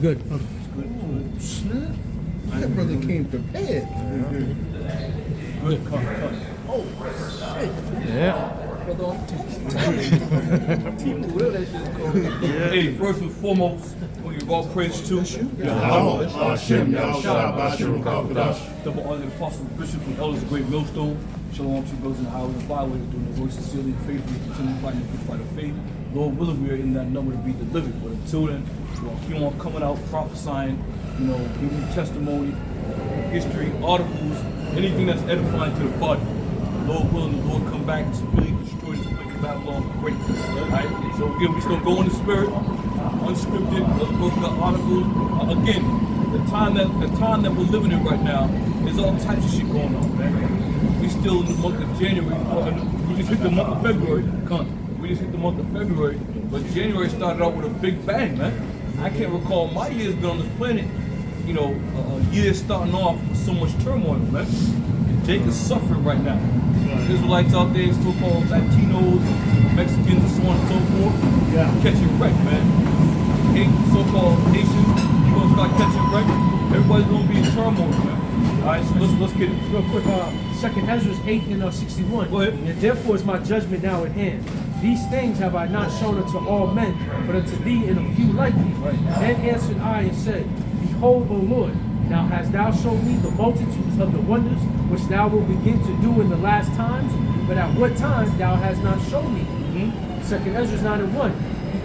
Good. Oh, snap. That brother came prepared. Good. Oh, shit. Yeah. Brother on team, whatever that shit is called. Hey, first and foremost, we give all praise to Hashem, Yahushua, Bashem, Kavadash. double honor the apostles, bishops, and elders of Great Millstone. Shalom to those in the highways and byways doing the work sincerely and faithfully, continue fighting the good fight of faith. Lord willing, we are in that number to be delivered. But until then, we'll keep on coming out, prophesying, giving testimony, history, articles, anything that's edifying to the body. Lord willing, the Lord come back and really destroy this wicked Babylon great. Alright? So again, we're just gonna go in the spirit, unscripted, let's go through the articles. Again, the time that we're living in right now, there's all types of shit going on, man. We still in the month of January. We just hit the month of February. But January started out with a big bang, man. I can't recall my years been on this planet, a year starting off with so much turmoil, man. And Jake is suffering right now. Israelites out there, so-called Latinos, Mexicans, and so on and so forth, catching wreck, man. So-called Haitians, you're gonna start catching wreck. Everybody's gonna be in turmoil, man. All right, so let's get it. Real quick, Second Ezra's 8 and 61. Go ahead. And therefore is my judgment now at hand. These things have I not shown unto all men, but unto thee and a few like thee. Right. Then answered I and said, Behold, O Lord, now hast thou shown me the multitudes of the wonders which thou wilt begin to do in the last times, but at what time thou hast not shown me. Second Ezra 9 and 1.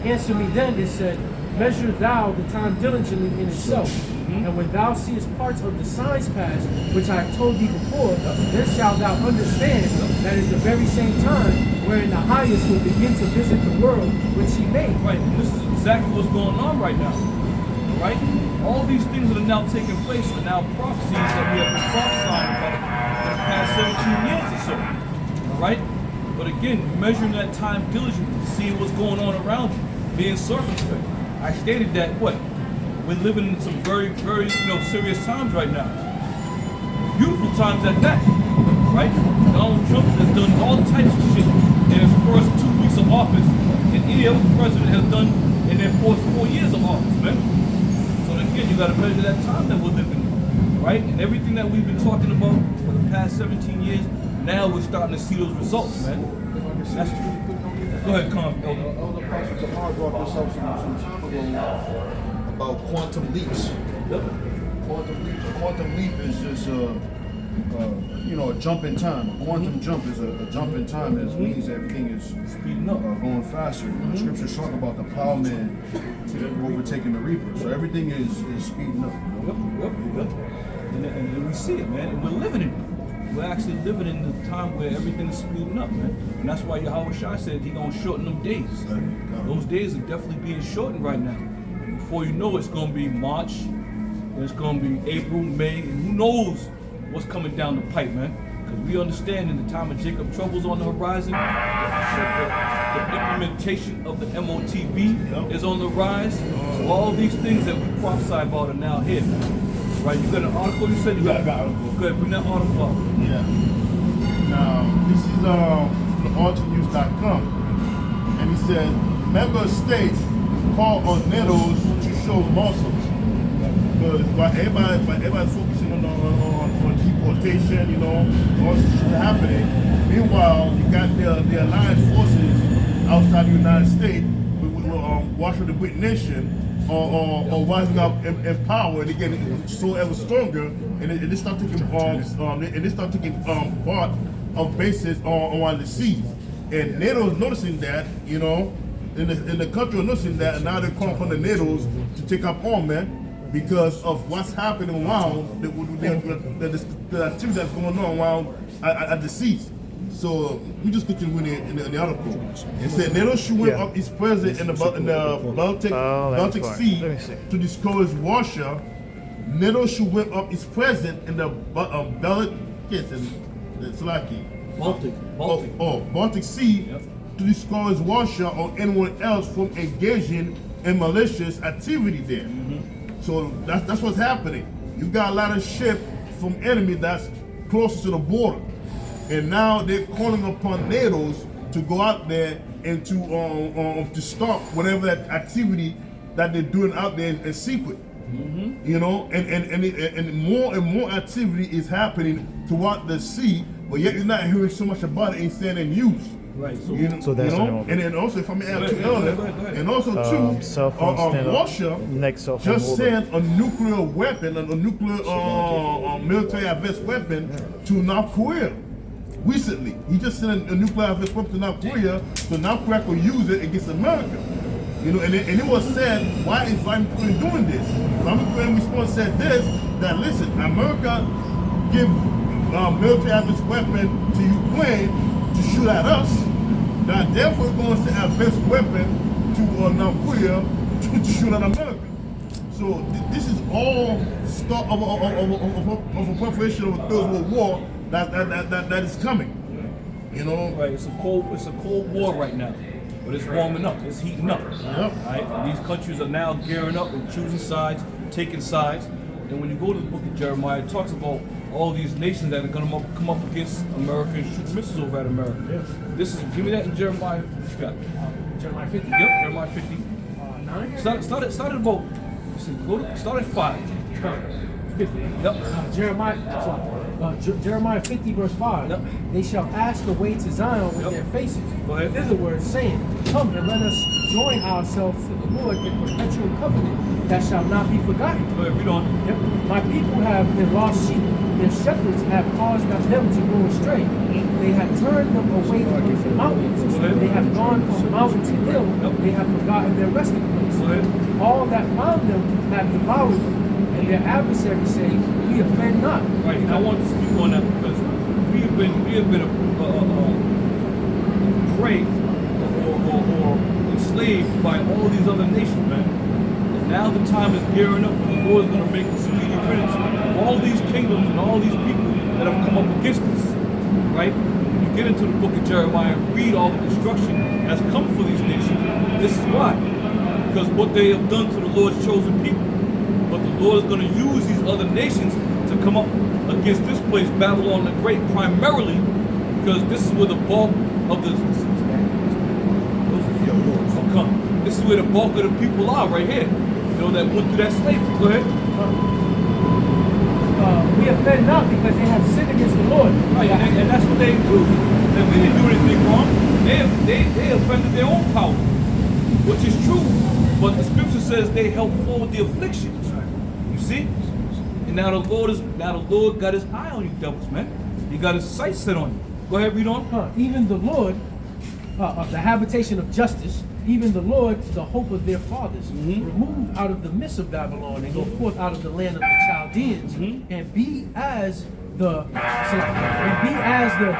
He answered me then and said, Measure thou the time diligently in itself. And when thou seest parts of the signs pass, which I have told thee before, then shalt thou understand that is the very same time wherein the highest will begin to visit the world which he made. Right, and this is exactly what's going on right now. Right? All these things that are now taking place are now prophecies that we have been prophesying about for the past 17 years or so. Right? But again, measuring that time diligently, seeing what's going on around you, being circumspect. I stated that we're living in some very, very serious times right now. Beautiful times at that. Right? Donald Trump has done all types of shit in his first 2 weeks of office, and any other president has done in their first 4 years of office, man. So again, you gotta measure that time that we're living in, right? And everything that we've been talking about for the past 17 years, now we're starting to see those results, man. That's true. Go ahead, Elder. Elder Pastor Tamar brought this up some time ago about quantum leaps. Yep. Quantum leap is just a jump in time. A quantum jump is a jump in time. It means everything is Speeding up. going faster. Scriptures talk about the power man overtaking the reaper. So everything is speeding up. Yep. And we see it, man. And we're living in it. We're actually living in the time where everything is speeding up, man. And that's why Yahweh Shai said he's gonna shorten them days. Those days are definitely being shortened right now. And before you know it, it's gonna be March, and it's gonna be April, May, and who knows what's coming down the pipe, man. Because we understand in the time of Jacob troubles on the horizon, the implementation of the MOTB is on the rise. So all these things that we prophesy about are now here. Right, you got an article you said you got? got an article. Go ahead, bring that article up. Yeah. Now, this is from altanews.com. And he says, member states call on NATO's to show muscles. Because everybody's focusing on deportation, all this shit happening. Meanwhile, you got the alliance forces outside the United States with Washington the Great Nation or rising up in power and getting so ever stronger, and they start taking part of bases on the seas. And NATO is noticing that, in the country are noticing that, and now they're calling upon the NATO's to take up armament because of what's happening around the activity that's going on around at the seas. So we just continue in the article. It said NATO should whip up its president in the Baltic Sea to discourage Russia. NATO should whip up its president in the Baltic Sea to discourage Russia or anyone else from engaging in malicious activity there. So that's what's happening. You got a lot of ship from enemy that's close to the border. And now they're calling upon NATO's to go out there and to stop whatever that activity that they're doing out there in secret. You know, and more activity is happening throughout the sea, but yet you're not hearing so much about it in saying in news. Right. So that's and then also, if I may add too, Go ahead. and also too, cell phone stand up. Russia Next cell phone just holder. sent a nuclear weapon, a nuclear military advanced weapon to North Korea. Recently, he just sent a nuclear advanced weapon to North Korea, so North Korea could use it against America. You know, and it was said, why is Vladimir Putin doing this? Vladimir Putin response said this, that listen, America give military advanced weapon to Ukraine to shoot at us, that therefore we're going to send advanced weapon to North Korea to shoot at America. So this is all start of a preparation of a Third World War that is coming. You know, Right. It's a cold war right now, but it's warming up. It's heating up. Right. And these countries are now gearing up and choosing sides, taking sides. And when you go to the book of Jeremiah, it talks about all these nations that are going to come up against America and shoot missiles over at America. This is, give me that in Jeremiah. What you got? Jeremiah 50. Yep, Jeremiah 50. 9. Start at about. Start at 5. 50. Yep. Jeremiah 50 verse 5. Yep. They shall ask the way to Zion with Yep. their faces. Go ahead. Thitherward, saying, Come and let us join ourselves to the Lord in perpetual covenant that shall not be forgotten. Go ahead, read on. Yep. My people have been lost sheep. Their shepherds have caused them to go astray. They have turned them away from the mountains. They have gone from mountain to hill. They have forgotten their resting place. Go ahead. All that found them have devoured them. And their adversaries say, We offend not. Right, and I want to speak on that because we have been prey or enslaved by all these other nations, man. And now the time is gearing up, and the Lord is going to make a speedy riddance of all these kingdoms and all these people that have come up against us. Right? When you get into the book of Jeremiah and read all the destruction that's come for these nations, this is why. Because what they have done to the Lord's chosen people. But the Lord is going to use these other nations to come up against this place, Babylon the Great, primarily because this is where the bulk of the this is where the bulk of the people are right here. You know, that went through that slavery. Go ahead. We offend not because they have sinned against the Lord. Right, and that's what they do. And we didn't do anything wrong. They offended their own power, which is true. But the scripture says they helped forward the afflictions. You see? And now the Lord got his eye on you devils, man. He got his sights set on you. Go ahead, read on. Even the Lord, of the habitation of justice, even the Lord, the hope of their fathers, remove out of the midst of Babylon and go forth out of the land of the Chaldeans, and be as the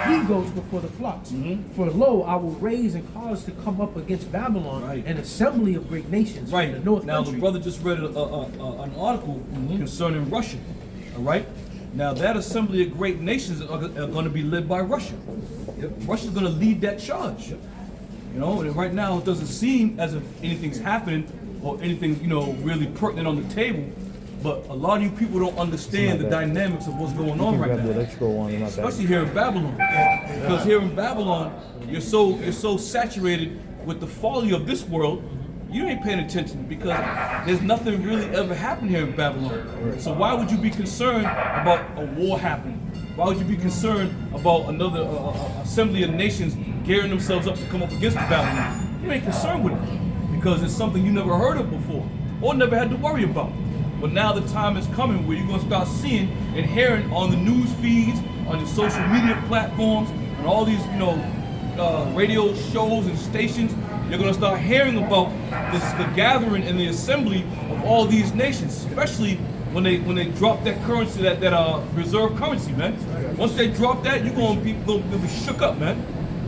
he goats before the flocks. For lo, I will raise and cause to come up against Babylon an assembly of great nations from the north now country. the brother just read an article concerning Russia. All right. Now that assembly of great nations are going to be led by Russia. Russia's going to lead that charge. You know, and right now it doesn't seem as if anything's happening or anything, you know, really pertinent on the table. But a lot of you people don't understand the dynamics of what's going on right now, especially here in Babylon. Because here in Babylon, you're so saturated with the folly of this world, you ain't paying attention because there's nothing really ever happened here in Babylon. So why would you be concerned about a war happening? Why would you be concerned about another assembly of nations gearing themselves up to come up against Babylon? You ain't concerned with it because it's something you never heard of before or never had to worry about. But now the time is coming where you're going to start seeing and hearing on the news feeds, on the social media platforms, and all these, you know, radio shows and stations. You're going to start hearing about the gathering and the assembly of all these nations, especially when they drop that currency, that reserve currency, man. Once they drop that, you're going to be shook up, man.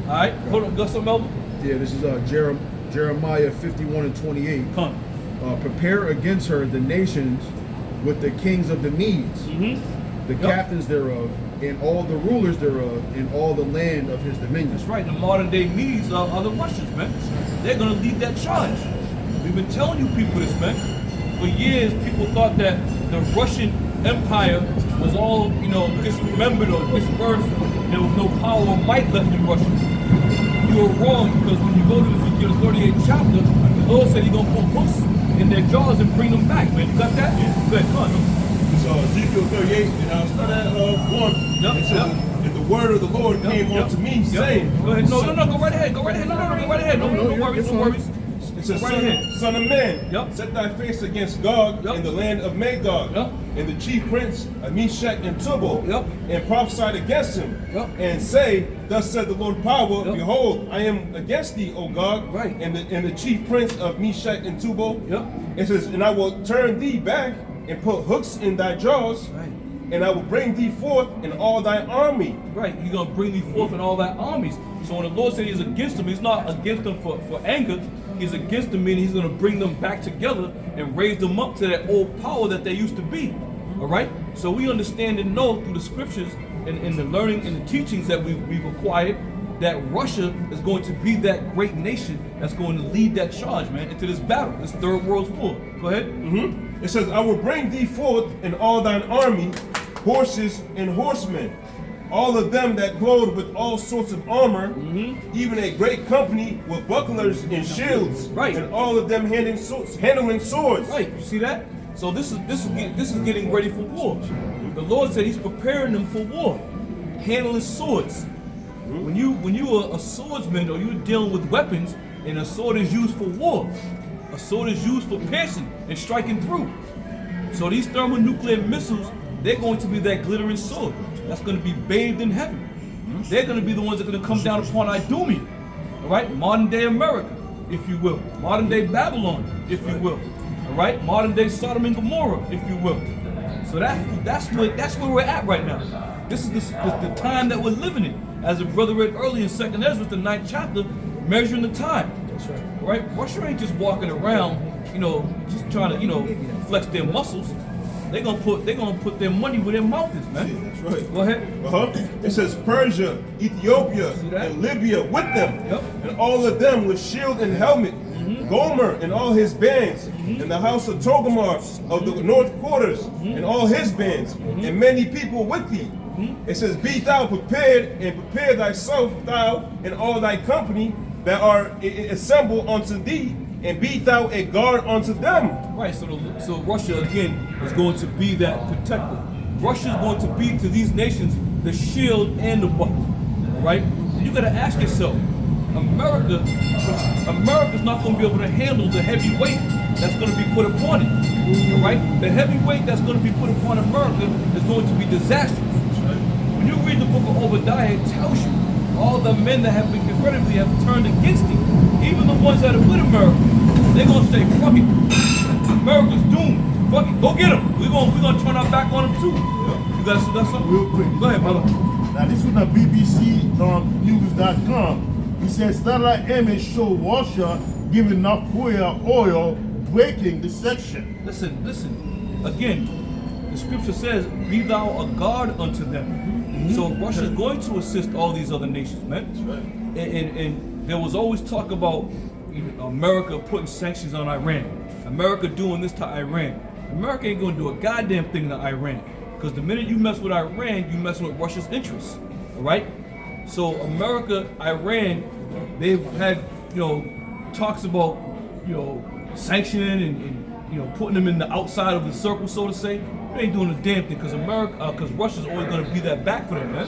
All right, hold on, got something else? Yeah, this is Jeremiah 51 and 28. Come. Prepare against her the nations with the kings of the Medes, the captains thereof, and all the rulers thereof, and all the land of his dominions. That's right. The modern day Medes are the Russians, man. They're going to lead that charge. We've been telling you people this, man. For years, people thought that the Russian Empire was all, you know, dismembered or dispersed. There was no power or might left in Russia. You were wrong because when you go to Ezekiel 38th chapter, the Lord said he's going to put books in their jaws and bring them back, man. You got that? Yeah. Good, come on. It's Ezekiel 38, and I'll start at 1. Yep, It says, yep. and the word of the Lord came unto me, saying, Go ahead. No, go right ahead. Go right ahead. No, go right ahead. No worries, no worries. It says, Go right ahead. son of man, Yep. set thy face against Gog Yep. in the land of Magog, Yep. and the chief prince of Meshach and Tubal, Yep. and prophesied against him, Yep. and say, thus said the Lord power, Yep. behold, I am against thee, O Gog, Right. and the chief prince of Meshach and Tubal. Yep. It says, and I will turn thee back and put hooks in thy jaws, Right. and I will bring thee forth in all thy army. Right, he's gonna bring thee forth in all thy armies. So when the Lord said he's against them, he's not against them for anger. He's against them, meaning he's gonna bring them back together and raise them up to that old power that they used to be. All right. So we understand and know through the scriptures and the learning and the teachings that we've acquired that Russia is going to be that great nation that's going to lead that charge, man, into this battle, this third world war. Go ahead. It says, I will bring thee forth in all thine army, horses and horsemen, all of them that clothed with all sorts of armor, even a great company with bucklers and shields, Right. and all of them handling swords. Right, you see that? So this is getting ready for war. The Lord said He's preparing them for war, handling swords. When you are a swordsman or you're dealing with weapons, and a sword is used for war, a sword is used for piercing and striking through. So these thermonuclear missiles, they're going to be that glittering sword that's going to be bathed in heaven. They're going to be the ones that are going to come down upon Idumea, all right? Modern day America, if you will. Modern day Babylon, if you will. All right? Modern day Sodom and Gomorrah, if you will. So that's where we're at right now. This is the time that we're living in. As the brother read earlier in 2nd Ezra, the 9th chapter, measuring the time. That's right. All right? Russia ain't just walking around, just trying to, flex their muscles. They're gonna put their money where their mouth is, man. Yeah, that's right. Go ahead. It says Persia, Ethiopia, See that? and Libya with them, Yep. and all of them with shield and helmet. Gomer and all his bands, and the house of Togomar of the north quarters, and all his bands, and many people with thee. It says, be thou prepared, and prepare thyself, thou and all thy company that are assembled unto thee, and be thou a guard unto them. Right, so Russia again is going to be that protector. Russia is going to be to these nations the shield and the buckler. Right? You got to ask yourself, America's not going to be able to handle the heavy weight that's going to be put upon it. All right? The heavy weight that's going to be put upon America is going to be disastrous. When you read the book of Obadiah, it tells you all the men that have been confederated have turned against him. Even the ones that are with America, they're gonna say, fuck it. America's doomed. Fuck it. Go get them. We're gonna turn our back on them too. You got something? Real quick. Go ahead, brother. Now this is on BBC News.com. He says satellite image show Russia giving North Korea oil, breaking the section. Listen. Again, the scripture says, be thou a guard unto them. So Russia's going to assist all these other nations, man. That's right. And there was always talk about America putting sanctions on Iran. America doing this to Iran. America ain't gonna do a goddamn thing to Iran. Because the minute you mess with Iran, you mess with Russia's interests. All right? So America, Iran, they've had, talks about, sanctioning and putting them in the outside of the circle, so to say. They ain't doing a damn thing because Russia's always gonna be that back for them, man.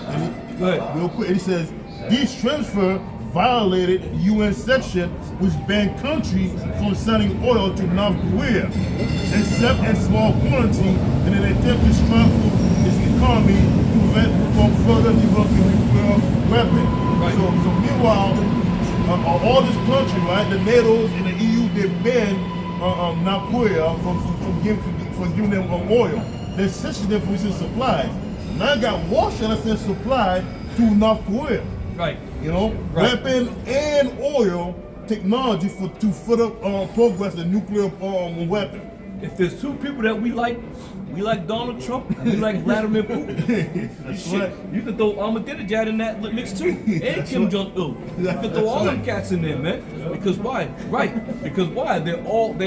Go ahead. Real quick, he says these transfer violated UN section which banned countries from selling oil to North Korea, except in small quantity in an attempt to strengthen its economy to prevent from further developing nuclear weapons. Right. So meanwhile, all this country, right, the NATO and the EU, they banned North Korea from giving them oil. They censored them from receiving supplies. Now I got Russia that sends supply to North Korea. Right. Right. Weapon and oil technology to further progress the nuclear weapon. If there's two people that we like Donald Trump and we like Vladimir Putin. Shit, right. you can throw Ahmadinejad in that mix too, and Kim Jong-il. You can throw all them cats in there, man. Because why? Right. Because why? They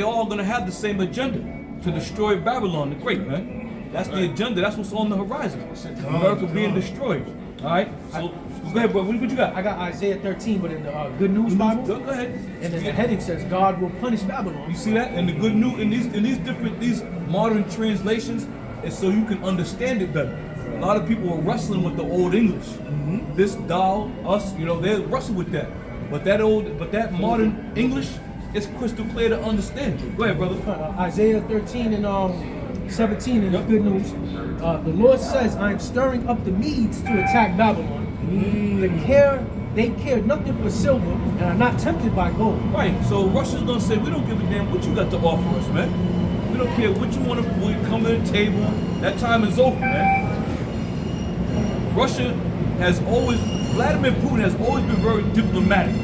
all gonna have the same agenda to destroy Babylon the Great, man. That's the agenda. That's what's on the horizon. America being destroyed. All right. So Go ahead, bro. What you got? I got Isaiah 13, but in the Good News Bible. Go ahead. And then the heading says, God will punish Babylon. You see that? And the good news in these modern translations is so you can understand it better. A lot of people are wrestling with the old English. This, thou, us, they wrestle with that. But that modern English is crystal clear to understand. Go ahead, brother. Isaiah 13 and 17 in the Good News. The Lord says, I am stirring up the Medes to attack Babylon. They care nothing for silver and are not tempted by gold. Right. So Russia's gonna say, we don't give a damn what you got to offer us, man. We don't care what you want to come to the table. That time is over, man. Russia has always, Vladimir Putin has always been very diplomatic.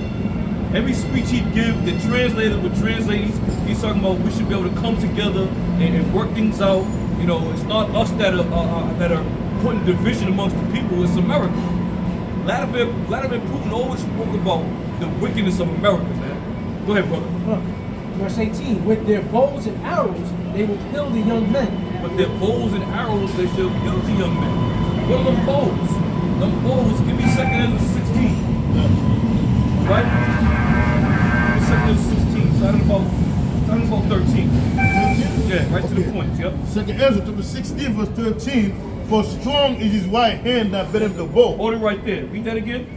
Every speech he'd give, the translators would translate. He's talking about we should be able to come together and work things out. It's not us that are putting division amongst the people. It's America. Vladimir Putin always spoke about the wickedness of America, man. Go ahead, brother. Verse 18, with their bows and arrows, they will kill the young men. But their bows and arrows, they shall kill the young men. What are them bows? Them bows, give me 2 Ezra 16. Right? 2 Ezra 16, starting about 13. Yeah, right to the point, yep. 2 Ezra chapter 16 verse 13. For strong is his right hand that beareth the bow. Hold it right there. Read that again.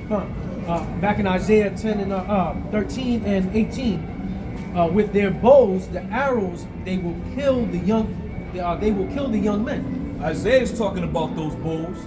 Back in Isaiah 10 and 13 and 18, with their bows, the arrows, they will kill the young men. Isaiah's talking about those bows.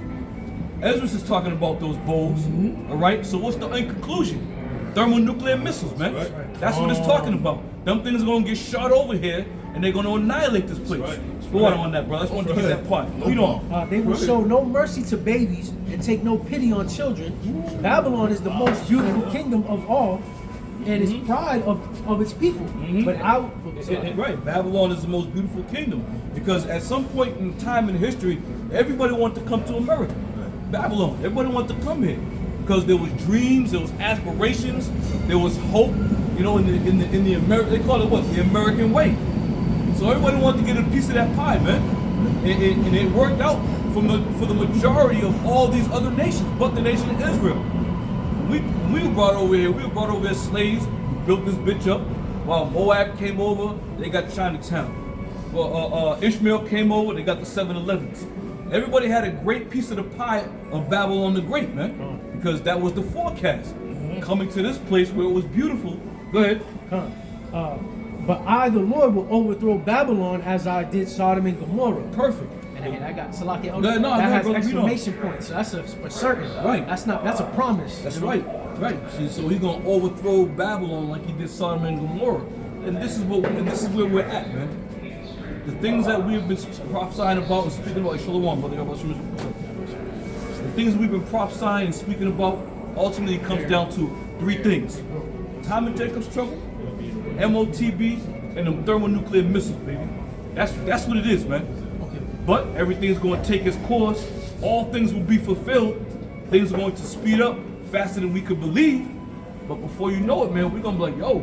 Ezra's is talking about those bows. All right. So what's the end conclusion? Thermonuclear missiles, man. Right. That's what it's talking about. Them things are gonna get shot over here, and they're gonna annihilate this place. Go on that, bro. I just want to get that part. Read on. They will show no mercy to babies and take no pity on children. Babylon is the most beautiful kingdom of all, and is pride of its people. But right, Babylon is the most beautiful kingdom because at some point in time in history, everybody wanted to come to America. Babylon, everybody wanted to come here because there was dreams, there was aspirations, there was hope. In the American, they call it what? The American way. So everybody wanted to get a piece of that pie, man. And it worked out for the majority of all these other nations, but the nation of Israel. We were brought over here, as slaves, we built this bitch up. While Moab came over, they got Chinatown. Well, Ishmael came over, they got the 7-Elevens. Everybody had a great piece of the pie of Babylon the Great, man. Because that was the forecast. Coming to this place where it was beautiful. Go ahead. But I, the Lord, will overthrow Babylon as I did Sodom and Gomorrah. Perfect. And I got Salaki. That has exclamation points. So that's for certain. Right. That's a promise. That's right. Right. See, so he's gonna overthrow Babylon like he did Sodom and Gomorrah. And this is where we're at, man. The things that we've been prophesying about and speaking about, Shalom, brother. The things we've been prophesying and speaking about ultimately comes down to 3 things: time in Jacob's trouble, MOTB, and them thermonuclear missiles, baby. That's what it is, man. But everything's going to take its course. All things will be fulfilled. Things are going to speed up faster than we could believe. But before you know it, man, we're going to be like, yo,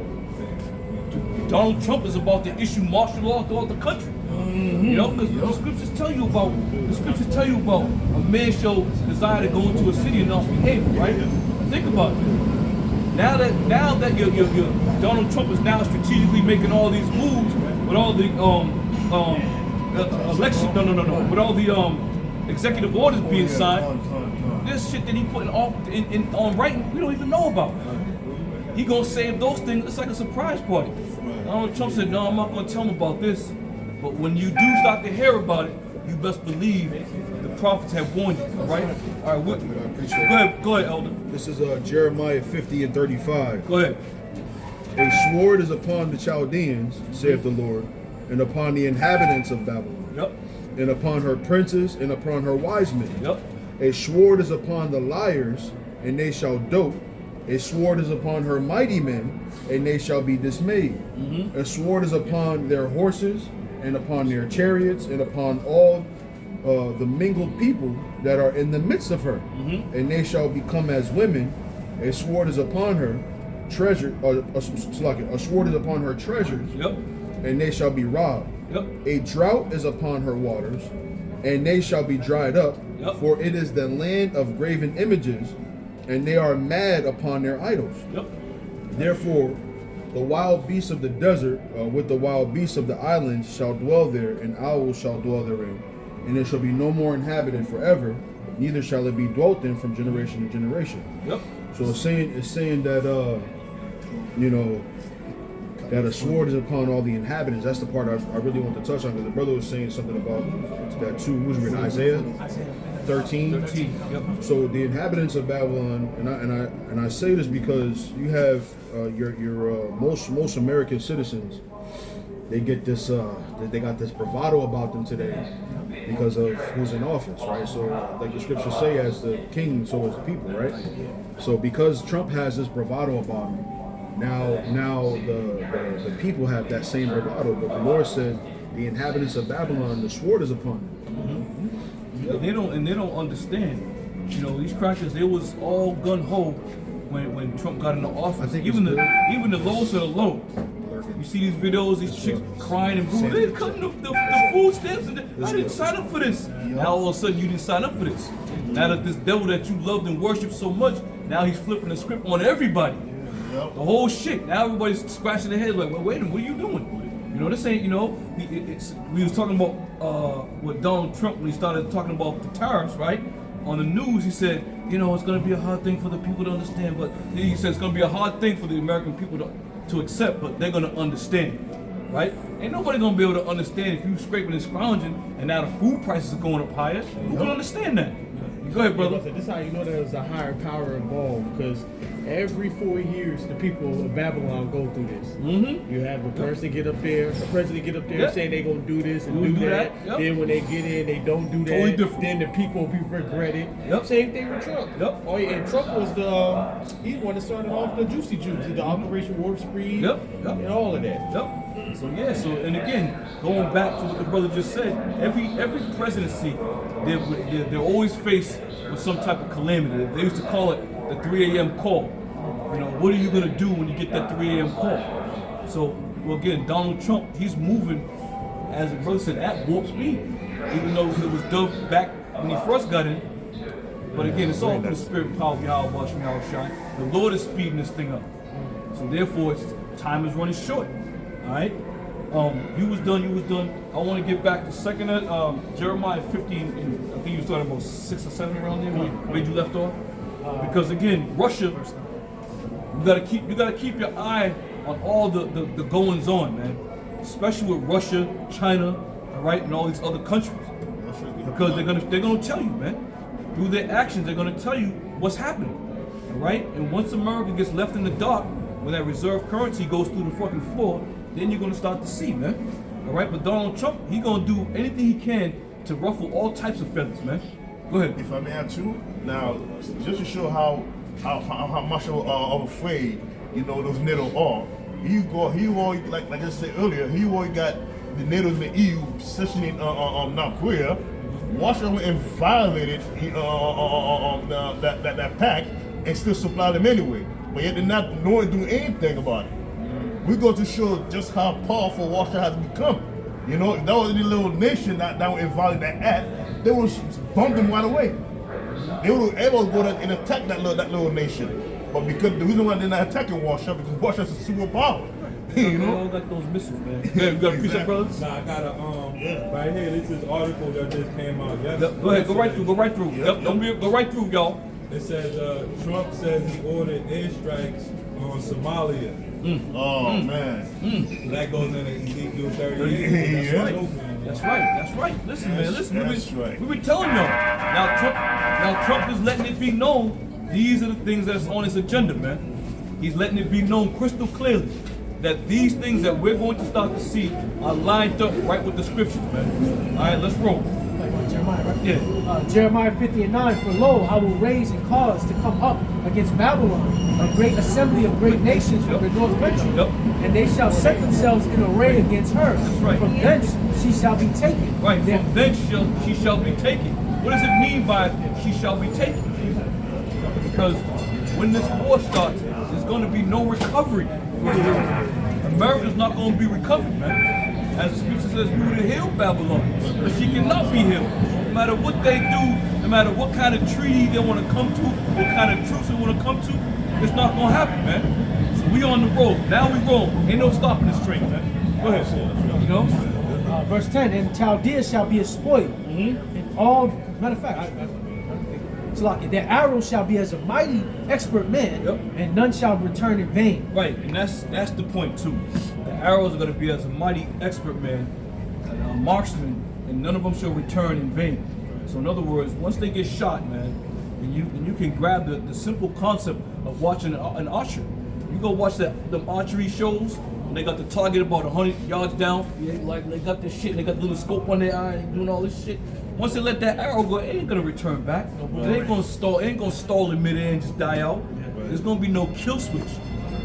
Donald Trump is about to issue martial law throughout the country. Because the scriptures tell you about a man show desire to go into a city and not behave, right? Think about it. Now that your Donald Trump is now strategically making all these moves with all the election, with all the executive orders being signed, this shit that he putting off on writing, we don't even know about. He gonna save those things. It's like a surprise party. Donald Trump said, "No, I'm not gonna tell him about this." But when you do start to hear about it, you best believe the prophets have warned you. All right. All right. What? I appreciate it. Go ahead, Elder. This is Jeremiah 50 and 35. Go ahead. A sword is upon the Chaldeans, saith the Lord, and upon the inhabitants of Babylon, Yep. and upon her princes, and upon her wise men. Yep. A sword is upon the liars, and they shall dote. A sword is upon her mighty men, and they shall be dismayed. A sword is upon their horses, and upon their chariots, and upon all the mingled people that are in the midst of her. And they shall become as women. A sword is upon her treasure. A sword is upon her treasures, Yep. and they shall be robbed. Yep. A drought is upon her waters, and they shall be dried up. Yep. For it is the land of graven images, and they are mad upon their idols. Yep. Therefore, the wild beasts of the desert with the wild beasts of the islands shall dwell there, and owls shall dwell therein. And it shall be no more inhabited forever, neither shall it be dwelt in from generation to generation. Yep. So it's saying that you know, that a sword is upon all the inhabitants. That's the part I really want to touch on, because the brother was saying something about that too. Who's reading Isaiah 13? 13. Yep. So the inhabitants of Babylon, and I say this because you have your most American citizens. They get this they got this bravado about them today because of who's in office, right? So like the scriptures say, as the king, so is the people, right? So because Trump has this bravado about him, now the people have that same bravado. But the Lord said, the inhabitants of Babylon, the sword is upon them. And they don't understand. You know, these crackers, they was all gun ho when Trump got into office. I think even it's the lowest of the low. You see these videos, these chicks crying and booing. They're cutting the food stamps. And I didn't sign up for this. Now all of a sudden you didn't sign up for this. Now that this devil that you loved and worshipped so much, now he's flipping the script on everybody. The whole shit. Now everybody's scratching their head like, well, wait a minute, what are you doing? You know, this ain't, you know, we was talking about with Donald Trump when he started talking about the tariffs, right? On the news, he said, you know, it's going to be a hard thing for the people to understand, but he said it's going to be a hard thing for the American people to accept, but they're going to understand, right? Ain't nobody going to be able to understand if you scraping and scrounging and now the food prices are going up higher. Who can understand that? Go ahead, brother. This is how you know there's a higher power involved, because every 4 years the people of Babylon go through this. Mm-hmm. You have a person get up there, a president get up there saying they gonna do this and do that. Yep. Then when they get in, they don't do that. Totally different. Then the people be regret it. Yep. Same thing with Trump. Yep. Oh yeah, and Trump was he's the one that started off the Juicy Juice, the Operation Warp Speed, and all of that. Yep. So and again, going back to what the brother just said, every presidency, they're always faced with some type of calamity. They used to call it the 3 a.m. call. You know, what are you gonna do when you get that 3 a.m. call? So, well, again, Donald Trump, he's moving, as the brother said, at warp speed. Even though it was dubbed back when he first got in. But again, it's all through the spirit and power of Yahweh Hashem Yahweh Shai. The Lord is speeding this thing up. So therefore, time is running short. All right. You was done. I want to get back to second Jeremiah 15. And I think you was talking about 6 or 7 around there where you left off. Because again, Russia, you gotta keep your eye on all the goings on, man. Especially with Russia, China, all right, and all these other countries. Because they're gonna tell you, man. Through their actions, they're gonna tell you what's happening. All right? And once America gets left in the dark, when that reserve currency goes through the fucking floor, then you're gonna start to see, man. All right, but Donald Trump, he's gonna do anything he can to ruffle all types of feathers, man. Go ahead. If I may add too, now just to show how much of afraid those NATO are. He already, like I said earlier, he already got the NATO and the EU sessioning North Korea. Russia went and violated that pact and still supply them anyway. But yet they're not doing anything about it. We go to show just how powerful Russia has become. You know, if that was any little nation that would violate that act, they would bump them right away. They would able to go and attack that little nation. But because the reason why they're not attacking Russia, because Russia's a superpower. You know? They all got those missiles, man. Yeah, you got a piece of brothers? Nah, I got a right here. This is an article that just came out yesterday. Go ahead, go right through. Yep, go right through, y'all. It says Trump says he ordered airstrikes on Somalia. Man. So that goes into Ezekiel 38. That's right. Listen, man. We been telling y'all. Now Trump is letting it be known. These are the things that's on his agenda, man. He's letting it be known crystal clearly that these things that we're going to start to see are lined up right with the scriptures, man. All right, let's roll. Jeremiah, right? Yeah. Jeremiah 50:9. For lo, I will raise and cause to come up against Babylon a great assembly of great nations from the north country, and they shall set themselves in array against her. That's right. From thence she shall be taken. Right. From thence she shall be taken. What does it mean by she shall be taken? Because when this war starts, there's going to be no recovery. America's not going to be recovered, man. As the scripture says, we would have healed Babylon, but she cannot be healed. No matter what they do, no matter what kind of treaty they want to come to, what kind of truce they want to come to, it's not gonna happen, man. So we on the road. Now we roll. Ain't no stopping this train, man. Go ahead. You know? Verse 10, and Chaldea shall be a spoil. And all, matter of fact, it's like their arrow shall be as a mighty expert man, and none shall return in vain. Right, and that's the point too. The arrows are going to be as a mighty expert man, a marksman, and none of them shall return in vain. So in other words, once they get shot, man, and you can grab the simple concept of watching an archer. You go watch the archery shows, and they got the target about 100 yards down. Yeah, like they got this shit, and they got the little scope on their eye, and doing all this shit. Once they let that arrow go, it ain't gonna return back. It ain't gonna stall. It ain't gonna stall in midair and just die out. There's gonna be no kill switch.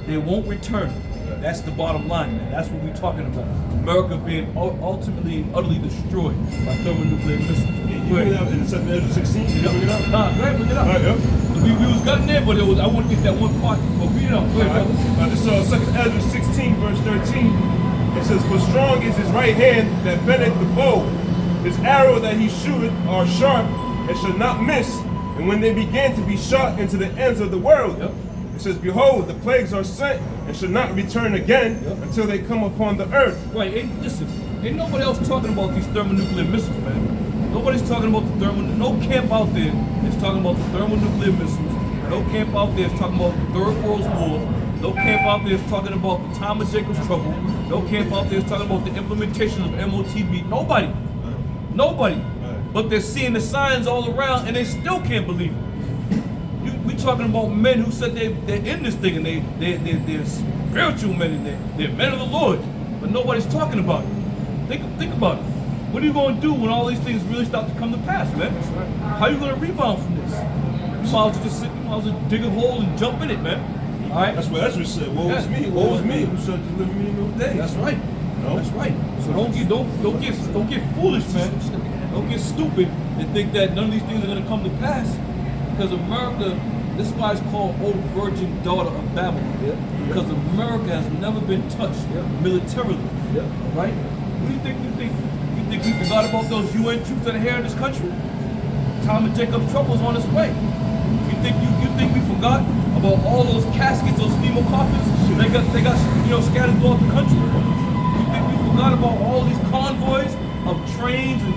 They won't return. That's the bottom line, man. That's what we're talking about. America being ultimately and utterly destroyed by thermonuclear missiles. You bring it up in 16? You bring it up? Go ahead, bring it up. All right, We was getting there, but I want to get that one part. But read it up. Go ahead, brother. This is 2 Ezra 16, verse 13. It says, "For strong is his right hand that bendeth the bow. His arrow that he shooteth are sharp and shall not miss. And when they begin to be shot into the ends of the world, it says, Behold, the plagues are sent and shall not return again until they come upon the earth." Right, listen, ain't nobody else talking about these thermonuclear missiles, man. Nobody's talking about the no camp out there is talking about the thermonuclear missiles. No camp out there is talking about the Third World War. No camp out there is talking about the time of Jacob's trouble. No camp out there is talking about the implementation of MOTB. Nobody. But they're seeing the signs all around and they still can't believe it. We talking about men who said they're in this thing and they're spiritual men and they're men of the Lord. But nobody's talking about it. Think about it. What are you going to do when all these things really start to come to pass, man? How are you going to rebound from this? You might as well just dig a hole and jump in it, man. All right? That's what Ezra said. Woe is me. Woe is me. Who shall deliver me in those days? That's right. No? That's right. So don't get foolish, man. Don't get stupid and think that none of these things are going to come to pass. Because America, this is why it's called Old Virgin Daughter of Babylon. Because America has never been touched militarily. Right? What do you think? You think we forgot about those UN troops that are here in this country? Time of Jacob's trouble is on its way. You think we forgot about all those caskets, those FEMA coffins? They got scattered throughout the country. You think we forgot about all these convoys of trains and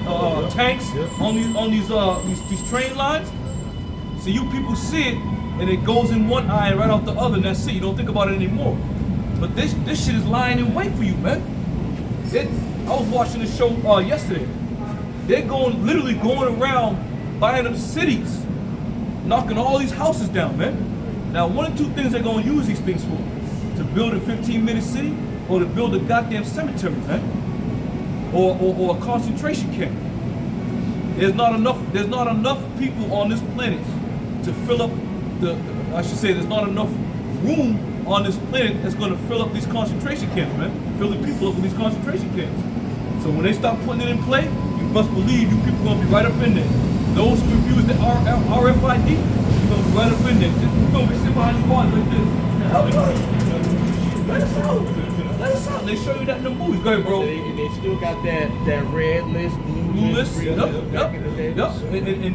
tanks on these train lines? So you people see it, and it goes in one eye and right out the other, and that's it. You don't think about it anymore. But this shit is lying in wait for you, man. I was watching the show yesterday. They're literally going around buying up cities, knocking all these houses down, man. Now, one of two things they're gonna use these things for: to build a 15-minute city, or to build a goddamn cemetery, man, or a concentration camp. There's not enough people on this planet to fill up there's not enough room on this planet that's going to fill up these concentration camps, man. Fill the people up in these concentration camps. So when they start putting it in play, you must believe you people are going to be right up in there. Those who refuse the RFID, you're going to be right up in there. You're going to be sitting behind the bars like this. Let us out. They show you that in the movies. Go ahead, bro. They still got that red list, blue list. Yep.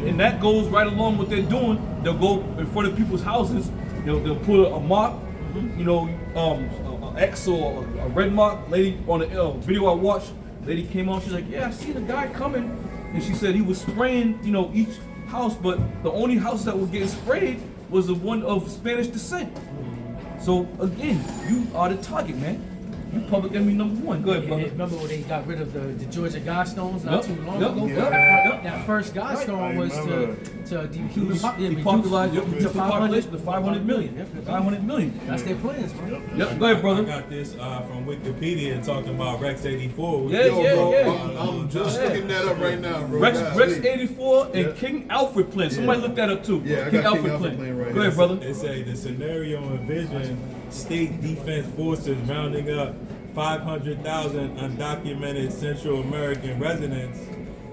And that goes right along what they're doing. They'll go in front of people's houses. They'll put a mark, X or a red mark. Lady on the video I watched, lady came on. She's like, "Yeah, I see the guy coming," and she said he was spraying, each house, but the only house that was getting sprayed was the one of Spanish descent. So again, you are the target, man. You public enemy number one. Go ahead, brother. Remember when they got rid of the Georgia Guidestones not too long ago? Yep. That first Guidestone was to depopulate the population to 500 million. 500 million. That's their plans, bro. Yep. Go ahead, brother. I got this from Wikipedia talking about Rex 84. Yeah. I'm just looking that up right now, bro. Rex 84 and King Alfred plan. Somebody look that up too. Yeah, I King got Alfred King Alfred plan right Go ahead, here. brother. It say the scenario envisioned state defense forces rounding up 500,000 undocumented Central American residents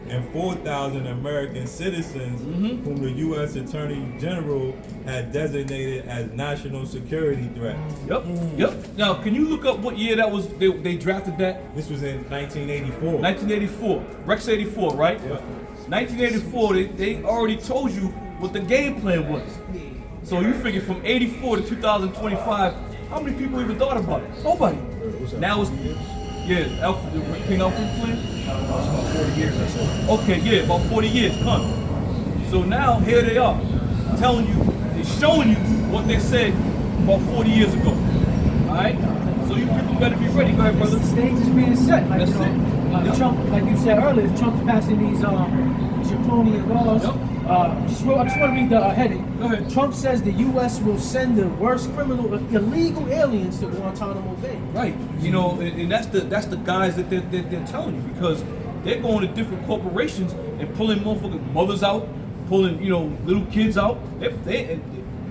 and 4,000 American citizens whom the U.S. Attorney General had designated as national security threats. Yep. Now, can you look up what year that was? They drafted that. This was in 1984. 1984. Rex 84, right? Yep. 1984, they already told you what the game plan was. So you figure from 84 to 2025, how many people even thought about it? Nobody. Now it's, King Alfred plan? About 40 years, that's it. Okay, yeah, about 40 years, come. So now, here they are, telling you, they're showing you what they said about 40 years ago. Alright? So you people better be ready. Go ahead, brother. The stage is being set. Like, That's you know, it. Yep. Trump, like you said earlier, Trump's passing these draconian laws. Yep. I just want to read the heading. Go ahead. Trump says the U.S. will send the worst criminal, illegal aliens to Guantanamo Bay. Right. You know, and that's the guys that they're telling you, because they're going to different corporations and pulling motherfucking mothers out, pulling, you know, little kids out. They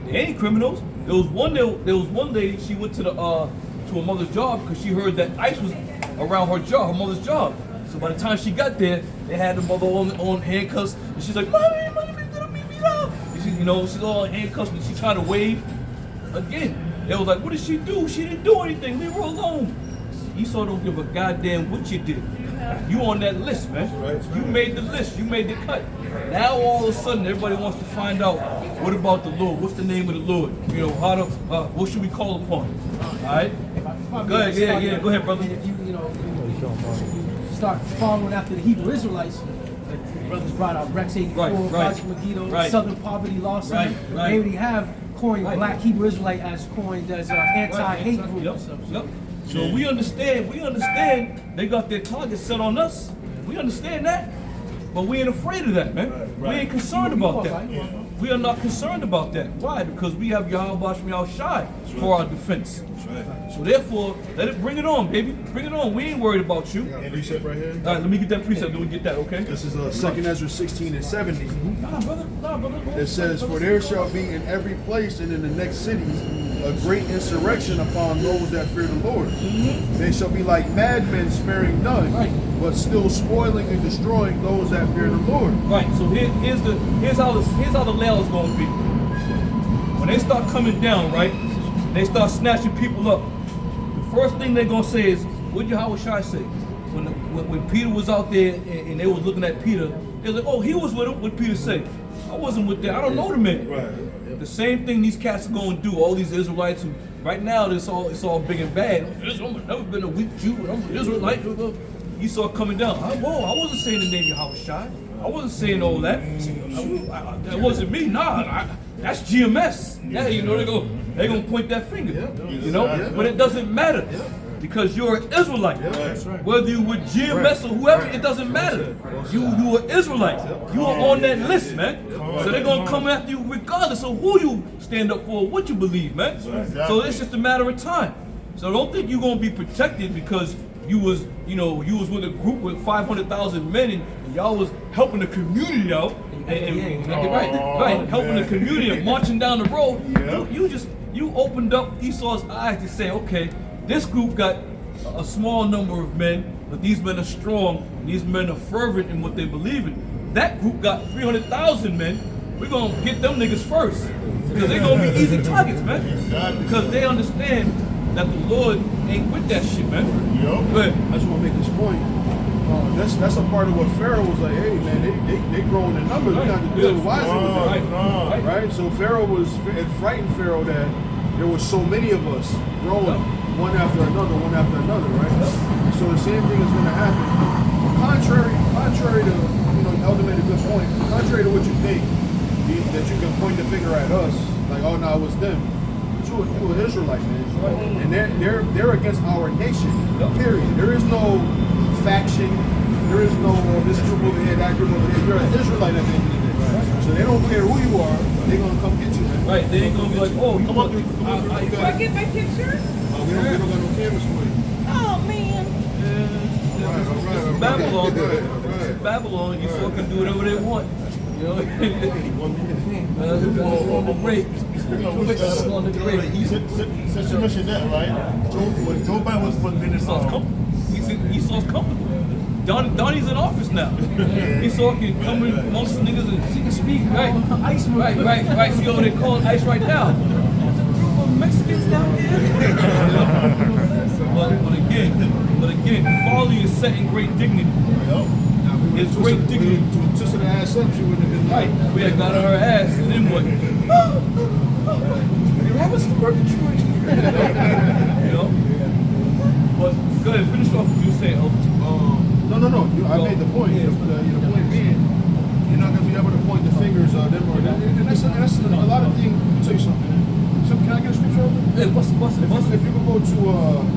ain't criminals. There was one lady, she went to her mother's job because she heard that ICE was around her mother's job. So by the time she got there, they had the mother on handcuffs, and she's like, "Mommy, beat me up." And she, you know, she's all in handcuffs, and she's trying to wave. Again, they was like, "What did she do? She didn't do anything. Leave her alone." Esau don't give a goddamn what you did. You on that list, man. You made the list. You made the cut. Now all of a sudden, everybody wants to find out, what about the Lord? What's the name of the Lord? You know, how to, what should we call upon? All right? Go ahead, yeah. Go ahead, brother. If you start following after the Hebrew Israelites, like the brothers brought out Rex 84, Right. Project Megiddo, Right. Southern Poverty Law Center. Right. They already have coined Black Hebrew Israelite as coined as anti-hate group and stuff. Yep. So we understand they got their target set on us. We understand that. But we ain't afraid of that, man. We ain't concerned about that. We are not concerned about that. Why? Because we have Yahweh Shemiah Shai for our defense. So therefore, bring it on, baby. Bring it on. We ain't worried about you. Precept right here. All right, let me get that precept. Then we get that, okay? This is 2nd Ezra 16 and 70. Nah, brother. It says, "For there shall be in every place and in the next cities a great insurrection upon those that fear the Lord. They shall be like madmen, sparing none, Right. but still spoiling and destroying those that fear the Lord." Right. So here's how the layout is going to be. When they start coming down, right? They start snatching people up. The first thing they're gonna say is, "What did Yahweh Shai say?" When Peter was out there and they was looking at Peter, they was like, "Oh, he was with him." What did Peter say? "I wasn't with that. I don't know the man." Right. The same thing these cats are gonna do. All these Israelites who, right now, it's all big and bad. I've never been a weak Jew, and I'm an Israelite. You saw it coming down. I wasn't saying the name Yahweh Shai. I wasn't saying all that. That wasn't me. Nah, that's GMS. Yeah, you know, they're gonna point that finger. You know, but it doesn't matter because you're an Israelite. Whether you with GMS or whoever, it doesn't matter. You are Israelite. You are on that list, man. So they're gonna come after you regardless of who you stand up for, what you believe, man. So it's just a matter of time. So don't think you're gonna be protected because you was with a group with 500,000 men and y'all was helping the community out helping the community and marching down the road. You opened up Esau's eyes to say, okay, this group got a small number of men, but these men are strong and these men are fervent in what they believe in. That group got 300,000 men. We're gonna get them niggas first because they're gonna be easy targets, man. Because they understand that the Lord ain't with that shit, man. Go ahead. I just want to make this point. That's a part of what Pharaoh was like. Hey, man, they growing in numbers. We got to deal wisely with them, right? So it frightened Pharaoh that there was so many of us growing one after another, right? So the same thing is going to happen. Contrary to, Elder made a good point. Contrary to what you think, that you can point the finger at us, like, oh no, it was them. You an Israelite, man, and they're against our nation. Period. There is no faction. There is no this group over here, that group over here. You're an Israelite at the end of the day. So they don't care who you are. They're gonna come get you, man. Right? They ain't gonna be like, oh, Come on, Do I get my picture? We don't got no cameras for you. Oh man. This is Babylon. This is Babylon. You all can do whatever they want. You know? Since you mentioned that, right? Joe Biden was being Esau's comfortable. Donnie's in office now. Esau can come in amongst the niggas and she can speak. Right. Right. See what they calling ICE right now. There's a group of Mexicans down there. But again, folly is set in great dignity. It's great dignity. To twisted her ass up, she wouldn't have been Right. We had got on her ass and then what? You haven't scored Detroit. You know? But go ahead, finish off what you say. No. I made the point. The point being, you're not going to be able to point the fingers them or that. And that's a lot of things. Let me tell you something. So can I get a scripture over? Hey, bust it. If you could go to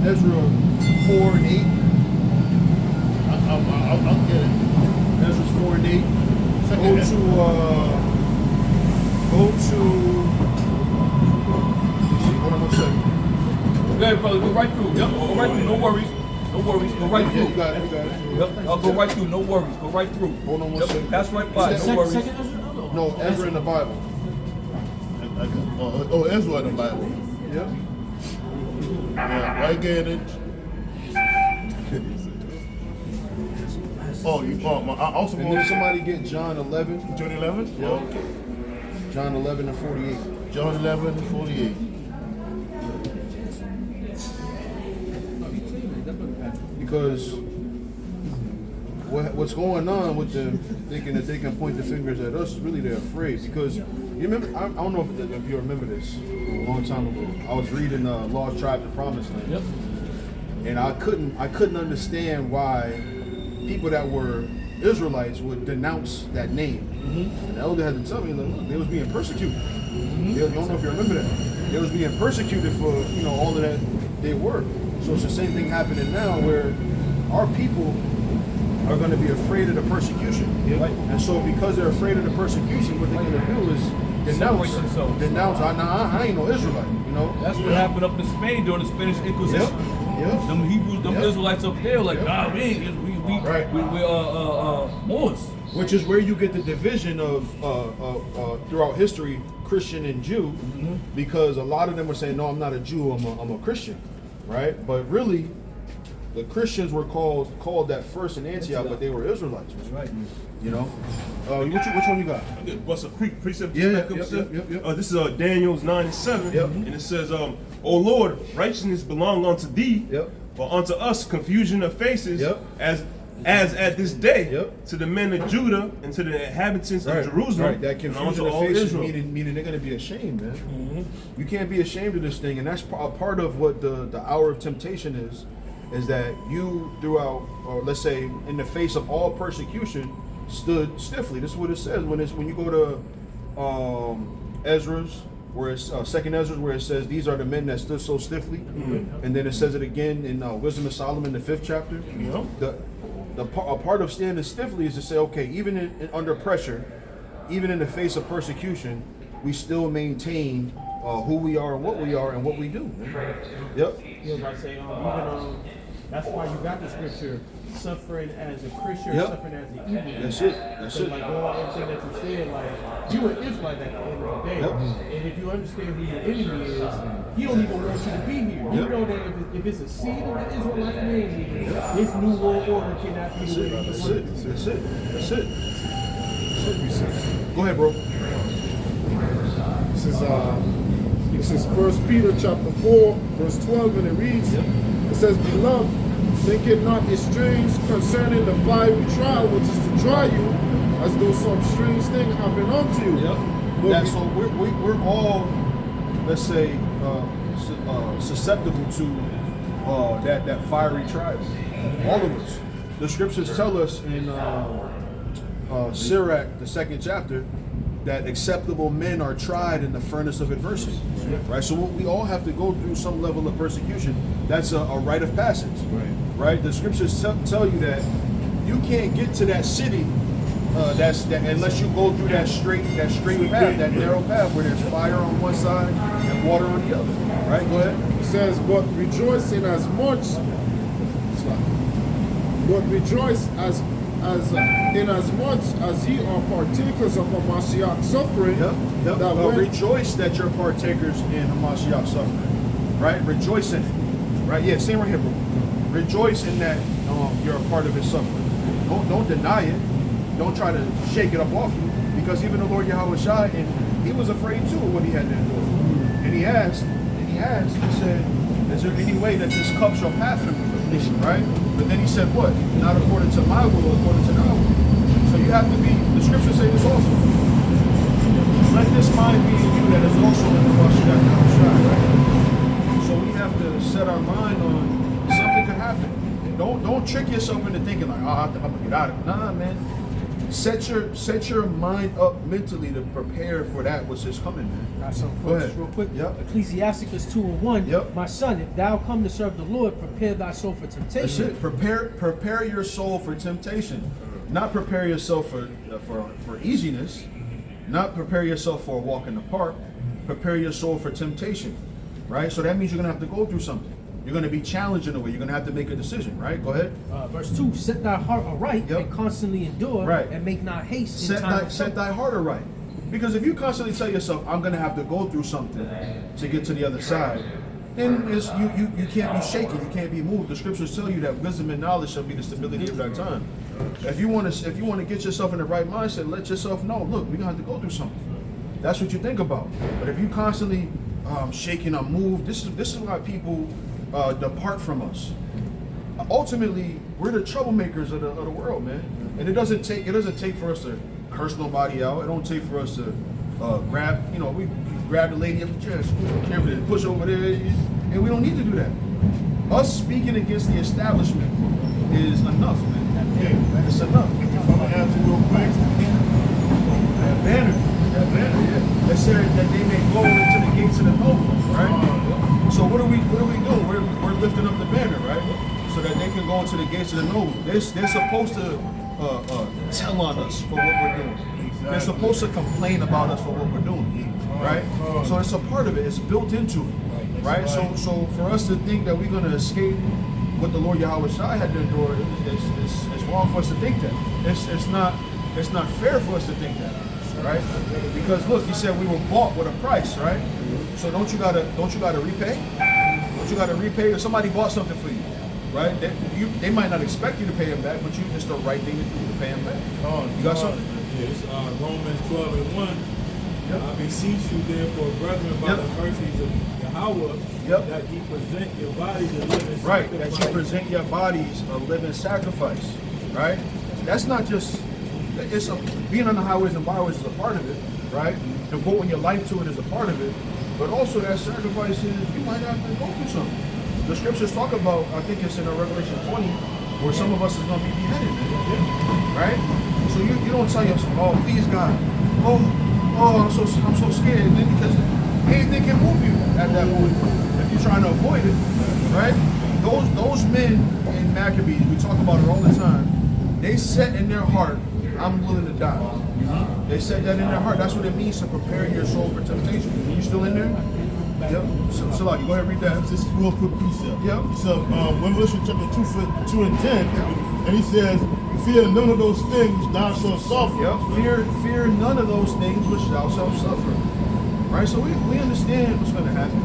Ezra 4 and 8. I'll get it. Ezra 4 and 8. Go to hold on one second. Go ahead, brother. Go right through. Yep. Go right through. No worries. Go right through. Yeah, you got it. Yep. I'll go right through. No worries. Go right through. Hold on one Yep. second. That's right by. No worries. Second Ezra? No, Ezra in the Bible. Ezra in the Bible. Yeah. Yeah, I get it. I also And want then somebody get John 11. John 11? Yeah. Okay. John 11 and 48. John 11 and 48. Because what's going on with them thinking that they can point the fingers at us is really they're afraid. Because you remember, I don't know if you remember this a long time ago. I was reading Lost Tribe, the Promised Land. Yep. And I couldn't understand why people that were Israelites would denounce that name. Mm-hmm. And the elder had to tell me, look, they was being persecuted. Mm-hmm. I don't know if you remember that. They was being persecuted for all of that they were. So it's the same thing happening now where our people are going to be afraid of the persecution. Yep. Right? And so because they're afraid of the persecution, what they're going to do is Separate themselves. I ain't no Israelite, That's what happened up in Spain during the Spanish Inquisition. Yep. Them Hebrews, them Israelites up there, like, nah, we ain't, Right. we're Moors. Which is where you get the division of throughout history, Christian and Jew, because a lot of them were saying, "No, I'm not a Jew. I'm a Christian," right? But really, the Christians were called that first in Antioch, but they were Israelites. Right. You know, which one you got? What's a precept? Yeah, Precept? yep. This is Daniel's 9 and 7, Yep. and it says, "O Lord, righteousness belong unto thee, Yep. but unto us confusion of faces, Yep. as at this day, Yep. to the men of Judah and to the inhabitants of Jerusalem, Right, that and confusion unto of all faces, Israel." meaning they're going to be ashamed, man. You can't be ashamed of this thing, and that's a part of what the hour of temptation is that you throughout, or let's say in the face of all persecution, stood stiffly. This is what it says when you go to Ezra's, where it's second Ezra, where it says these are the men that stood so stiffly, and then it says it again in Wisdom of Solomon, the 5th chapter. A part of standing stiffly is to say, okay, even under pressure, even in the face of persecution, we still maintain who we are and what we are and what we do. Yep. Yeah, like say, that's why you got the scripture, suffering as a Christian, Yep. suffering as an evil. That's it. That's So it. like all everything that you said, like you an Israelite at the end of the day, Yep. and if you understand who your enemy is, he don't even want you to be here. You Yep. know that if it's a seed of the Israelite community, this new world order cannot be That's the it. way he That's wants it. That's it. That's it. Go ahead, bro. This is 1 Peter chapter 4, verse 12, and it reads, it says, "Beloved, think it not strange concerning the fiery trial which is to try you, as though some strange thing happened unto you." But So we're all, let's say, susceptible to that fiery trial. All of us. The scriptures tell us in Sirach, the 2nd chapter, that acceptable men are tried in the furnace of adversity. Right? So we all have to go through some level of persecution. That's a rite of passage. Right? The scriptures tell you that you can't get to that city unless you go through that straight path, that narrow path where there's fire on one side and water on the other. Right? Go ahead. it says, "But rejoice in as much as ye are partakers of Hamashiach suffering, that when Rejoice that you're partakers in Hamashiach suffering. Right? Rejoice in it. Right? Yeah, same right here, bro. Rejoice in that you're a part of his suffering. Don't deny it. Don't try to shake it up off you. Because even the Lord Yahweh Shai, and he was afraid too of what he had to endure. And he said, is there any way that this cup shall pass from me? Right? But then he said, what? Not according to my will, according to thy will. So you have to be, the scriptures say this also. Let this mind be in you that is also in the bus that now shine, right? So we have to set our mind on something could happen. Don't trick yourself into thinking like, oh, I'm gonna get out of it. Nah, man. Set your mind up mentally to prepare for that which is coming, man. Got something Go for us ahead. real quick. Yep. Ecclesiasticus 2:1. Yep. My son, if thou come to serve the Lord, prepare thy soul for temptation. That's it. Prepare your soul for temptation. Not prepare yourself for easiness. Not prepare yourself for a walk in the park. Prepare your soul for temptation, right? So that means you're gonna have to go through something. You're gonna be challenged in a way. You're gonna have to make a decision, right? Go ahead. Verse 2, set thy heart aright Yep. and constantly endure, Right. and make not haste in time of Set trouble. thy heart aright. Because if you constantly tell yourself, I'm gonna have to go through something to get to the other side, then you can't be shaken, you can't be moved. The scriptures tell you that wisdom and knowledge shall be the stability of that time. If you want to get yourself in the right mindset, let yourself know, look, we're gonna have to go through something. That's what you think about. But if you constantly shaking, unmoved, this is why people depart from us. Ultimately, we're the troublemakers of the world, man. And it doesn't take for us to curse nobody out. It don't take for us to grab, we grab the lady up the chest, push over there, and we don't need to do that. Us speaking against the establishment is enough, man. It's enough. If I'm gonna answer real quick, That banner, yeah. That said that they may go into the gates of the noble, right? So what are we doing? We're lifting up the banner, right? So that they can go into the gates of the noble. They're supposed to tell on us for what we're doing. They're supposed to complain about us for what we're doing, right? So it's a part of it. It's built into it, right? So for us to think that we're gonna escape what the Lord Yahweh Shai had to endure, it's wrong for us to think that. It's not fair for us to think that, right? Because look, he said we were bought with a price, right? So don't you gotta repay? Don't you gotta repay? If somebody bought something for you, right? They might not expect you to pay them back, but it's the right thing to do to pay them back. You got something? Yes, Romans 12:1. I beseech you therefore, brethren, by the mercies of Yahweh, that ye present your bodies a living sacrifice. Right, that you present your bodies a living sacrifice, right? That's not just, being on the highways and byways is a part of it, right? Devoting your life to it is a part of it, but also that sacrifice is, you might have to go through something. The scriptures talk about, I think it's in Revelation 20, where some of us is going to be beheaded, right? So you don't tell yourself, oh, please God, I'm so scared, because anything can move you at that moment if you're trying to avoid it, right? Those men in Maccabees, we talk about it all the time. They set in their heart, I'm willing to die. They said that in their heart. That's what it means to prepare your soul for temptation. You still in there? Yep. So like, go ahead and read that. just real quick precept. Yep. So Revelation chapter 2 and 10, and he says, fear none of those things thou shalt suffer. Yep. Fear none of those things which thou shalt suffer. Right? So we understand what's going to happen.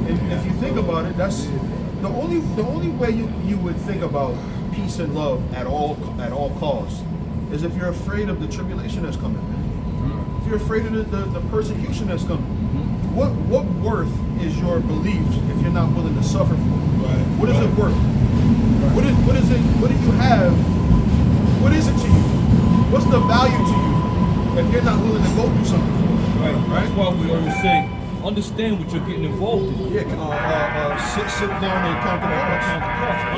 And if you think about it, that's the only way you would think about peace and love at all costs is if you're afraid of the tribulation that's coming, man. If you're afraid of the persecution that's coming. What worth is your belief if you're not willing to suffer for it? Right. What is it worth? What is it? What do you have? What is it to you? What's the value to you if you're not willing to go through something for it? Right. That's why we always say, understand what you're getting involved in. Sit down and count the cost.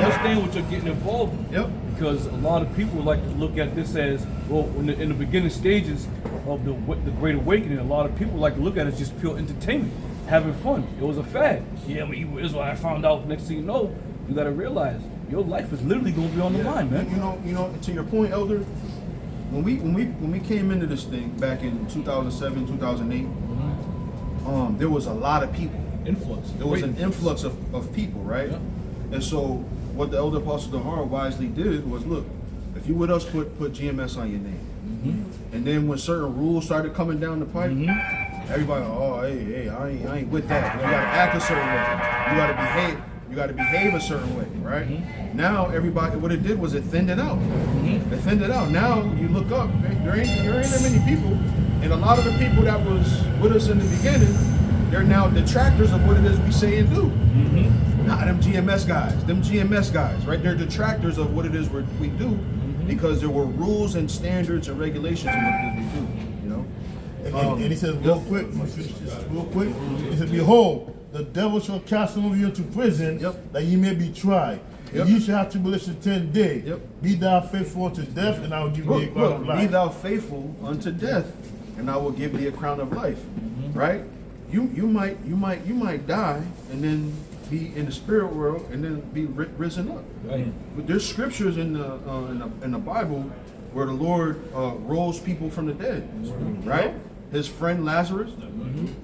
Understand what you're getting involved in. Yep. Because a lot of people like to look at this as, well, in the beginning stages of the Great Awakening, a lot of people like to look at it as just pure entertainment, having fun. It was a fad. Yeah, I'm an evil Israel. I found out. Next thing you know, you got to realize your life is literally going to be on the line, man. You know. To your point, Elder, when we came into this thing back in 2007, 2008, there was a lot of people. Influx. There was an influx of people, right? Yeah. And so what the elder apostle Dahar wisely did was, look, if you with us, put GMS on your name. And then when certain rules started coming down the pipe, everybody, hey, I ain't with that. You gotta act a certain way. You gotta behave a certain way, right? Now everybody, what it did was it thinned it out. It thinned it out. Now you look up, there ain't that many people, and a lot of the people that was with us in the beginning, they're now detractors of what it is we say and do. Nah, them GMS guys, right? They're detractors of what it is we do. because there were rules and standards and regulations in what we do. You know. And he says real quick, he said, behold, the devil shall cast some of you into prison, that ye may be tried. And ye shall have tribulation 10 days. Be thou faithful unto death, and I will give thee a crown of life. Be thou faithful unto death, and I will give thee a crown of life. Right? You might die and then be in the spirit world and then be risen up. Right. But there's scriptures in the Bible where the Lord rose people from the dead. Right? His friend Lazarus,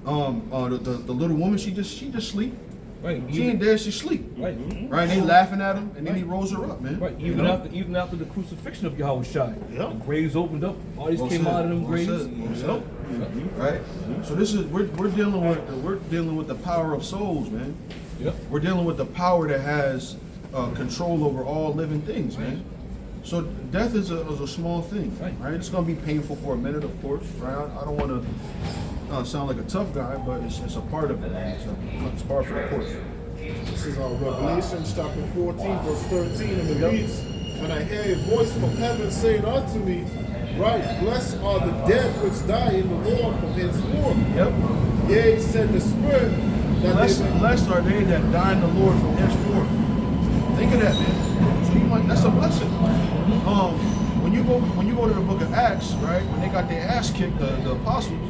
the little woman, she just sleep. Right. She ain't dead, she sleep. Right. Right. And they laughing at him, and then he rose her up, man. Right. Even after the crucifixion of Yahweh Shai, the graves opened up. All these came out of them graves. Right. So this is we're dealing with the power of souls, man. Yep. We're dealing with the power that has control over all living things, man. So death is a small thing, right? It's gonna be painful for a minute, of course, right? I don't want to sound like a tough guy, but it's a part of it. It's part of the course. This is Revelation chapter 14, verse 13, and it reads, "And I hear a voice from heaven saying unto me, Right, blessed are the dead which die in the Lord from henceforth. Yep. Yea, said the Spirit, that blessed are they that die in the Lord from henceforth." Think of that, man. So that's a blessing. When you go to the book of Acts, right, when they got their ass kicked, the apostles,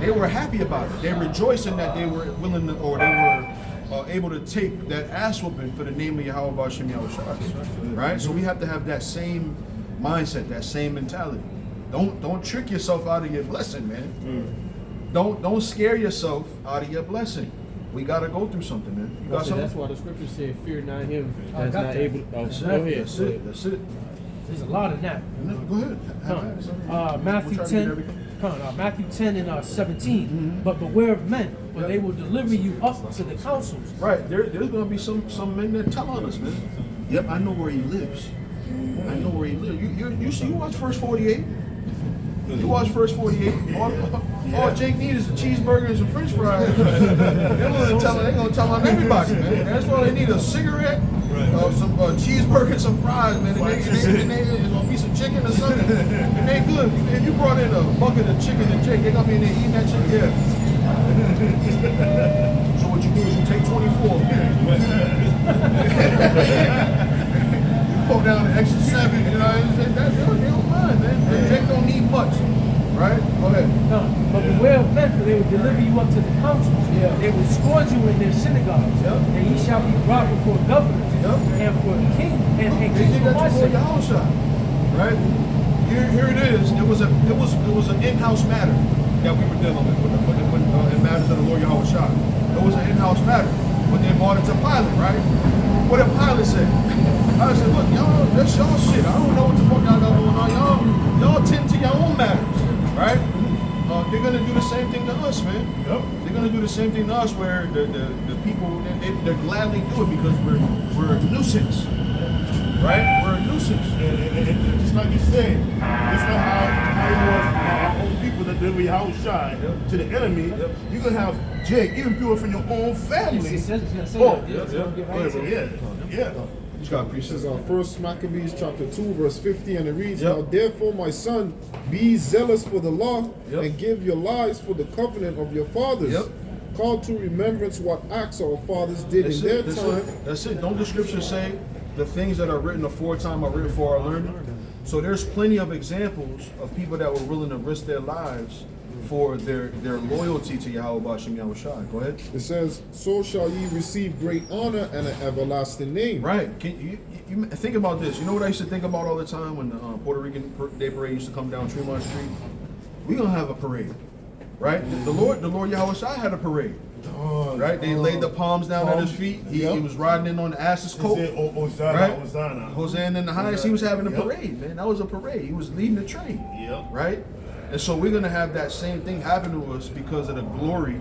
they were happy about it. They rejoiced in that they were willing to, or they were able to take that ass whooping for the name of Yahweh B'Shem Yahushua. Right? So we have to have that same mindset, that same mentality. Don't trick yourself out of your blessing, man. Don't scare yourself out of your blessing. We gotta go through something, man. You got something? That's why the scripture said, "Fear not him that's not able." That's go ahead. That's it. There's a lot of that. Go ahead. Matthew 10 and 17. But beware of men, for they will deliver you up to the councils. Right. There's going to be some men that tell on us, man. Yep, I know where he lives. I know where he lives. You watch First 48. You watch First 48. All Jake needs is a cheeseburger and some French fries. They're gonna tell on everybody, man. That's all they need: a cigarette, some cheeseburger and some fries, man. And there's gonna be some chicken or something, and they good. If you brought in a bucket of chicken and Jake, they gonna be in there eating that chicken. Yeah. So what you do is you take 24. You pull down the extra 7. You know, they don't mind, man. Jake don't need much. Right? Go ahead. No, but beware of men, for they will deliver you up to the councils. Yeah. They will scourge you in their synagogues. Yep. And ye shall be brought before governors and for king and kings for my sake. Right? Here it is. It was an in-house matter that we were dealing with in matters of the Lord Yahweh Shah. It was an in-house matter. When they brought it to Pilate, right? What did Pilate say? Pilate said, "Look, y'all, that's y'all shit. I don't know what the fuck y'all got going on. Y'all tend to your own matters." Right? They're gonna do the same thing to us, man. Yep. They're gonna do the same thing to us, where the people they gladly do it because we're a nuisance, right? We're a nuisance. And just like you said, it's not how it was our own people that deliver Yahweh Shai to the enemy. Yep. You're gonna have Jake, even people from your own family. Yeah. This is 1 Maccabees chapter 2 verse 50, and it reads, "Now therefore, my son, be zealous for the law, and give your lives for the covenant of your fathers. Call to remembrance what acts our fathers did in their time." That's it. Don't the scripture say the things that are written aforetime are written for our learning? So there's plenty of examples of people that were willing to risk their lives for their loyalty to Yahweh B'Shem Yahushua. Go ahead. It says, "So shall ye receive great honor and an everlasting name." Right. Can you think about this? You know what I used to think about all the time when the Puerto Rican Day Parade used to come down Tremont Street? We're gonna have a parade, right? The Lord Yahweh Shai had a parade. Right? They laid the palms down at his feet. He was riding in on the ass's coat. Right? Hosanna in the highest. He was having a parade, man. That was a parade. He was leading the train. Right? And so we're going to have that same thing happen to us because of the glory,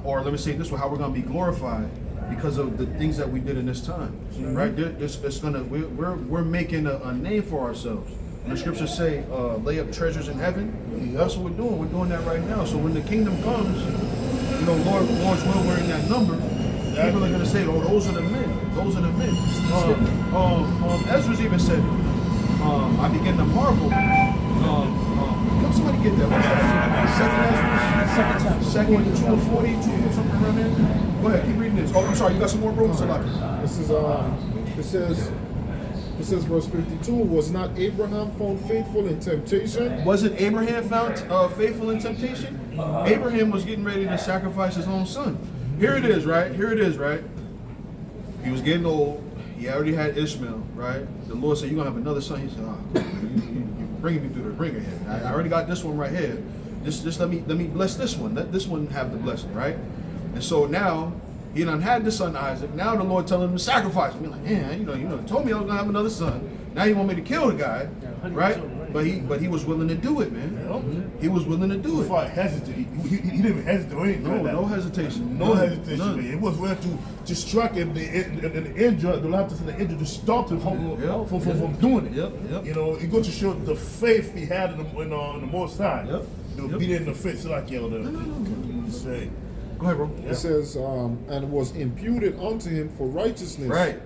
or let me say it this way, how we're going to be glorified because of the things that we did in this time, right? We're making a name for ourselves. And the scriptures say, lay up treasures in heaven. That's what we're doing. We're doing that right now. So when the kingdom comes, you know, Lord's will, we're in that number. People are going to say, "Oh, those are the men. Those are the men." Ezra's even said it. I began to marvel. Can somebody get that? Second 2:42, something around there. Go ahead, keep reading this. Oh, I'm sorry, you got some more, bro? This is it says verse 52, was not Abraham found faithful in temptation? Wasn't Abraham found faithful in temptation? Abraham was getting ready to sacrifice his own son. Here it is, right? He was getting old. He already had Ishmael, right? The Lord said, you're going to have another son. He said, you're bringing me through the ringer here. I already got this one right here. Just let me bless this one. Let this one have the blessing, right? And so now, he done had the son Isaac. Now the Lord telling him to sacrifice him. He's like, man, you told me I was gonna have another son. Now you want me to kill the guy, right? But he was willing to do it, man. He was willing to do it. Before I hesitate, he didn't even hesitate or anything. No hesitation. No hesitation. Man. It was willing to strike him. The injury, the Lord said the injury to stop him from doing it. Yep. You know, it goes to show the faith he had in the Most High. The obedience in the faith. So like, say. Go ahead, bro. It says, and was imputed unto him for righteousness. Right.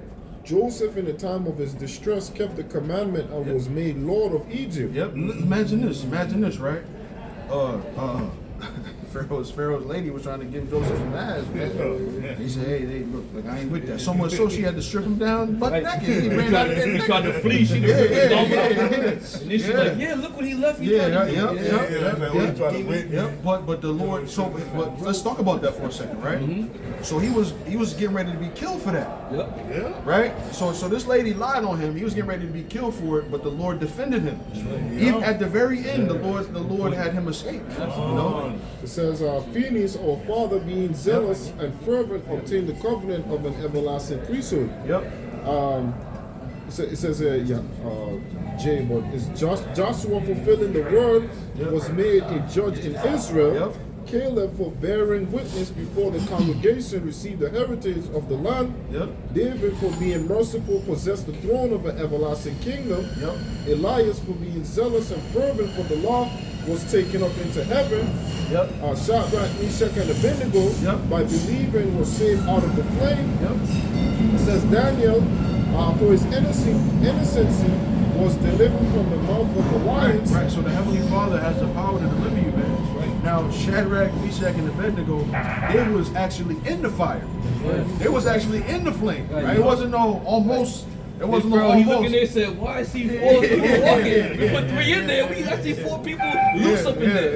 Joseph, in the time of his distress, kept the commandment and was made Lord of Egypt. Yep. Imagine this, right? Pharaoh's lady was trying to give Joseph some ass, man. He said, hey, look, I ain't with that. So much so she had to strip him down butt naked. He ran out of there. He tried to flee. She Yeah. And then she's like, yeah, look what he left me. But the Lord, but let's talk about that for a second, right? So he was getting ready to be killed for that. Right? So this lady lied on him. He was getting ready to be killed for it, but the Lord defended him. Even at the very end, the Lord had him escape. You know? It says, Phineas, our father, being zealous and fervent, obtained the covenant of an everlasting priesthood. It says J, but it's Joshua fulfilling the word, was made a judge in Israel. Caleb, for bearing witness before the congregation, received the heritage of the land. David, for being merciful, possessed the throne of an everlasting kingdom. Elias, for being zealous and fervent for the law, was taken up into heaven. Shadrach, Meshach, and Abednego, by believing, was saved out of the flame. It says Daniel, for his innocency, was delivered from the mouth of the lions. Right. So the Heavenly Father has the power to deliver you, man. Now, Shadrach, Meshach, and Abednego, they was actually in the fire. They was actually in the flame. Right? It wasn't no almost. It wasn't no almost. He looking there and said, why is he 4 people walking? We put 3 in there. I see 4 people loose up in there.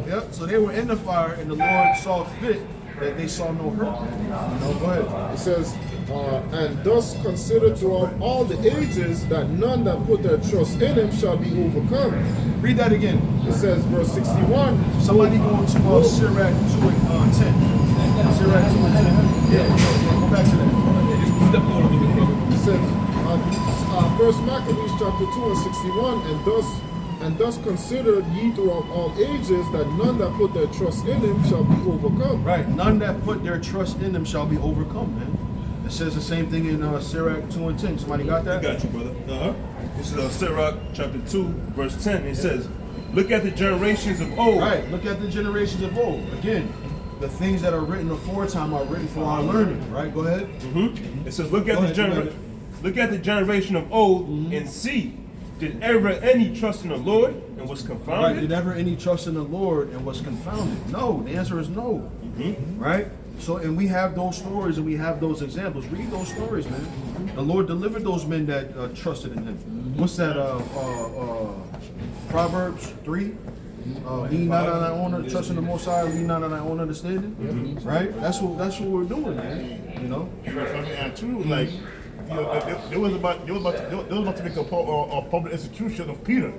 Yep. So they were in the fire, and the Lord saw fit that they saw no hurt. Go ahead. It says, and thus consider throughout all the ages that none that put their trust in him shall be overcome. Read that again. It says, verse 61. Somebody go to Sirach 2:10. Sirach 2:10. Yeah, go back to that. It says, First Maccabees chapter 2:61, and thus consider ye throughout all ages that none that put their trust in him shall be overcome. Right, none that put their trust in him shall be overcome, man. It says the same thing in Sirach 2:10. Somebody got that? I got you, brother. This is Sirach chapter 2, verse 10. It says, look at the generations of old. Right, look at the generations of old. Again, the things that are written aforetime are written for our learning. Right, go ahead. It says, look at the generation of old and see, did ever any trust in the Lord and was confounded? Right, did ever any trust in the Lord and was confounded? No, the answer is no. Right? So, and we have those stories and we have those examples. Read those stories, man. The Lord delivered those men that trusted in him. What's that? Proverbs 3? Lean not on our own, trust in the Most High, lean not on our own understanding. Right? That's what we're doing, man. You know? Like, there was about to make a public execution of Peter,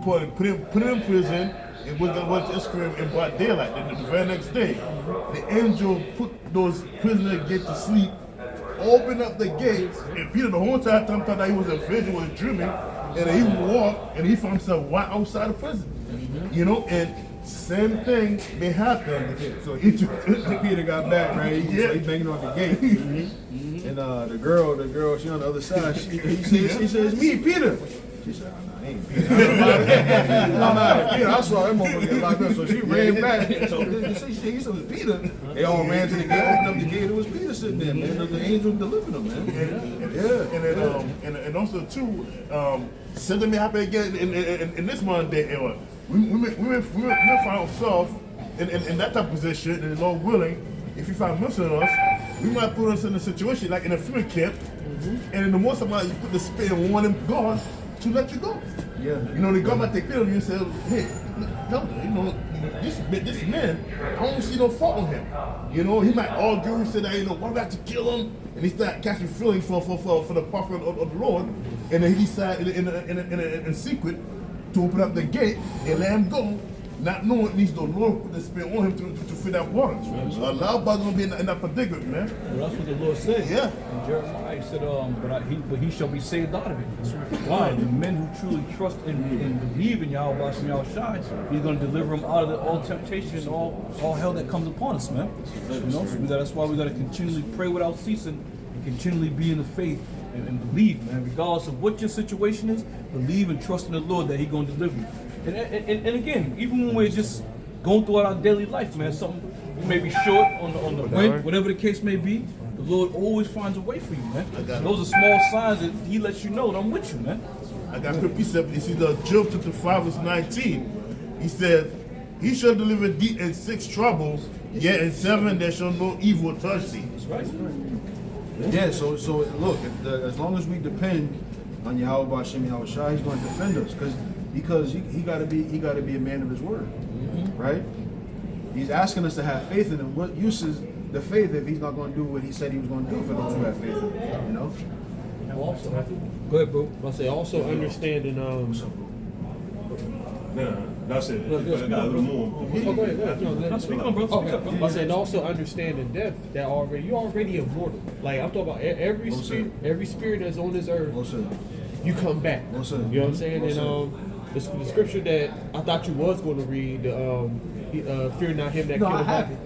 put him in prison. It was to escort him in broad daylight. And the very next day, the angel put those prisoners get to sleep, opened up the gates, and Peter the whole time thought that he was a vision, was dreaming, and then he walked and he found himself right outside the prison. You know, and same thing may happen. So Peter got back, right? He banging on the gate. And the girl, she on the other side. He says, "Me, Peter." She said, I ain't beat her. I'm out of Peter. I saw that motherfucker get locked up, so she ran back. So you see, he said it was Peter. They all ran to the gate, opened up the gate. It was Peter sitting there, man. The angel delivered him, man. And also too, something may happen again in this modern day era. We find ourselves in that type of position, and Lord willing, if you find mercy on us, we might put us in a situation like in a field camp, and in the most amount you put the spirit and warn God to let you go. Yeah. You know, the God might take care of you and say, hey, Elder, you know, this man, I don't see no fault in him. You know, he might argue and say that, you know, why do we have to kill him? And he start catching feelings for the prophet of the Lord, and then he decided in secret to open up the gate and let him go, not knowing it needs the Lord put the spirit on him to fill that water. So a lot of us gonna be in that predicament, man. Well, that's what the Lord said. Yeah. In Jeremiah, he said, but he shall be saved out of it. Why? The men who truly trust and believe in Yahweh Hashem Yahushai, he's going to deliver them out of all temptation and all hell that comes upon us, man. You know, so that's why we got to continually pray without ceasing and continually be in the faith and believe, man. Regardless of what your situation is, believe and trust in the Lord that he's going to deliver you. And again, even when we're just going throughout our daily life, man, something you may be short on the wind, whatever the case may be, the Lord always finds a way for you, man. Those are small signs that he lets you know that I'm with you, man. I got a precept. You see the Job chapter 5 verse 19. He says, he shall deliver thee in 6 troubles, yet in 7 there shall no evil touch thee. That's right. Yeah, so look, as long as we depend on Yahweh Hashem Yahushai, he's going to defend us because he got to be a man of his word, right? He's asking us to have faith in him. What use is the faith if he's not going to do what he said he was going to do for those who have faith in him, you know? And also, Go ahead, bro. I say also understanding. That's it. I got a little more. Oh, go ahead. No, Speak on, bro. Speak up, bro. I said also understanding death that you're already immortal. Like I'm talking about every spirit that's on this earth, you come back. You know what I'm saying? And the scripture that I thought you was going to read, fear not him that killed the body.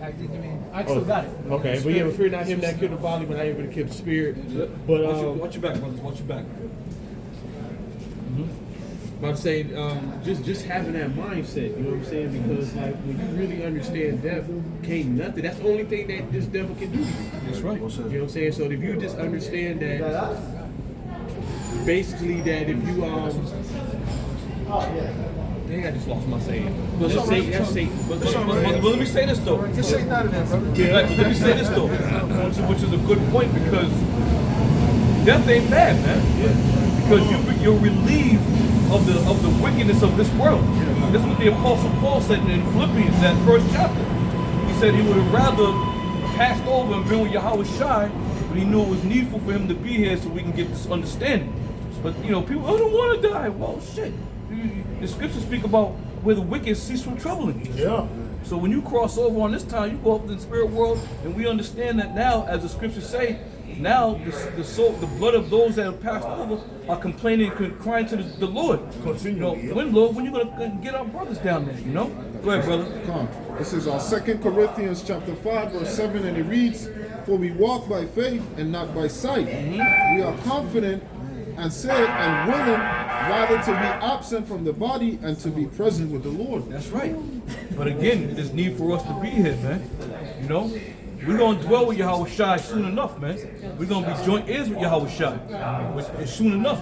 I still got it. Okay, but yeah, fear not him that killed the body, but not able to kill the spirit. But watch your back, brothers. Watch your back. But I'm saying, just having that mindset, you know what I'm saying? Because like when you really understand death, can't nothing. That's the only thing that this devil can do. That's right. You know what I'm saying? So if you just understand that, basically that if you dang, I just lost my saying. But that's Satan. But let me say this though. Get Satan out of there, brother. Yeah, let me say this though, which is a good point because death ain't bad, man. Because you're relieved of the wickedness of this world. That's what the Apostle Paul said in Philippians, that first chapter. He said he would have rather passed over and been with Yahweh Shai, but he knew it was needful for him to be here so we can get this understanding. But you know, people, I don't want to die. Well, shit. The scriptures speak about where the wicked cease from troubling you. Yeah. So when you cross over on this time, you go up in the spirit world, and we understand that now, as the scriptures say, now the blood of those that have passed over are complaining, crying to the Lord. Continually. You know, when you gonna get our brothers down there? You know. Go ahead, brother. Come. This is our 2 Corinthians chapter 5, verse 7, and it reads, "For we walk by faith and not by sight. We are confident and said and willing rather to be absent from the body and to be present with the Lord." That's right. But again, there's need for us to be here, man. You know, we're gonna dwell with Yahweh Shai soon enough, man. We're gonna be joint heirs with Yahweh Shai, which is soon enough.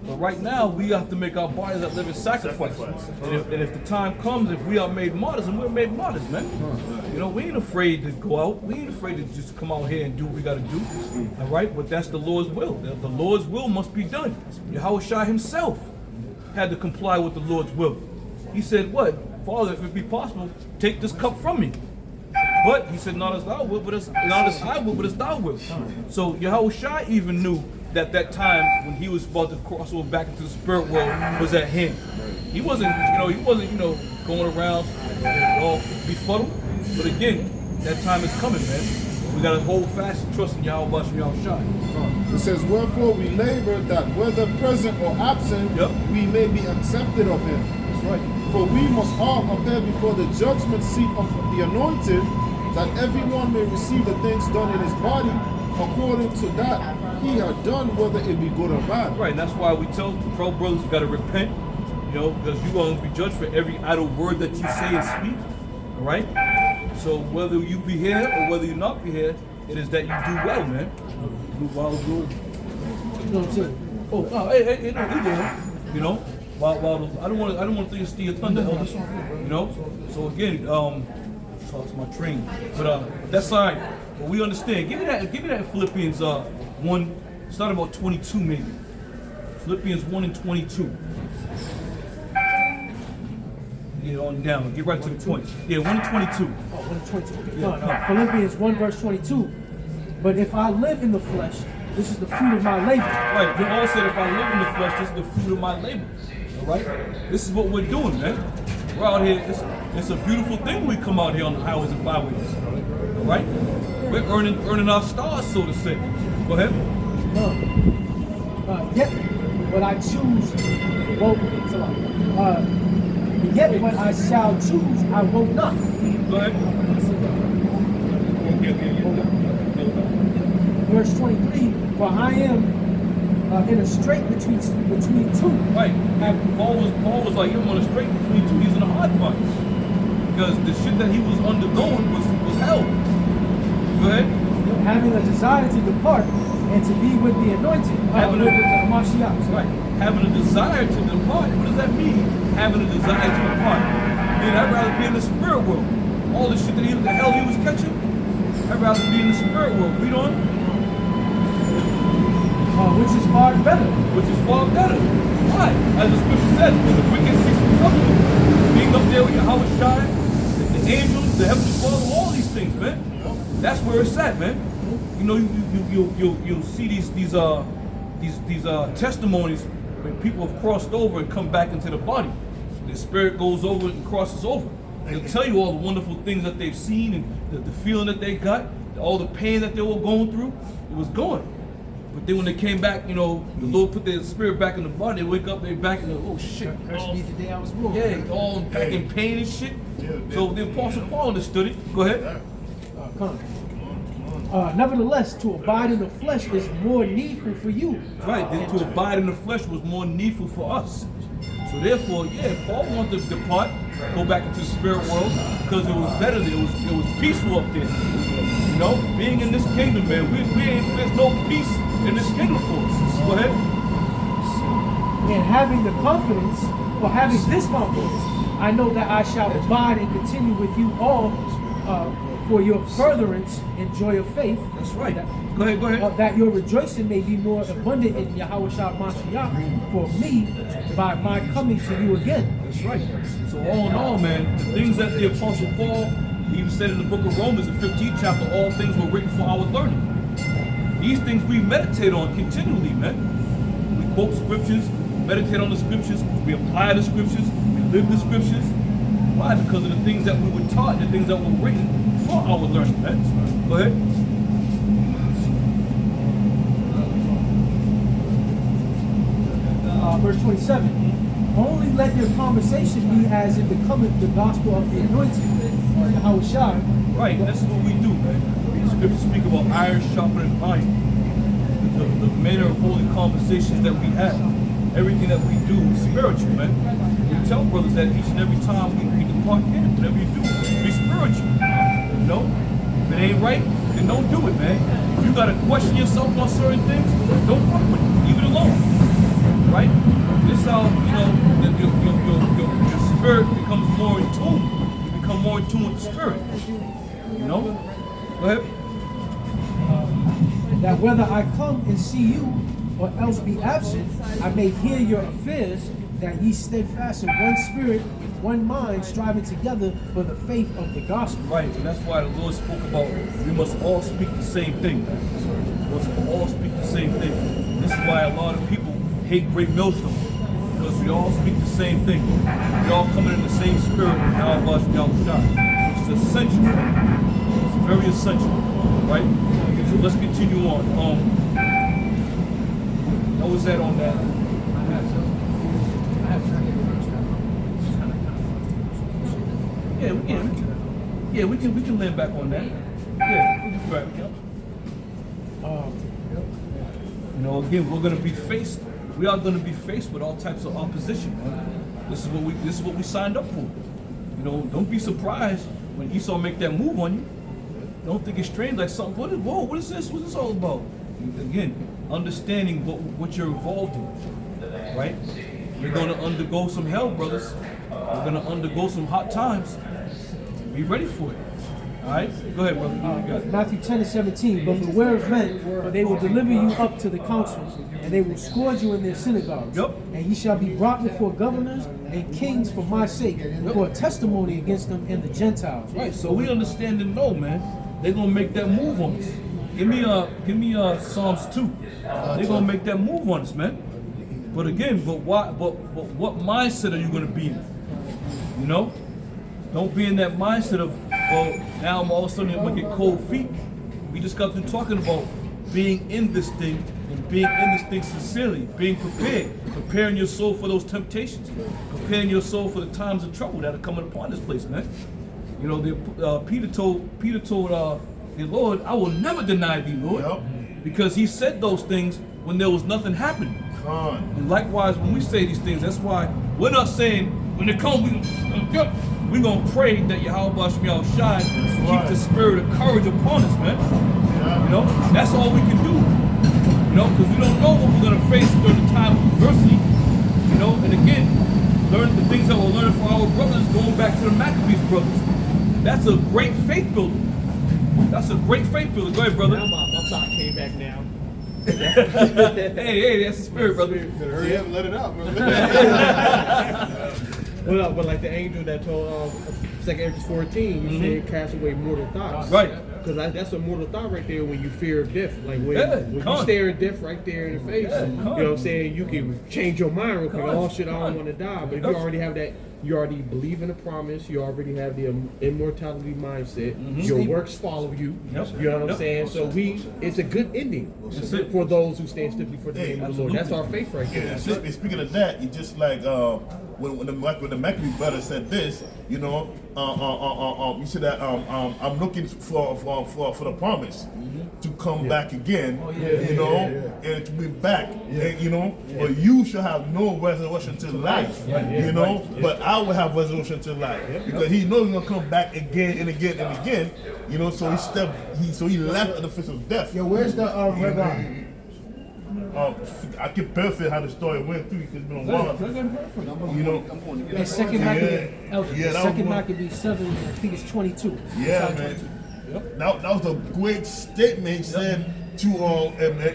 But right now, we have to make our bodies a living sacrifice. And if the time comes, if we are made martyrs, and we're made martyrs, man. You know, we ain't afraid to go out. We ain't afraid to just come out here and do what we got to do. All right? But that's the Lord's will. The Lord's will must be done. Yahweh Shai himself had to comply with the Lord's will. He said, what? Father, if it be possible, take this cup from me. But he said, not as thou wilt, but as not as I will, but as thou wilt. So Yahweh Shai even knew that time when he was about to cross over back into the spirit world was at hand. He wasn't going around all befuddled. But again, that time is coming, man. We gotta hold fast and trust in Yahweh Shai. It says, "Wherefore we labor that whether present or absent, we may be accepted of him." That's right. For we must all appear before the judgment seat of the anointed, that everyone may receive the things done in his body, according to that he had done, whether it be good or bad. Right, and that's why we tell brothers you got to repent, you know, because you're going to be judged for every idle word that you say and speak. All right. So whether you be here or whether you not be here, it is that you do well, man. Do well, good. You know what I'm saying? Oh, hey, no, he did. You know, while I don't want to steal your thunder, elders. You know, so again, talk to my train, but that's all right. But we understand. Give me that Philippians 1, start about 22 maybe. Philippians 1 and 22. Get on down. Get right to the point. Yeah, 1 and 22. Oh, 1 and 22. No. Philippians 1 verse 22. But if I live in the flesh, this is the fruit of my labor. Right. Paul said, if I live in the flesh, this is the fruit of my labor. All right. This is what we're doing, man. We're out here. It's a beautiful thing. We come out here on the highways and byways. All right. We're earning our stars, so to say. Go ahead. Yet what I choose won't. Yet what I shall choose, I will not. Go ahead. Verse 23, for I am in a strait between two. Right. Paul was like, you're on a strait between two. He's in a hard part. Because the shit that he was undergoing was hell. Go ahead. Having a desire to depart and to be with the anointed. With the Mashiach. Right. Having a desire to depart. What does that mean? Having a desire to depart. Then I'd rather be in the spirit world. All the shit that the hell he was catching, I'd rather be in the spirit world. Read on. Which is far better. Which is far better. Why? As the scripture says, when the wicked cease from trouble, being up there with Yahweh Shai, the angels, the heavenly Father, all these things, man. That's where it's at, man. You know, you'll see these testimonies when people have crossed over and come back into the body. The spirit goes over and crosses over. They'll tell you all the wonderful things that they've seen and the feeling that they got, all the pain that they were going through. It was gone. But then when they came back, you know, the Lord put their spirit back in the body. They wake up, they back in the, oh shit. Cursed be the day I was born. Yeah, all back in pain and shit. So the Apostle Paul understood it. Go ahead. Nevertheless, to abide in the flesh is more needful for you. Right, then to abide in the flesh was more needful for us. So therefore, yeah, Paul wanted to depart, go back into the spirit world, because it was better there. It was peaceful up there. You know, being in this kingdom, man, there's no peace in this kingdom for us. Go ahead. And having the confidence, or having this confidence, I know that I shall abide and continue with you all for your furtherance and joy of faith. That's right. Go ahead. That your rejoicing may be more abundant in Yahweh Shah Mashiach for me by my coming to you again. That's right. So all in all, man, the things that the Apostle Paul, he even said in the book of Romans, the 15th chapter, all things were written for our learning. These things we meditate on continually, man. We quote scriptures, meditate on the scriptures, we apply the scriptures, we live the scriptures. Why? Because of the things that we were taught, the things that were written for our learning, man. Go ahead. Verse 27. Only let your conversation be as it becometh the gospel of the anointed, or Yahweh Shai. Right, this is what we do, man. The scriptures speak about iron sharpening iron. The manner of holy conversations that we have. Everything that we do is spiritual, man. We tell brothers that each and every time we depart here, whatever you do, be spiritual. You know? If it ain't right, then don't do it, man. If you gotta question yourself on certain things, don't fuck with it. Leave it alone. Right? This is how, you know, your spirit becomes more in tune. You become more in tune with the spirit. You know? Go ahead. That whether I come and see you or else be absent, I may hear your affairs, that ye steadfast in one spirit, in one mind, striving together for the faith of the gospel. Right, and that's why the Lord spoke about we must all speak the same thing. We must all speak the same thing. This is why a lot of people hate Great Millstone, because we all speak the same thing. We all coming in the same spirit in our Shah, which is essential. It's very essential, right? So let's continue on. What was that on that? Yeah, we can land back on that. Yeah, we can. You know, again, we are going to be faced with all types of opposition, man. This is what we signed up for. You know, don't be surprised when Esau make that move on you. Don't think it's strange, like something. What is this? What's this all about? Again, understanding what you're involved in, right? You're going to undergo some hell, brothers. You're going to undergo some hot times. Be ready for it. All right? Go ahead, brother. You got it. Matthew 10:17. But beware of men, for they will deliver you up to the councils, and they will scourge you in their synagogues. Yep. And ye shall be brought before governors and kings for my sake, for a testimony against them and the Gentiles. Right, so we understand and know, man. They're gonna make that move on us. Give me Psalms 2. They're gonna make that move on us, man. But again, what mindset are you gonna be in? You know? Don't be in that mindset of, well, now I'm all of a sudden gonna get cold feet. We just got through talking about being in this thing and being in this thing sincerely, being prepared, preparing your soul for those temptations, preparing your soul for the times of trouble that are coming upon this place, man. You know, Peter told the Lord, I will never deny thee, Lord. Yep. Because he said those things when there was nothing happening. And likewise, when we say these things, that's why we're not saying, when they come, we're going to pray that Yahweh Shemiah shine, keep the spirit of courage upon us, man. You know, that's all we can do. You know, because we don't know what we're going to face during the time of adversity. You know, and again, learn the things that we're learning from our brothers, going back to the Maccabees brothers. That's a great faith builder. That's a great faith builder. Go ahead, brother. My thought came back now. hey, that's the spirit, brother. Better hurry up and let it out, brother. Well, but like the angel that told 2 Corinthians 14, you said cast away mortal thoughts. Right. Because that's a mortal thought right there when you fear of death. Like when you come on. stare at death right there in the face, Yeah, you come know on. what I'm saying? You can change your mind real quick. Come on. Oh shit, I don't want to die. But if you already have that, you already believe in the promise, you already have the immortality mindset, your works follow you. Yep. You know what I'm Yep. saying? So it's a good ending That's it. for those who stand stiffly for the name of the Lord. absolutely. That's our faith right there. Yeah, speaking of that, it's just like when the Maccabees brother said this, you know, you said that I'm looking for the promise to come back again, you know, and to be back, and, you know, but you shall have no resurrection to life, you know, but I will have resurrection to life because he knows he's gonna come back again and again and again, you know. So he left at the face of death. Yo, where's the red line? I can perfect how the story went through because it's been a while. You know, And second that Maccabees 7, I think it's 22. yeah, man. That was a great statement he said to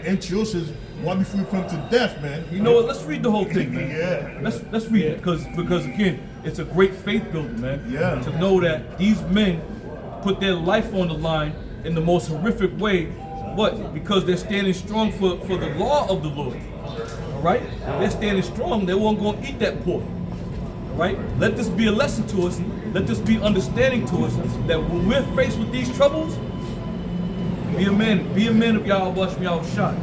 Antiochus right before he put him to death, man. You know what? Let's read the whole thing, man. Yeah. Let's read it because again, it's a great faith builder, man. Yeah. To know that these men put their life on the line in the most horrific way. What? Because they're standing strong for the law of the Lord. All right? They're standing strong. They weren't going to eat that pork. All right? Let this be a lesson to us. Let this be understanding to us that when we're faced with these troubles, be a man of Yahweh Shemiah Shai.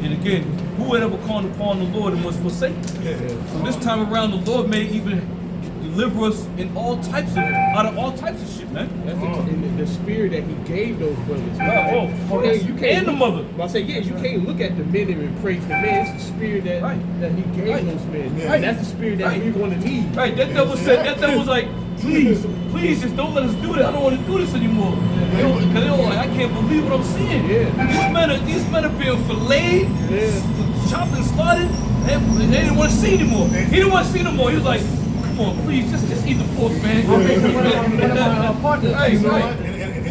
And again, who would ever call upon the Lord and was forsaken? So this time around, the Lord may even deliver us in out of all types of shit, man. That's the spirit that he gave those brothers. You can't. And the mother. I say, you can't look at the men and praise the men. It's the spirit that he gave those men. Yeah. And that's the spirit that we want to need. Right, that devil was like, please, just don't let us do that. I don't want to do this anymore. Because they were like, I can't believe what I'm seeing. These men are being filleted, chopped and slaughtered. They didn't want to see anymore. He didn't want to see anymore. He was like, come on, please, just eat the pork, man.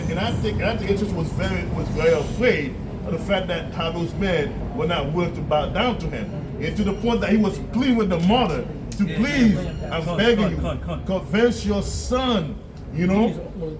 And I think Antiochus was very afraid of the fact that how those men were not willing to bow down to him, and to the point that he was pleading with the mother to please, I'm begging you, convince your son, you know,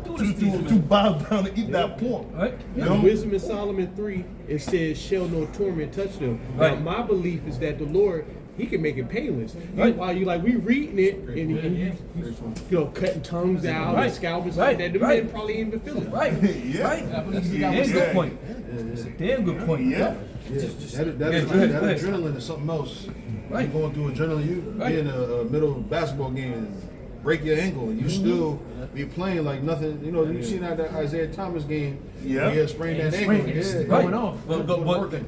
to bow down and eat that pork. Right? You know? Wisdom in Solomon 3, it says, shall no torment touch them. Now, my belief is that the Lord, he can make it painless. Right. While you we reading it and you cutting tongues out and scalping like that, the men probably ain't even feel it. Right. Yeah. Right. That's a damn good point. It's a damn good point. Yeah. That adrenaline is something else. Right. You going through adrenaline, you be in the middle of a basketball game, break your ankle, and you still be playing like nothing. You know, you seen that Isaiah Thomas game. Yeah. He had sprained that ankle. It's Yeah, going off. But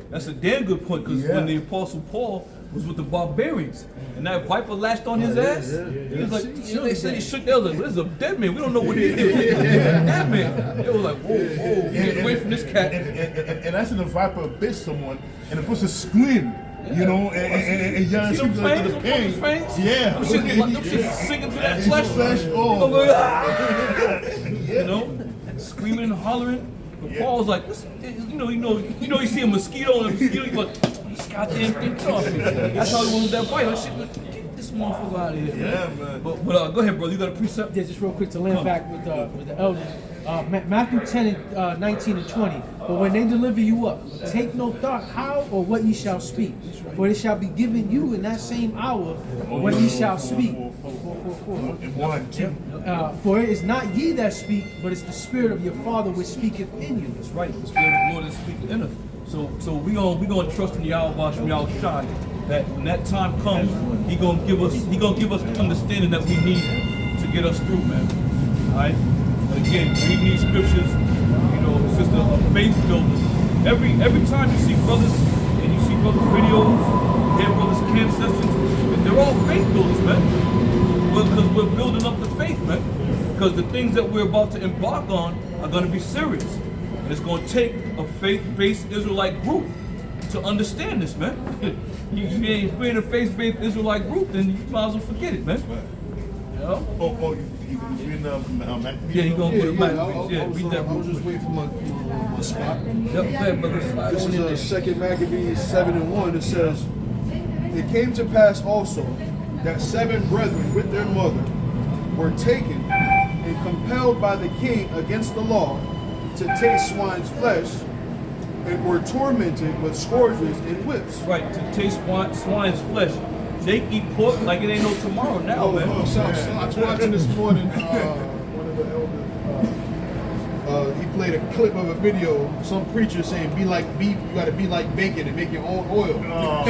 that's a damn good point, because when the Apostle Paul was with the barbarians and that viper lashed on his ass, he was like, they said he shook. They was like, "This is a dead man. We don't know what he did." Dead man. They was like, "Whoa, get away from this cat." And that's when the viper bit someone, and the person screamed. You know, and young See them people fangs, to the pain. fangs? Yeah. Them shit sinking to that It's flesh. flesh, You oh. gonna go, "Ah!" You know, screaming and hollering. But Paul's like, you see a mosquito and a mosquito, he's like, this goddamn thing off me. That's how he was with that bite. Like, shit, get this motherfucker out of here. Yeah, man. But go ahead, brother. You got a precept? Yeah, just real quick to land back with the elders. Matthew 10 and 19 and 20. But when they deliver you up, take no thought how or what ye shall speak, for it shall be given you in that same hour what ye shall speak. For it is not ye that speak, but it's the Spirit of your Father which speaketh in you. That's right. The Spirit of the Lord is speaking in us. So we gonna trust in Yahweh Shem Shai that when that time comes, He gonna give us the understanding that we need to get us through, man. All right. And again, reading these scriptures, sister, of faith builders. Every time you see brothers and you see brothers' videos, hear brothers' camp sessions, they're all faith builders, man. Because we're building up the faith, man. Because the things that we're about to embark on are going to be serious. And it's going to take a faith-based Israelite group to understand this, man. If you ain't in a faith-based Israelite group, then you might as well forget it, man. You know? You reading Maccabees? Yeah, you gonna go to I Maccabees. Yeah, read that. I was just waiting for my spot. Yep, brother. Slide This on in there. is 2 Maccabees 7:1. It says, "It came to pass also that 7 brethren with their mother were taken and compelled by the king against the law to taste swine's flesh, and were tormented with scourges and whips." Right, to taste swine's flesh. They eat pork like it ain't no tomorrow now, man. I was watching this morning. One of the elders, he played a clip of a video. Some preacher saying, "Be like beef. You got to be like bacon and make your own oil." Oh,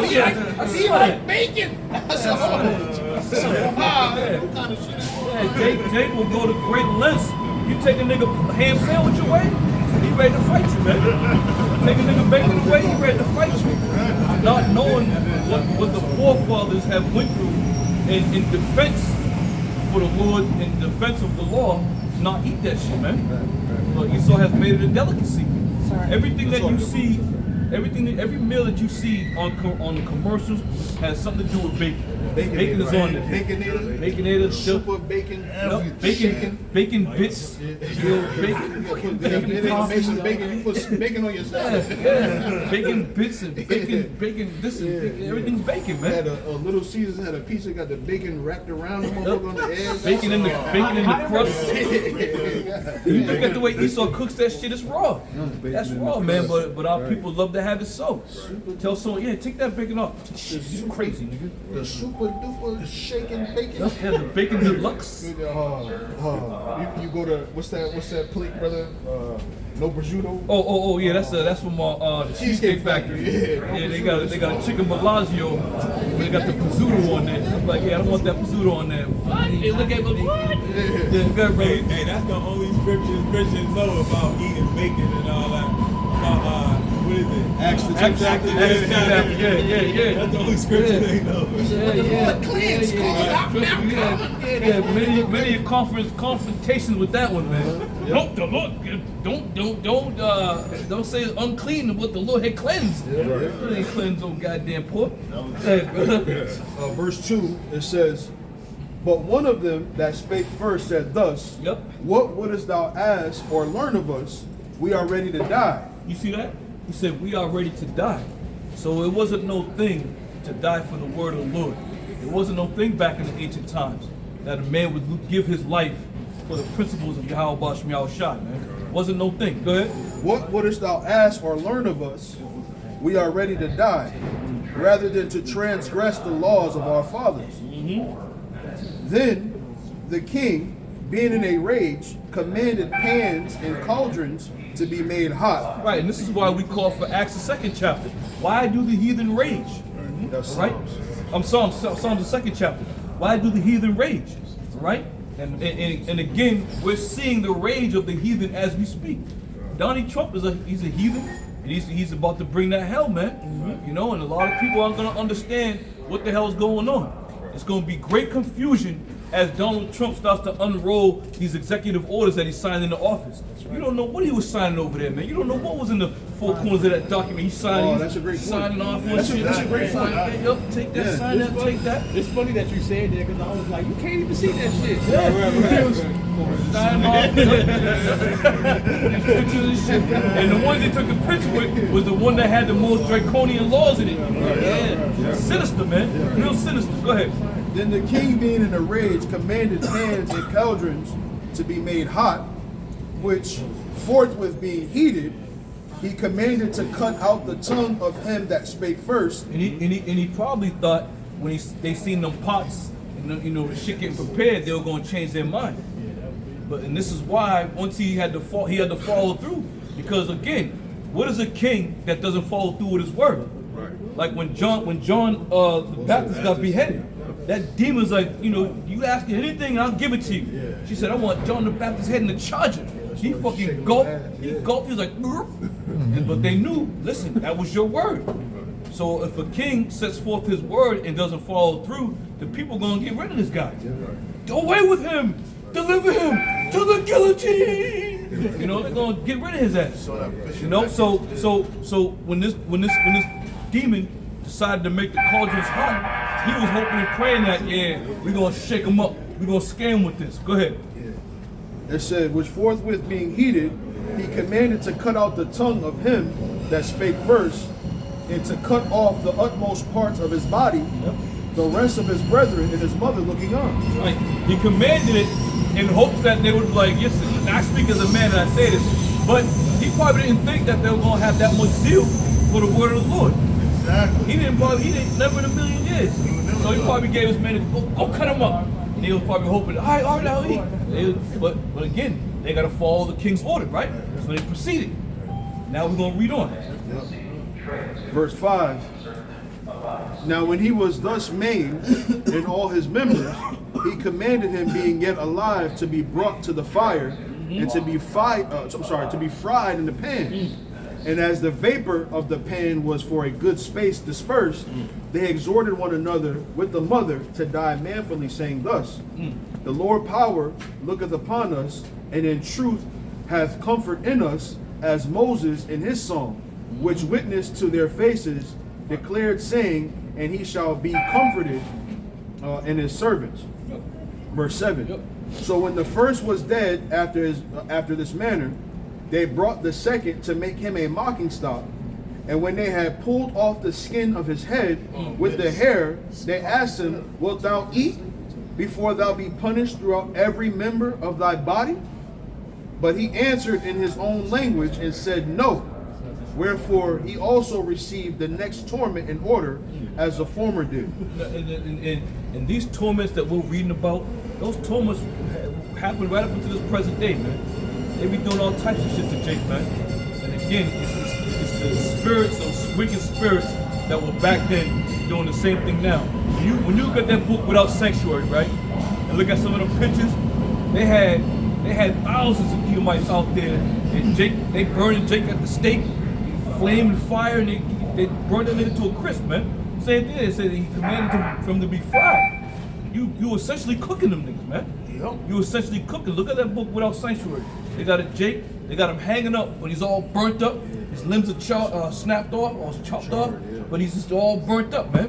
yeah. Be like bacon. Jake will go to great lengths. You take a nigga ham sandwich away, he ready to fight you, man. Take a nigga bacon away, he ready to fight you. Not knowing what the forefathers have went through in defense for the Lord, in defense of the law, not eat that shit, man. But Esau has made it a delicacy. Everything that you see, every meal that you see on the commercials has something to do with bacon. Bacon is on there. Baconator, Super bacon. bacon bits. Bacon. Make some bacon. You put some bacon on your salad. Yeah. Bacon bits and bacon this and everything's bacon, Had man. a Little Caesars had a pizza, got the bacon wrapped around the motherfucker on the edge. Bacon in the crust. You look at the way Esau cooks that shit, it's raw. That's raw, man, but our people love to have it so. Tell someone, yeah, take that bacon off. You crazy, nigga. The super duper shaking bacon. Yeah, the bacon deluxe. You go to what's that plate, brother? No prosciutto. Oh, yeah, that's from the Cheesecake Factory. Yeah, they got a chicken Bellagio. They got the prosciutto on there. I'm like, yeah, I don't want that prosciutto on there. What? They look at me, what? Yeah, good, bro. Hey, that's the only scriptures Christians know about eating bacon and all that. What is it? Acts the 10th chapter. Yeah. That's the only scripture they know. Yeah, many confrontations with that one, man. Don't say it's unclean what the Lord had cleansed. It ain't cleansed on goddamn pork. Verse 2, it says, "But one of them that spake first said thus, Yep. What wouldest thou ask or learn of us? We are ready to die." You see that? He said, we are ready to die. So it wasn't no thing to die for the word of the Lord. It wasn't no thing back in the ancient times that a man would give his life for the principles of Yahweh Shem Shai, man. It wasn't no thing. Go ahead. "What wouldest thou ask or learn of us? We are ready to die, rather than to transgress the laws of our fathers." Then the king, being in a rage, commanded pans and cauldrons to be made hot. Right, and this is why we call for Acts the 2nd chapter. Why do the heathen rage? That's Right? Psalms the 2nd chapter. Why do the heathen rage? right? And again, we're seeing the rage of the heathen as we speak. Donald Trump he's a heathen, and he's about to bring that hell, man. You know, and a lot of people aren't gonna understand what the hell is going on. It's gonna be great confusion as Donald Trump starts to unroll these executive orders that he signed into office. You don't know what he was signing over there, man. You don't know what was in the four corners of that document he signed. Oh, that's a great point. Signing off on That's a great point. Yup, take that, sign that, take that. It's funny that you said that because I was like, you can't even see that shit. Sign off. Pictures and shit. And the ones they took the picture with was the one that had the most draconian laws in it. Yeah. Sinister, man. Real sinister. Go ahead. Then the king, being in a rage, commanded pans and cauldrons to be made hot, which forthwith being heated, he commanded to cut out the tongue of him that spake first. And he probably thought when they seen them pots and the shit getting prepared, they were gonna change their mind. And this is why once he had to follow through. Because again, what is a king that doesn't follow through with his word? Right. Like when John the Baptist got beheaded, that demon's like, you ask me anything and I'll give it to you. She said, I want John the Baptist's head in the charger. He fucking gulped. He gulped. He was like, but they knew, listen, that was your word. So if a king sets forth his word and doesn't follow through, the people are gonna get rid of this guy. Do away with him. Deliver him to the guillotine. They're gonna get rid of his ass. So when this demon decided to make the cauldrons hot, he was hoping and praying that, we're gonna shake him up. We're gonna scare him with this. Go ahead. It said, which forthwith being heated, he commanded to cut out the tongue of him that spake first, and to cut off the utmost parts of his body, the rest of his brethren and his mother looking on. Right. He commanded it in hopes that they would be like, yes, I speak as a man and I say this, but he probably didn't think that they were gonna have that much zeal for the word of the Lord. Exactly. He never in a million years. So he probably gave his men go cut him up. And he was probably hoping, all right, I'll eat. But again, they got to follow the king's order, right? So they proceeded. Now we're going to read on. Verse 5. Now when he was thus maimed in all his members, he commanded him, being yet alive, to be brought to the fire and to be fried in the pan. And as the vapor of the pan was for a good space dispersed, they exhorted one another with the mother to die manfully, saying thus, the Lord power looketh upon us, and in truth hath comfort in us, as Moses in his song, which witnessed to their faces, declared, saying, and he shall be comforted in his servants. Verse 7. So when the first was dead after this manner, they brought the second to make him a mocking stock. And when they had pulled off the skin of his head with the hair, they asked him, wilt thou eat before thou be punished throughout every member of thy body? But he answered in his own language and said, no. Wherefore he also received the next torment in order as the former did. And these torments that we're reading about, those torments happen right up until this present day, man. They be doing all types of shit to Jake, man. And again, it's the spirits, those wicked spirits that were back then doing the same thing now. When you look at that book Without Sanctuary, right, and look at some of the pictures, they had thousands of Edomites out there, and they burned Jake at the stake, flame and fire, and they burned him into a crisp, man. Same thing. They said he commanded them to be fried. You essentially cooking them niggas, man. You essentially cooking. Look at that book Without Sanctuary. They got a Jake. They got him hanging up when he's all burnt up. His limbs are snapped off or chopped off, but he's just all burnt up, man.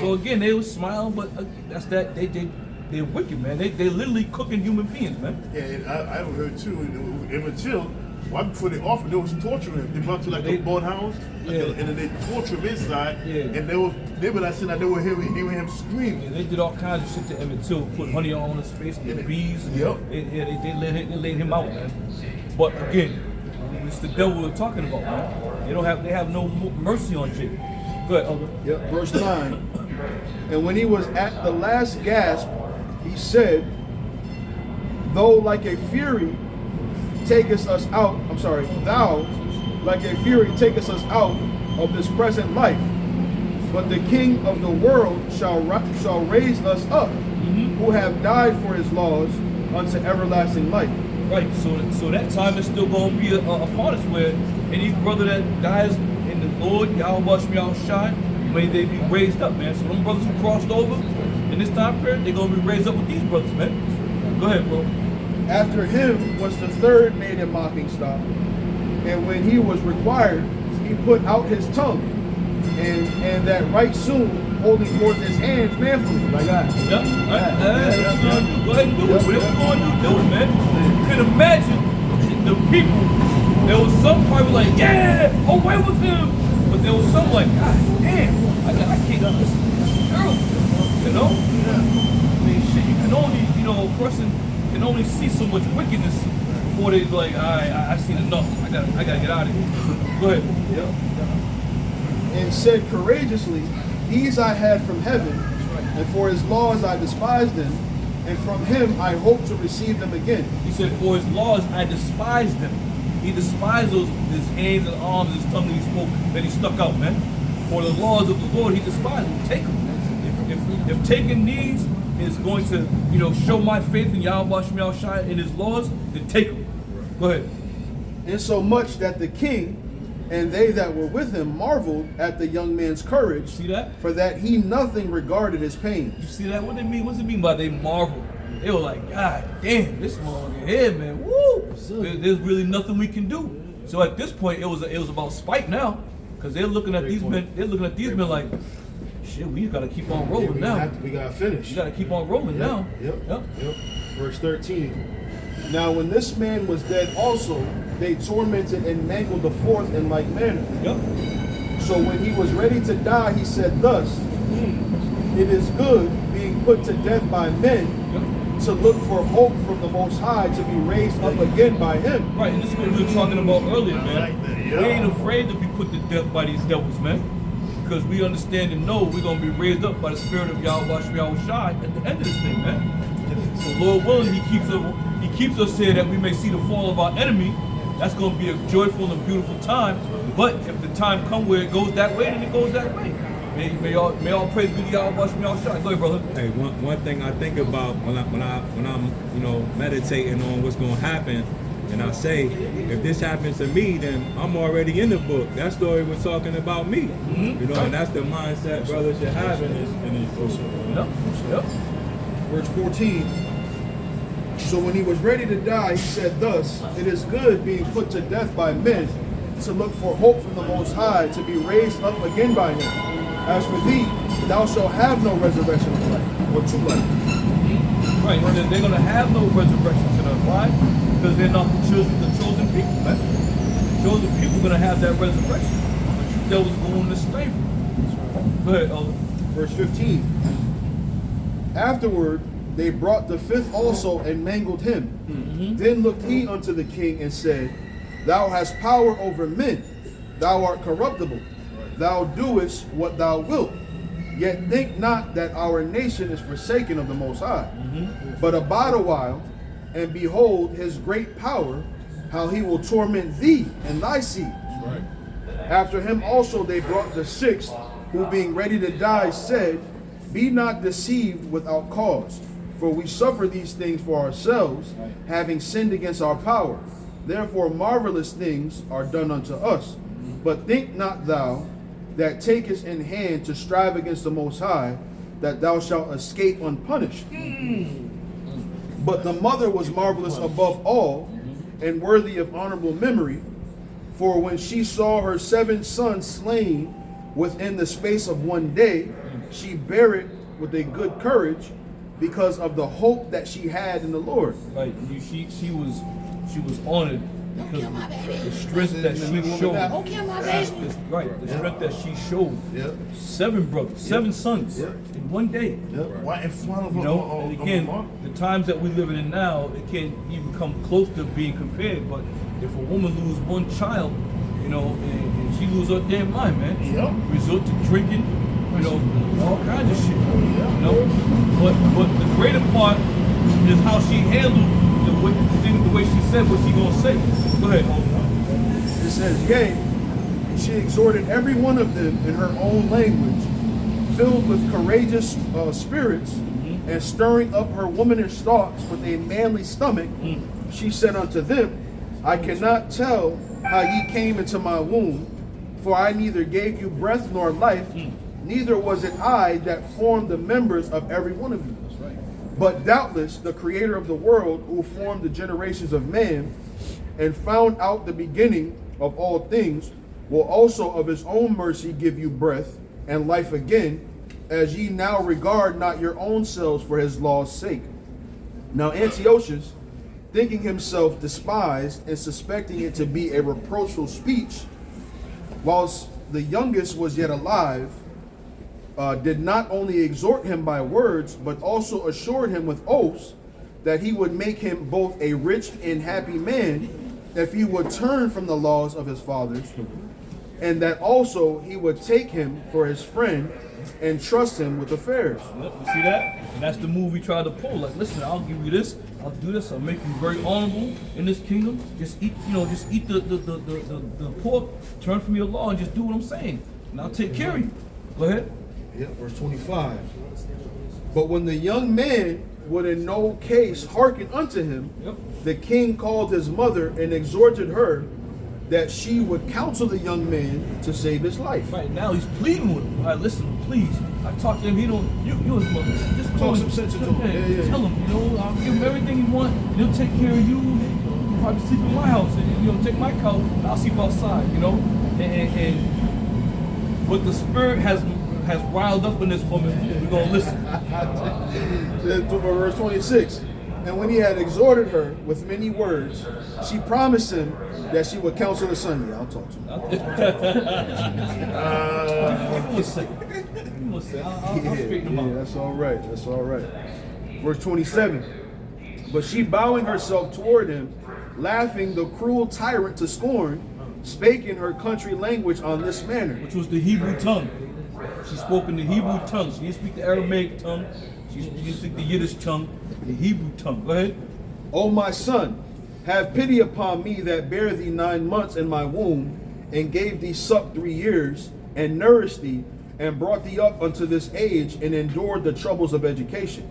So again, they was smiling, but that's that. They're wicked, man. They literally cooking human beings, man. Yeah, and I heard too. In until right before they offered, they was torturing him. They brought to like a born house, and then they torture him inside. And they were not saying that they were hearing him scream. Yeah, they did all kinds of shit to Emmett Till, put honey on his face, and bees. Yep. They laid him out, man. But again, it's the devil we're talking about, man. They have no mercy on Jake. Go ahead, Elder. Yep. Verse 9. And when he was at the last gasp, he said, though like a fury takest us out, thou like a fury takest us out of this present life, But the king of the world shall raise us up, who have died for his laws unto everlasting life. Right, so that time is still going to be upon us, where any brother that dies in the Lord, Yahweh Shemiyah Shai, may they be raised up, man. So them brothers who crossed over in this time period, they're going to be raised up with these brothers, man. Go ahead, bro. After him was the third made a mocking stock, and when he was required, he put out his tongue, and that right soon, holding forth his hands manfully, like that. Yep. Go ahead and do it. Whatever you're going to do it, man. You can imagine the people. There was some probably like, yeah, away with him. But there was some like, God damn, I can't do this. It's terrible. You know? I mean, shit, you can only, a person can only see so much wickedness before they be like, all right, I've seen enough. I gotta get out of here. Go ahead. Yep. And said courageously, these I had from heaven, and for his laws I despised them, and from him I hope to receive them again. He said, for his laws I despised them. He despised his hands and arms, his tongue that he spoke, that he stuck out, man. For the laws of the Lord he despised them. Take them. If taking these is going to, show my faith in Yahweh Shemiyah Shai in his laws, then take them. Go ahead. Insomuch that the king and they that were with him marveled at the young man's courage. See that? For that he nothing regarded his pain. You see that? What it mean? What's it mean by they marveled? They were like, God damn, this motherfucker here, man. Woo! There's really nothing we can do. So at this point, it was about spite now, because they're looking at these men. They're looking at these men like, shit, we gotta keep on rolling now. We gotta finish. We gotta keep on rolling now. Yep. Verse 13. Now when this man was dead also, they tormented and mangled the fourth in like manner. Yep. So when he was ready to die, he said thus, it is good, being put to death by men, to look for hope from the Most High, to be raised up again by him. Right, and this is what we were talking about earlier, man. We ain't afraid to be put to death by these devils, man. Because we understand and know we're going to be raised up by the spirit of Yahweh Shemiyah Shai at the end of this thing, man. So Lord willing, he keeps us here that we may see the fall of our enemy. That's going to be a joyful and beautiful time. But if the time comes where it goes that way, then it goes that way. May all praise be to Yahweh Shemiyah Shai. Go ahead, brother. Hey, one thing I think about when I'm meditating on what's going to happen, and I say, if this happens to me, then I'm already in the book. That story was talking about me. Mm-hmm. And that's the mindset brothers should have in this book. Yep. Verse 14. So when he was ready to die, he said thus, it is good being put to death by men, to look for hope from the Most High, to be raised up again by him. As for thee, thou shalt have no resurrection of life, or to life. Right, they're going to have no resurrection to them. Why? Because they're not the chosen people, man. The chosen people are going to have that resurrection. But you devils going into slavery. Go ahead, Elder. Verse 15. Afterward, they brought the fifth also and mangled him. Mm-hmm. Then looked he unto the king and said, Thou hast power over men. Thou art corruptible. Thou doest what thou wilt. Yet think not that our nation is forsaken of the Most High. Mm-hmm. But abide a while, and behold his great power, how he will torment thee and thy seed. Right. After him also they brought the sixth, who being ready to die said, Be not deceived without cause, for we suffer these things for ourselves, having sinned against our power. Therefore marvelous things are done unto us. But think not thou that takest in hand to strive against the Most High, that thou shalt escape unpunished. But the mother was marvelous above all, and worthy of honorable memory, for when she saw her 7 sons slain within the space of one day, she bare it with a good courage, because of the hope that she had in the Lord. Right, she was honored because the strength that she showed. Right, the strength that she showed. 7 brothers, 7 sons in one day. Right in front of and again, the times that we're living in now, it can't even come close to being compared. But if a woman lose one child, and she lose her damn mind, man, resort to drinking, all kinds of shit. But the greater part is how she handled the way she said what she gonna say. Go ahead. It says, yea, she exhorted every one of them in her own language, filled with courageous spirits, and stirring up her womanish thoughts with a manly stomach, she said unto them, I cannot tell how ye came into my womb, for I neither gave you breath nor life, neither was it I that formed the members of every one of you. But doubtless the creator of the world, who formed the generations of man, and found out the beginning of all things, will also of his own mercy give you breath and life again, as ye now regard not your own selves for his law's sake. Now Antiochus, thinking himself despised and suspecting it to be a reproachful speech, whilst the youngest was yet alive, did not only exhort him by words, but also assured him with oaths that he would make him both a rich and happy man if he would turn from the laws of his fathers, and that also he would take him for his friend and trust him with affairs. Yep, you see that? And that's the move we tried to pull. Like, listen, I'll give you this, I'll do this, I'll make you very honorable in this kingdom. Just eat, just eat the pork, turn from your law, and just do what I'm saying. And I'll take care of you. Go ahead. Yep, verse 25. But when the young man would in no case hearken unto him, the king called his mother and exhorted her that she would counsel the young man to save his life. Right now he's pleading with him. All right, listen, please. I talked to him. He don't. You his mother. Just call Talk him. some sense into him. Yeah. Tell him. I'll give him everything he want. He'll take care of you. He'll probably sleep in my house, and take my couch. And I'll sleep outside. And what the spirit has riled up in this woman, we're gonna listen. Verse 26. And when he had exhorted her with many words, she promised him that she would counsel her son. Yeah, I'll talk to him. Give him a second. I'll straighten him out. That's all right. That's all right. Verse 27. But she, bowing herself toward him, laughing the cruel tyrant to scorn, spake in her country language on this manner. Which was the Hebrew tongue. She spoke in the Hebrew tongue. She didn't speak the Aramaic tongue. She didn't speak the Yiddish tongue. The Hebrew tongue. Go ahead. O my son, have pity upon me that bare thee 9 months in my womb, and gave thee suck 3 years, and nourished thee, and brought thee up unto this age, and endured the troubles of education.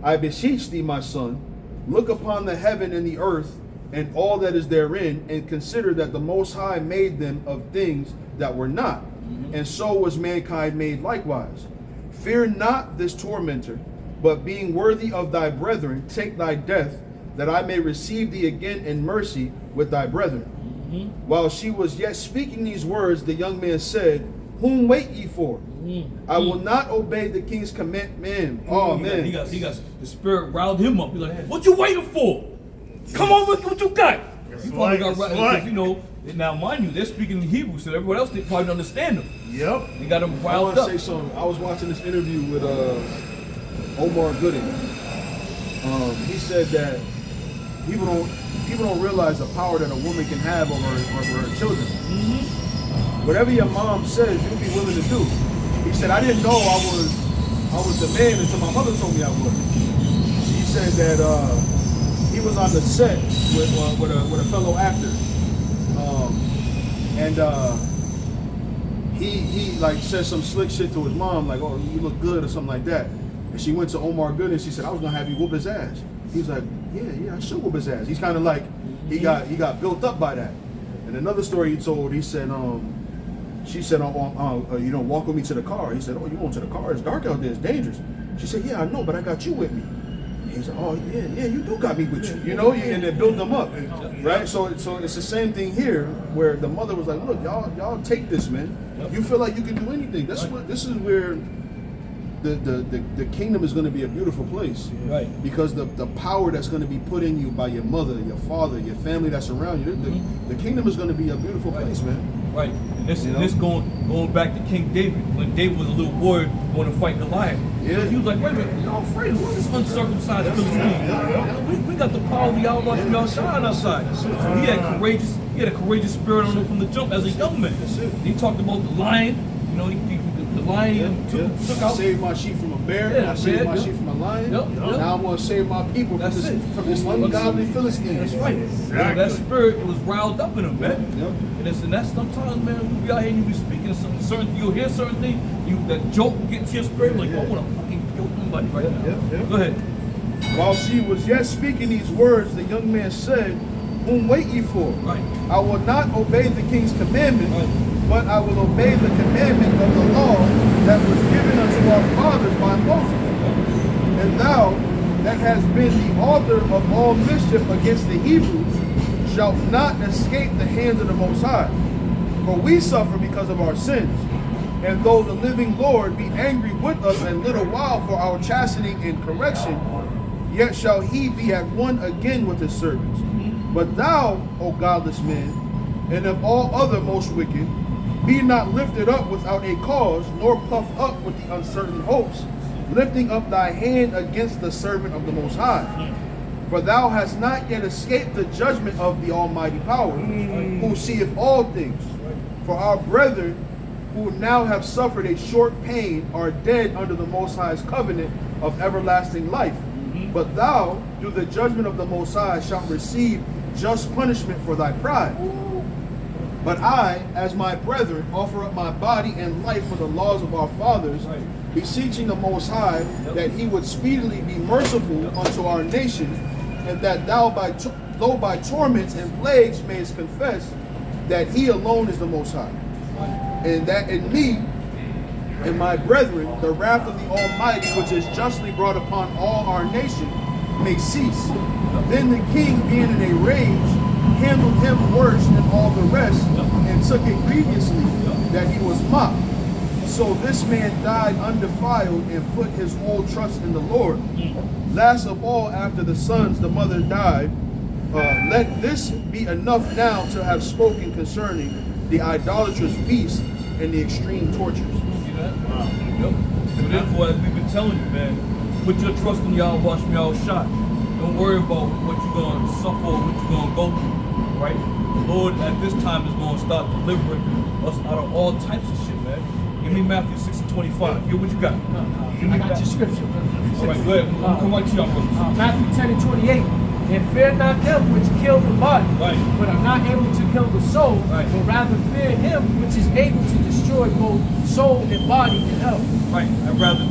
I beseech thee, my son, look upon the heaven and the earth, and all that is therein, and consider that the Most High made them of things that were not, and so was mankind made likewise. Fear not this tormentor, but being worthy of thy brethren, take thy death, that I may receive thee again in mercy with thy brethren. While she was yet speaking these words, the young man said, Whom wait ye for? I will not obey the king's commandment. Oh man. He got the spirit riled him up. He's like, what you waiting for? Come on, look what you got. He probably got riled, now mind you, they're speaking in Hebrew, so everyone else didn't probably understand them. Yep. They got him I riled want up. to say something. I was watching this interview with Omar Gooding. He said that people don't realize the power that a woman can have over her children. Whatever your mom says, you'll be willing to do. He said, I didn't know I was the man until my mother told me I was. She said that he was on the set with a fellow actor, and he like said some slick shit to his mom, like, "Oh, you look good" or something like that. And she went to Omar Good and she said, "I was gonna have you whoop his ass." He's like, "Yeah, I should whoop his ass." He's kind of like he got built up by that. And another story he told, he said, she said, walk with me to the car. He said, "Oh, you going to the car? It's dark out there. It's dangerous." She said, "Yeah, I know, but I got you with me." He said, "Oh, yeah, you do got me with you." And it built them up, right? So it's the same thing here, where the mother was like, "Look, y'all take this, man. You feel like you can do anything. This is where the kingdom is going to be a beautiful place, right? Because the power that's going to be put in you by your mother, your father, your family that's around you. The kingdom is going to be a beautiful place, man. Right. And this going back to King David, when David was a little boy going to fight Goliath. Yeah. He was like, wait a minute, y'all afraid? Who's this uncircumcised Philistine? We got the power of the Outlaw to y'all shine outside. So he had a courageous spirit on him from the jump as a young man. He talked about the lion, the lion took I out. saved my sheep from a bear. Yeah, I saved bear, my yep. sheep from a lion. Yep, yep. Now I'm going to save my people That's it. from this ungodly Philistine. That's right. Exactly. That spirit was riled up in him, man. Yep. And that's sometimes, man, we be out here and you be speaking certain, you'll hear certain things, that joke gets to your spirit, like, I want to fucking kill somebody right now. Yep. Go ahead. While she was yet speaking these words, the young man said, Whom wait ye for? Right. I will not obey the king's commandment, Right. but I will obey the commandment of the law that was given unto our fathers by Moses. And thou, that hast been the author of all mischief against the Hebrews, shalt not escape the hands of the Most High. For we suffer because of our sins. And though the living Lord be angry with us a little while for our chastening and correction, yet shall he be at one again with his servants. But thou, O godless man, and of all other most wicked, be not lifted up without a cause, nor puffed up with the uncertain hopes, lifting up thy hand against the servant of the Most High. For thou hast not yet escaped the judgment of the Almighty Power, who seeth all things. For our brethren, who now have suffered a short pain, are dead under the Most High's covenant of everlasting life. But thou, through the judgment of the Most High, shalt receive just punishment for thy pride. But I, as my brethren, offer up my body and life for the laws of our fathers, beseeching the Most High that he would speedily be merciful unto our nation, and that thou, though by torments and plagues, mayest confess that he alone is the Most High, and that in me and my brethren the wrath of the Almighty, which is justly brought upon all our nation, may cease. Then the king, being in a rage, handled him worse than all the rest, and took it grievously that he was mocked. So this man died undefiled and put his whole trust in the Lord. Last of all, after the sons, the mother died. Let this be enough now to have spoken concerning the idolatrous beast and the extreme tortures. See that? Yep. So therefore, as we've been telling you, man, put your trust in Yahweh Hashem Yahweh Shai. Don't worry about what you're going to suffer or what you're going to go through, right? The Lord at this time is going to start delivering us out of all types of shit, man. Give me Matthew 6 and 25. Here, what you got? I got your scripture. All right, go ahead. I'm come right to y'all, brothers. Matthew 10 and 28. And fear not them which kill the body, Right. but are not able to kill the soul, Right. but rather fear him which is able to destroy both soul and body in hell. Right. I'd rather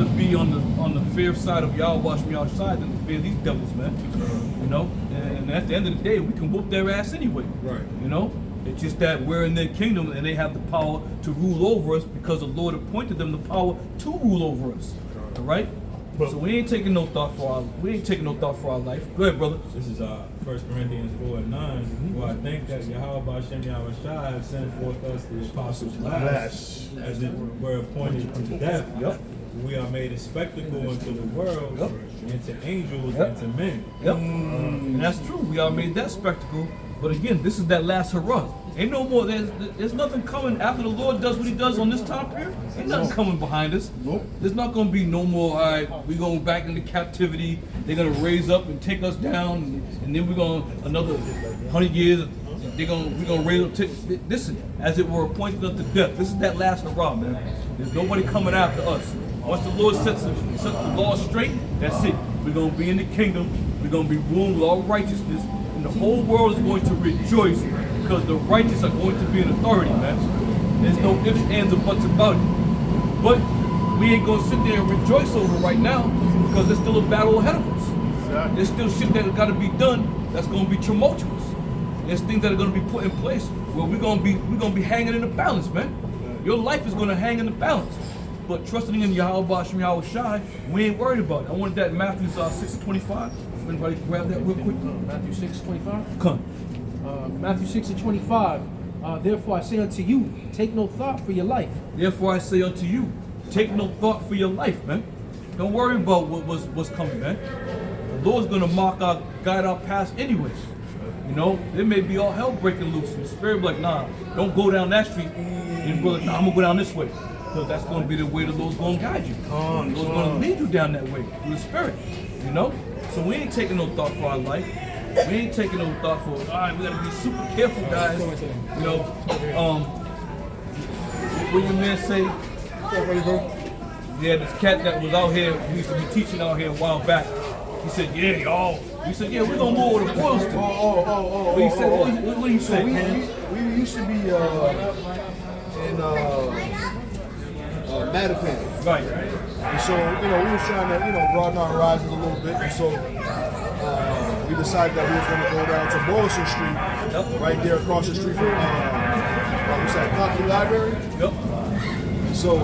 be on the fear side of Yahweh Hashem Yahweh Shai than to fear these devils, man. You know? And at the end of the day, we can whoop their ass anyway. Right. You know? It's just that we're in their kingdom and they have the power to rule over us because the Lord appointed them the power to rule over us. All right? So we ain't taking no thought for our life. Go ahead, brother. This is 1 Corinthians 4 and 9. For I think that Yahweh Hashem Yahweh Shai has sent forth us the apostles last, as it were appointed to death. Yep. We are made a spectacle unto the world, Yep. and to angels, Yep. and to men. Yep. And that's true. We are made that spectacle. But again, this is that last hurrah. Ain't no more. There's nothing coming after the Lord does what he does on this time period. Ain't nothing coming behind us. Nope. There's not going to be no more, all right, we're going back into captivity. They're going to raise up and take us down. And then we're going another 100 years. We're going to raise up. Listen, as it were appointed unto death. This is that last hurrah, man. There's nobody coming after us. Once the Lord sets the law straight, that's it. We're going to be in the kingdom. We're going to be ruling with all righteousness. And the whole world is going to rejoice because the righteous are going to be in authority, man. There's no ifs, ands, or buts about it. But we ain't going to sit there and rejoice over it right now because there's still a battle ahead of us. Exactly. There's still shit that got to be done that's going to be tumultuous. There's things that are going to be put in place where we're going to be hanging in the balance, man. Your life is going to hang in the balance. But trusting in Yahweh Hashem Yahweh Shai, we ain't worried about it. I wanted that Matthew 6:25. Anybody grab that real quick? Matthew 6:25. Come. Matthew 6 and 25. Therefore I say unto you, take no thought for your life. Therefore I say unto you, take no thought for your life, man. Don't worry about what's coming, man. The Lord's gonna guide our paths anyways. You know, there may be all hell breaking loose. And the spirit be like, nah, don't go down that street. And the brother, nah, I'm gonna go down this way. Because that's gonna be the way the Lord's gonna guide you. The Lord's gonna lead you down that way through the spirit. You know? So we ain't taking no thought for our life. We ain't taking no thought for, all right, we gotta be super careful, guys. You know, what your man say? Yeah, this cat that was out here, we used to be teaching out here a while back. He said, yeah, y'all. He said, yeah, we're gonna move over to Boylston. What he said, what do you say, man? We used to be in Mattapan. Right. And so, we was trying to, broaden our horizons a little bit. And so we decided that we was going to go down to Boylston Street, right there across the street from, what's that, Copley Library? Yep. And so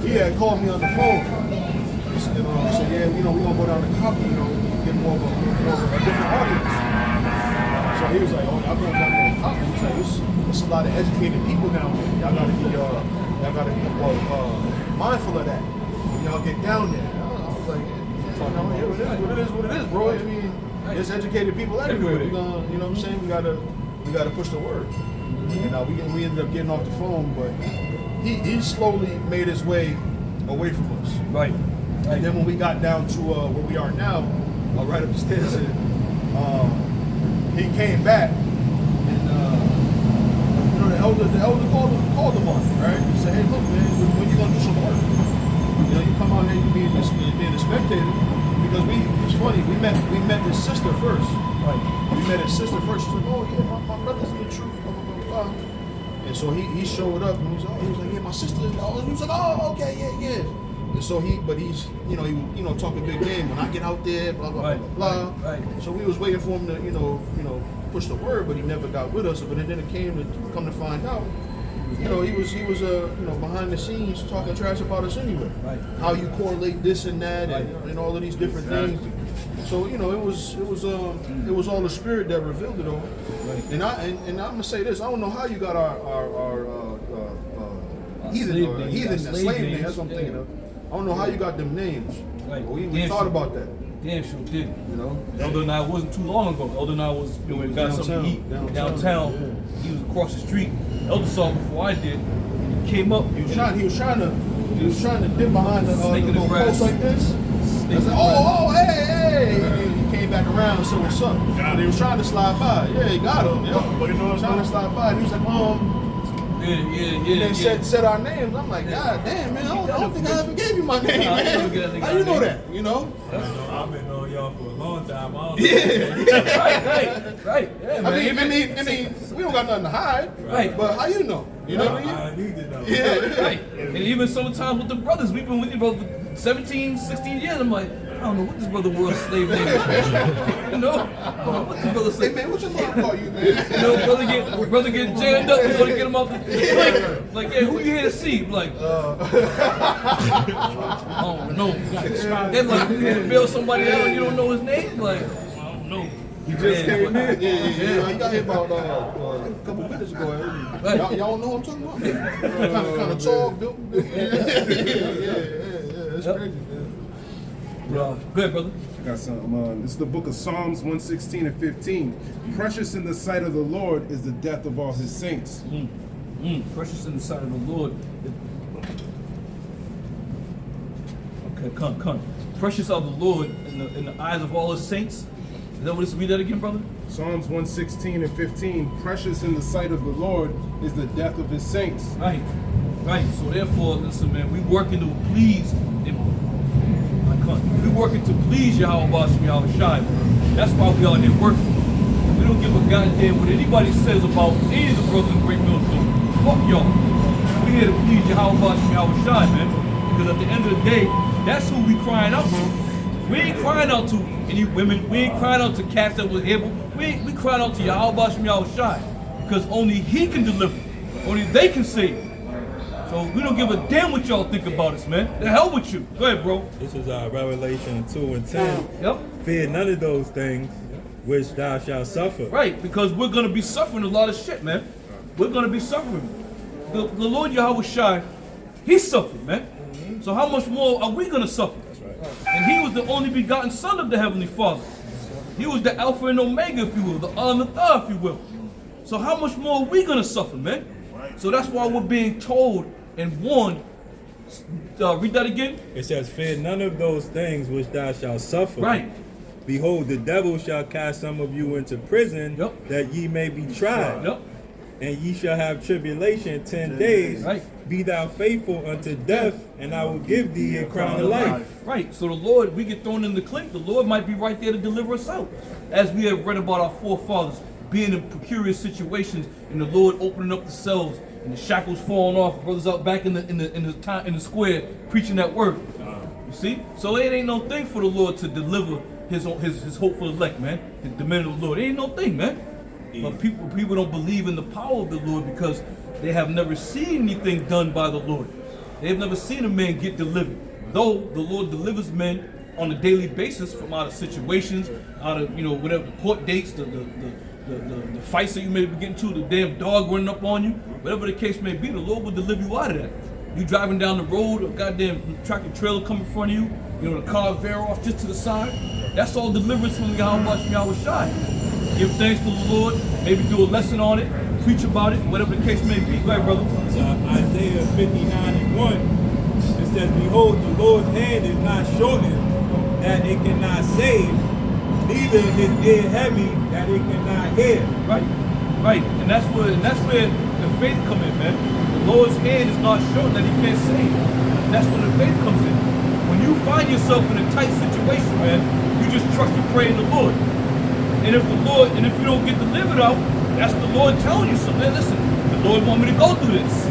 he had called me on the phone. And said, yeah, we're going to go down to Copley, get more of a different audience. So he was like, oh, y'all going down there to Copley? He was like, it's a lot of educated people down there. Y'all got to be mindful of that when y'all get down there. I was like, it is what it is, bro. I mean, there's educated people everywhere. We gonna, you know what I'm saying? We gotta push the word. And we ended up getting off the phone, but he slowly made his way away from us. Right. And then when we got down to where we are now, right up the stairs, he came back. The elder called him on it, right? He said, hey, look, man, when you gonna do some work? You come out here, you being a spectator, because it's funny, we met his sister first. Right. We met his sister first. She's like, oh yeah, my brother's in the truth, blah, blah, blah, blah. And so he showed up and he was like, yeah, my sister, and he was like, oh, okay, yeah. And so he's talking big game. When I get out there, blah blah blah blah. Right. So we was waiting for him to push the word, but he never got with us. But then it come to find out, he was behind the scenes talking trash about us anyway. Right. How you correlate this and that and all of these different things. So it was all the Spirit that revealed it all. Right. And I'm gonna say this. I don't know how you got our heathen slave names. That's what I'm thinking of. I don't know how you got them names. Right. We thought about that. Damn sure did. Elder and I wasn't too long ago. Elder and I was got something to eat downtown. Yeah. He was across the street. Elder saw him before I did. He came up. He was trying to dip behind the little post like this. I said, oh, hey. And he came back around and said, what's up? And he was trying to slide by. Yeah, he got him. Yeah. But trying to slide by. And he was like, and then said our names. I'm like, God damn, man, I don't think I ever gave you my name, man. How you know that? I've been knowing y'all for a long time. Right. Yeah, I mean, we don't got nothing to hide. Right. But how you know? You know what I mean? I need to know. Yeah. Right. And even sometimes with the brothers, we've been with you for 17, 16 years. I'm like, I don't know what this brother was slave name is. What this brother say? Hey man, what your mom call you, man? Brother get jammed up. You want to get him out the like, yeah, who you here to see? Like, oh no. Then like, you here to bail somebody out and you don't know his name? Like, I don't know. He just came in. Yeah. He got here about a couple minutes ago. Y'all know what I'm talking about? Kind of tall, built. Yeah. It's crazy, man. Go ahead, brother. I got something. This is the book of Psalms 116 and 15. Precious in the sight of the Lord is the death of all his saints. Precious in the sight of the Lord. Okay, come. Precious of the Lord in the eyes of all his saints. Is that what this? Read that again, brother. Psalms 116 and 15. Precious in the sight of the Lord is the death of his saints. Right. So therefore, listen, man, we working to please him. We working to please Yahweh Shai. That's why we out here working. We don't give a goddamn what anybody says about any of the brothers in Great Millstone. Fuck y'all. We here to please Yahweh Shai, man. Because at the end of the day, that's who we crying out to. We ain't crying out to any women. We ain't crying out to cats that was able. We crying out to Yahweh Shai. Because only he can deliver. Only they can save. So we don't give a damn what y'all think about us, man. The hell with you. Go ahead, bro. This is Revelation 2 and 10. Yep. Fear none of those things which thou shalt suffer. Right, because we're going to be suffering a lot of shit, man. We're going to be suffering. The Lord Yahweh Shai, he suffered, man. So how much more are we going to suffer? That's right. And he was the only begotten Son of the Heavenly Father. He was the Alpha and Omega, if you will, the and the Tha, if you will. So how much more are we going to suffer, man? So that's why we're being told and warned. Read that again. It says, fear none of those things which thou shalt suffer. Right. Behold, the devil shall cast some of you into prison, that ye may be tried. Yep. And ye shall have tribulation 10 days. Right. be thou faithful unto death, and I will give thee a crown of life. Right. So the Lord, we get thrown in the clink. The Lord might be right there to deliver us out, as we have read about our forefathers being in precarious situations, and the Lord opening up the cells and the shackles falling off. Brothers out back in the square preaching that word. You see? So it ain't no thing for the Lord to deliver his hopeful elect, man. The men of the Lord. It ain't no thing, man. But people don't believe in the power of the Lord because they have never seen anything done by the Lord. They have never seen a man get delivered. Though the Lord delivers men on a daily basis from out of situations, out of whatever court dates, the fights that you may be getting to, the damn dog running up on you, whatever the case may be, the Lord will deliver you out of that. You driving down the road, a goddamn tractor trailer come in front of you, the car veer off just to the side. That's all deliverance from Yahweh Shai. Give thanks to the Lord, maybe do a lesson on it, preach about it, whatever the case may be. Go ahead, brother. Isaiah 59:1, it says, behold, the Lord's hand is not shortened, that it cannot save, neither his ear heavy, that it cannot hear. Right. And that's where the faith come in, man. The Lord's hand is not shortened that he can't save. And that's when the faith comes in. When you find yourself in a tight situation, man, you just trust and pray in the Lord. And if you don't get delivered out, that's the Lord telling you something. Man, listen, the Lord want me to go through this.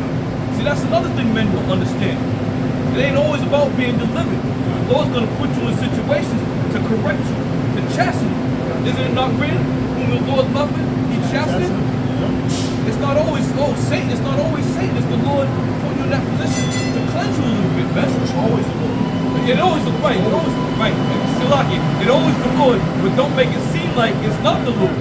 See, that's another thing men don't understand. It ain't always about being delivered. The Lord's gonna put you in situations to correct you, to chasten you. Isn't it not written? Whom the Lord loveth, he chastens. It's not always Satan. It's not always Satan. It's the Lord putting you in that position to cleanse you a little bit, man. It's always the Lord. It always the right. It always right. It always the Lord, but don't make it seem like it's not the Lord.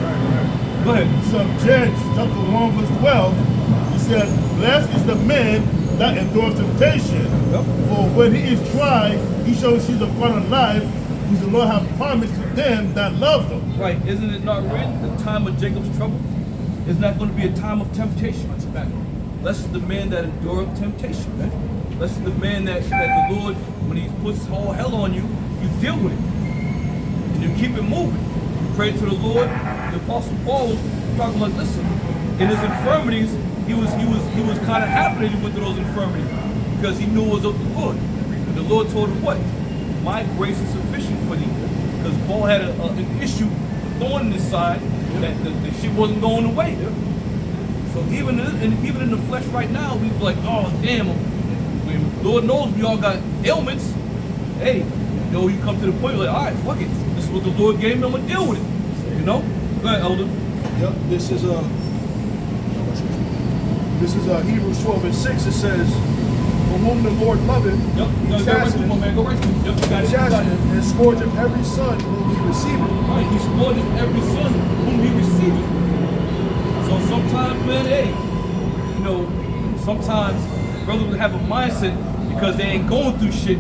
Go ahead. So James chapter 1 verse 12, he says, blessed is the man that endures temptation. Yep. For when he is tried, he shall receive the crown of life, which the Lord hath promised to them that love him. Right. Isn't it not written, the time of Jacob's trouble? Isn't that going to be a time of temptation? Blessed is the man that endureth temptation, man. Blessed is the man that the Lord, when he puts all hell on you, you deal with it. And you keep it moving. You pray to the Lord. The Apostle Paul was talking like, listen, in his infirmities, he was kind of happy that he went through those infirmities because he knew it was of the Lord. And the Lord told him what? My grace is sufficient for thee. Because Paul had an issue, a thorn in his side, that the shit wasn't going away. So even in the flesh right now, we like, oh damn, Lord knows we all got ailments. Hey, you come to the point like, all right, fuck it. This is what the Lord gave me, I'm gonna deal with it. Go ahead, Elder. Yep, this is Hebrews 12 and 6. It says, for whom the Lord loveth, he chasteneth, and scourgeth every son whom he receiveth. Right, he scourgeth every son whom he receiveth. So sometimes, man, sometimes brothers will have a mindset because they ain't going through shit.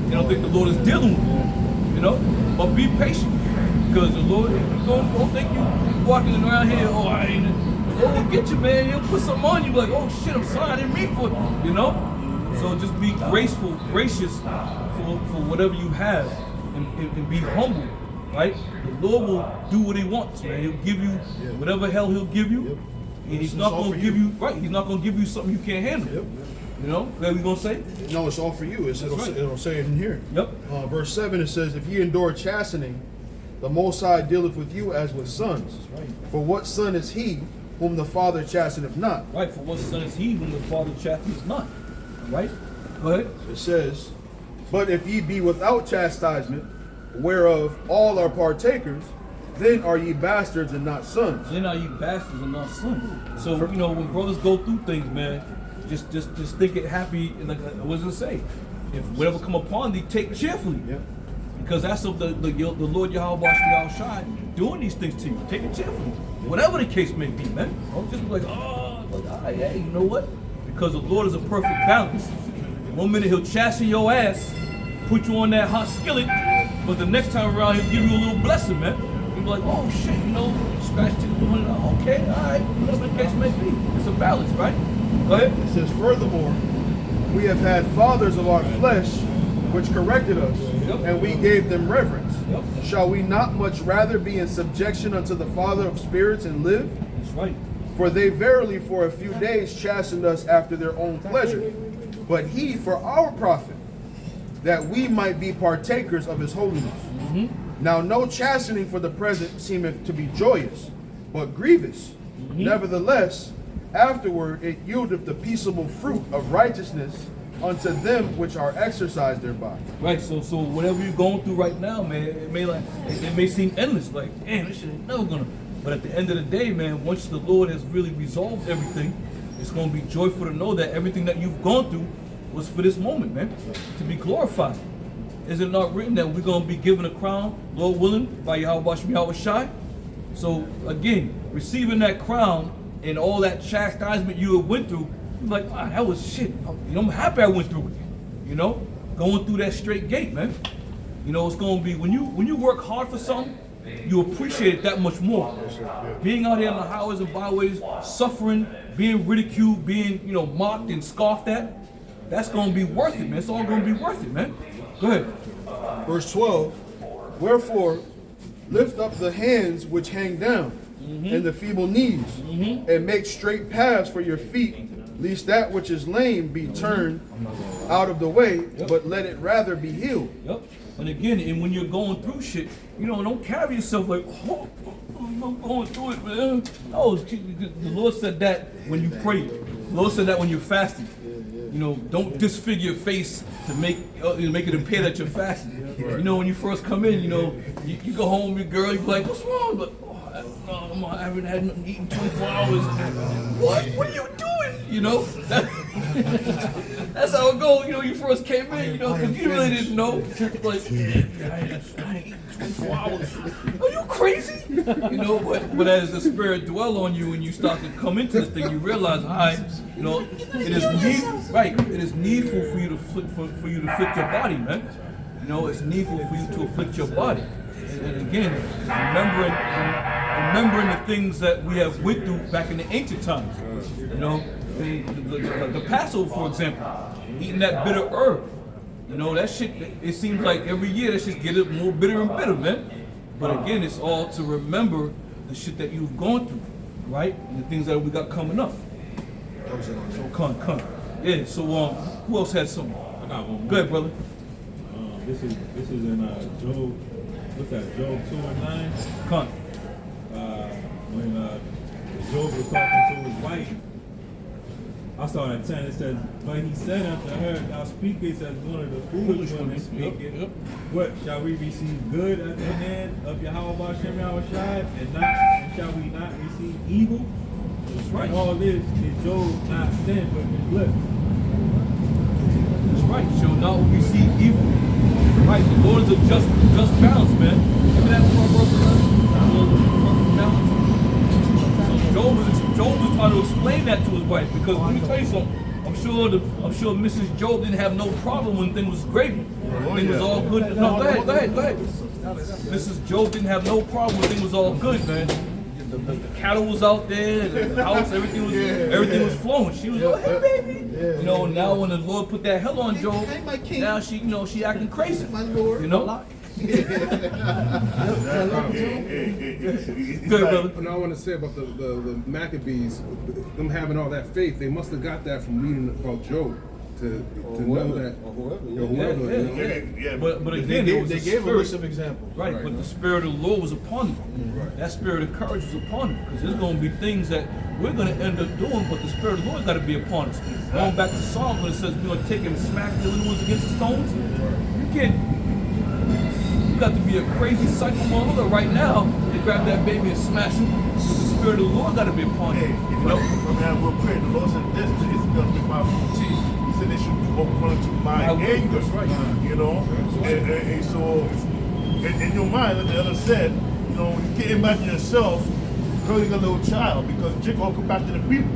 They don't think the Lord is dealing with them, But be patient because the Lord don't think you walking around here. Oh, I ain't. The Lord will get you, man. He'll put something on you like, oh shit, I'm sorry, I didn't mean for it. So just be gracious for whatever you have, and be humble, right? The Lord will do what He wants, man. He'll give you whatever hell He'll give you, and He's not going to give you He's not going to give you something you can't handle. What we gonna say? No, it's all for you. It'll say it in here. Yep. Verse 7, it says, if ye endure chastening, the Most High dealeth with you as with sons. Right. For what son is he whom the Father chasteneth not? Right, for what son is he whom the Father chasteneth not? Right? Go ahead. It says, but if ye be without chastisement, whereof all are partakers, then are ye bastards and not sons. Then are ye bastards and not sons. So, when brothers go through things, man, just think it happy, and like what does it say? If whatever come upon thee, take it cheerfully. Yep. Because that's of the Lord Yahweh Shai doing these things to you. Take it cheerfully. Whatever the case may be, man. Don't just be like, hey, you know what? Because the Lord is a perfect balance. One minute He'll chasten your ass, put you on that hot skillet, but the next time around He'll give you a little blessing, man. You'll be like, oh shit, scratch to the point. Okay, all right, whatever the case may be. It's a balance, right? Go ahead. It says, furthermore, we have had fathers of our flesh which corrected us, and we gave them reverence. Shall we not much rather be in subjection unto the Father of spirits and live? That's right. For they verily for a few days chastened us after their own pleasure, but he for our profit, that we might be partakers of his holiness. Now no chastening for the present seemeth to be joyous, but grievous. Nevertheless, afterward it yieldeth the peaceable fruit of righteousness unto them which are exercised thereby. Right, so whatever you're going through right now, man, it may seem endless, like, damn, this shit ain't never gonna. But at the end of the day, man, once the Lord has really resolved everything, it's gonna be joyful to know that everything that you've gone through was for this moment, man, to be glorified. Is it not written that we're gonna be given a crown, Lord willing, by Yahweh Shai? So again, receiving that crown and all that chastisement you went through, you're like, wow, that was shit. You know, I'm happy I went through it. You know, going through that straight gate, man. You know, it's gonna be when you work hard for something, you appreciate it that much more. Being out here on the highways and byways, suffering, being ridiculed, being, you know, mocked and scoffed at, that's gonna be worth it, man. It's all gonna be worth it, man. Go ahead. Verse 12, wherefore lift up the hands which hang down, and the feeble knees, and make straight paths for your feet, lest that which is lame be turned out of the way, but let it rather be healed. Yep. And again, and when you're going through shit, you know, don't carry yourself like, oh, I'm going through it, man. No, the Lord said that when you pray. The Lord said that when you're fasting. You know, don't disfigure your face to make it appear that you're fasting. You know, when you first come in, you know, you go home, your girl, you be like, what's wrong? But I haven't had nothing eaten 24 hours. What? What are you doing? You know, that's how it goes. You know, you first came in, you know, because you really didn't know. Like, I ain't eaten 24 hours. Are you crazy? You know, but as the Spirit dwell on you and you start to come into this thing, you realize, you know, it is needful, right? It is needful for you to afflict your body, man. You know, it's needful for you to afflict your body. And again, remembering the things that we have went through back in the ancient times. You know, the Passover, for example, eating that bitter herb. You know, that shit, it seems like every year that shit get more bitter and bitter, man. But again, it's all to remember the shit that you've gone through, right? And the things that we got coming up. So come. Yeah, so who else had something? I got one more. Go ahead, brother. This is in Job. What's that? Job 2:9. Come. When Job was talking to his wife, I saw at 10. It says, "But he said unto her, Thou speakest as one of the foolish women speaketh. Yep. What shall we receive good at the hand of Yahweh Shem Yahushai, and shall we not receive evil?" That's right. And all this is Job not sin with his lips. That's right. Shall not receive evil. Right. The Lord is a just balance, man. Give me that perfect balance. So Job was trying to explain that to his wife, because let me tell you something. I'm sure Mrs. Job didn't have no problem when things was gravy. Things was all good. No, go ahead. Mrs. Job didn't have no problem when things was all good, man. The cattle was out there, the house, everything was flowing. She was like, hey baby. You know, now when the Lord put that hell on Job, now she acting crazy. You know? Good, brother. And I want to say about the Maccabees, them having all that faith, they must have got that from reading about Job to know that. Yeah. But again, they gave a list of examples. Right, but the Spirit of the Lord was upon them. Right. That Spirit of courage was upon them, because there's going to be things that we're going to end up doing, but the Spirit of the Lord got to be upon us. Going back to Psalms when it says we're going to take and smack the little ones against the stones. You got to be a crazy psycho mother right now to grab that baby and smash him. So the Spirit of the Lord got to be upon you. From that we're praying, the Lord said this is going to be my routine. He said they should be open to my anger. Right. You know? And so in your mind, like the other said, you know, you can't imagine yourself hurting a little child, because Jacob will come back to the people.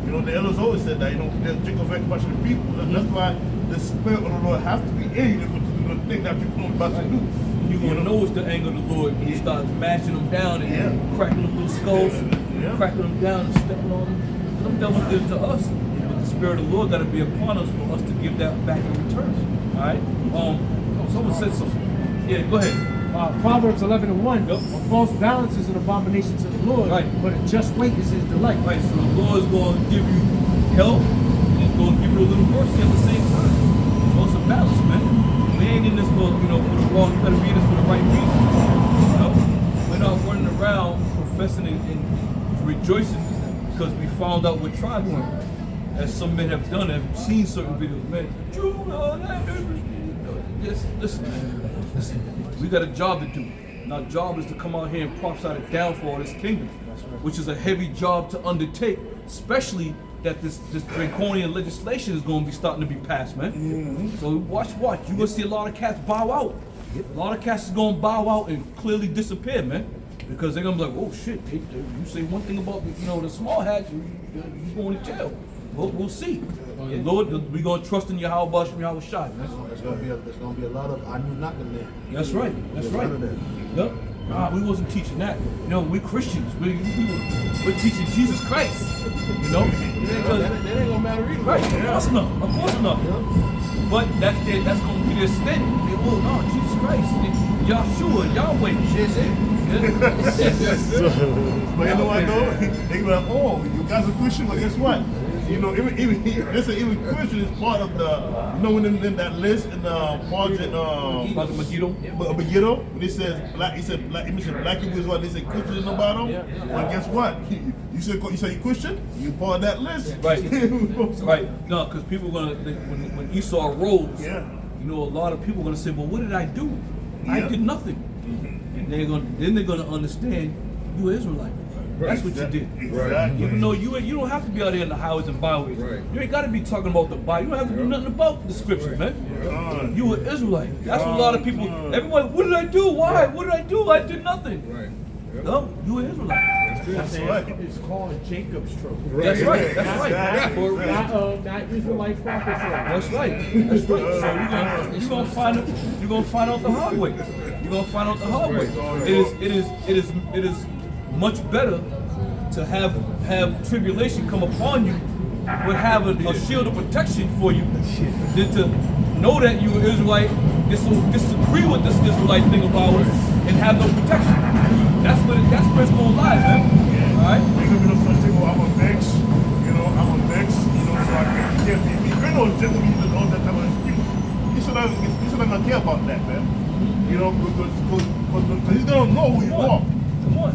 You know, the elders always said that, you know, Jacob very much to the people. That's why the Spirit of the Lord has to be in you to do the thing that you're about to do. You're going to know it's the anger of the Lord when you start mashing them down and cracking them little skulls, cracking them down and stepping on them. Them devils did it to us. But the Spirit of the Lord got to be upon us for us to give that back in return. All right? Someone said something. Yeah, go ahead. Proverbs 11:1. A false balance is an abomination to the Lord, but a just weight is his delight. Right, so the Lord is going to give you help and he's going to give you a little mercy at the same time. So it's a balance, man. We ain't in this for, for the wrong, you better be in this for the right reason. We're not running around professing and rejoicing because we found out what tribe we're in. As some men have done, have seen certain videos, man. Listen, we got a job to do. And our job is to come out here and prophesy the downfall of this kingdom, which is a heavy job to undertake, especially that this draconian legislation is going to be starting to be passed, man. So watch. You're going to see a lot of cats bow out. A lot of cats is going to bow out and clearly disappear, man. Because they're going to be like, oh shit, you say one thing about the small hats, you're going to jail. We'll see. Lord, we're going to trust in Yahweh Shem Yahweh Shai. There's going to be a lot of I knew nothing there. That's right. Yep. We wasn't teaching that. We Christians. We're teaching Jesus Christ. That ain't gonna matter either. Right. Of course not. But that's going to be their stand. Jesus Christ. Yahshua, Yahweh. But you know what though? They be like, oh, you guys are Christian, but guess what? Even Christian is part of the, when in that list in the project Megiddo, when it says black, black people is what they say Christian in the bottom. Well, guess what? You say you Christian, you part of that list. Right. Right. No, because people are gonna when Esau rose, a lot of people are gonna say, well, what did I do? I did nothing. And they're gonna understand you are Israelite. That's what you did. Exactly. Even though you don't have to be out there in the highways and byways. You ain't got to be talking about the Bible. You don't have to do nothing about the scriptures, man. You were Israelite. That's what a lot of people. Everyone, what did I do? Why? What did I do? I did nothing. No, you were Israelite. That's right. It's called Jacob's trouble. That's right. Not Israelite prophets. That's right. So you're gonna find out the hard way. You're gonna find out the hard way. It is much better to have tribulation come upon you, but have a shield of protection for you, than to know that you are Israelite, disagree with this Israelite thing of ours, and have no protection. That's where it's gonna lie, man. All right. You're gonna be no such thing. I'm a vex. So I can't be me. You know, just be all that type of excuse. You should not care about that, man. Because he's gonna know who you are. Come on.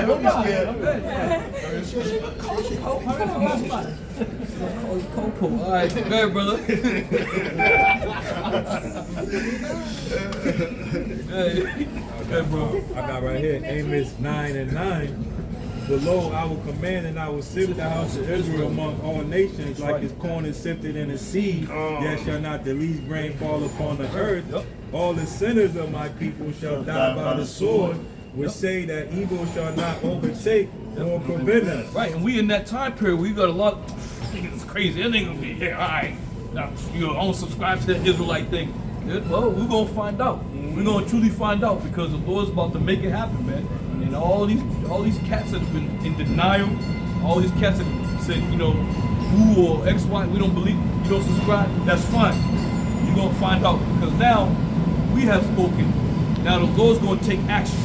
Don't be scared. All right, good, brother. Good, bro. I got right here Amos 9:9. Below I will command and I will sift the house of Israel among all nations, like as corn is sifted in the sea, yet shall not the least grain fall upon the earth. All the sinners of my people shall die by the sword, which say that evil shall not overtake nor prevent us. Right, and we in that time period, we got a lot. It's crazy. It ain't gonna be here. All right, now, I don't subscribe to that Israelite thing. Well, we're gonna find out. We're gonna truly find out because the Lord's about to make it happen, man. And all these cats that have been in denial, all these cats that said, who or X, Y, we don't believe, you don't subscribe, that's fine. You're gonna find out because now we have spoken. Now the Lord's gonna take action,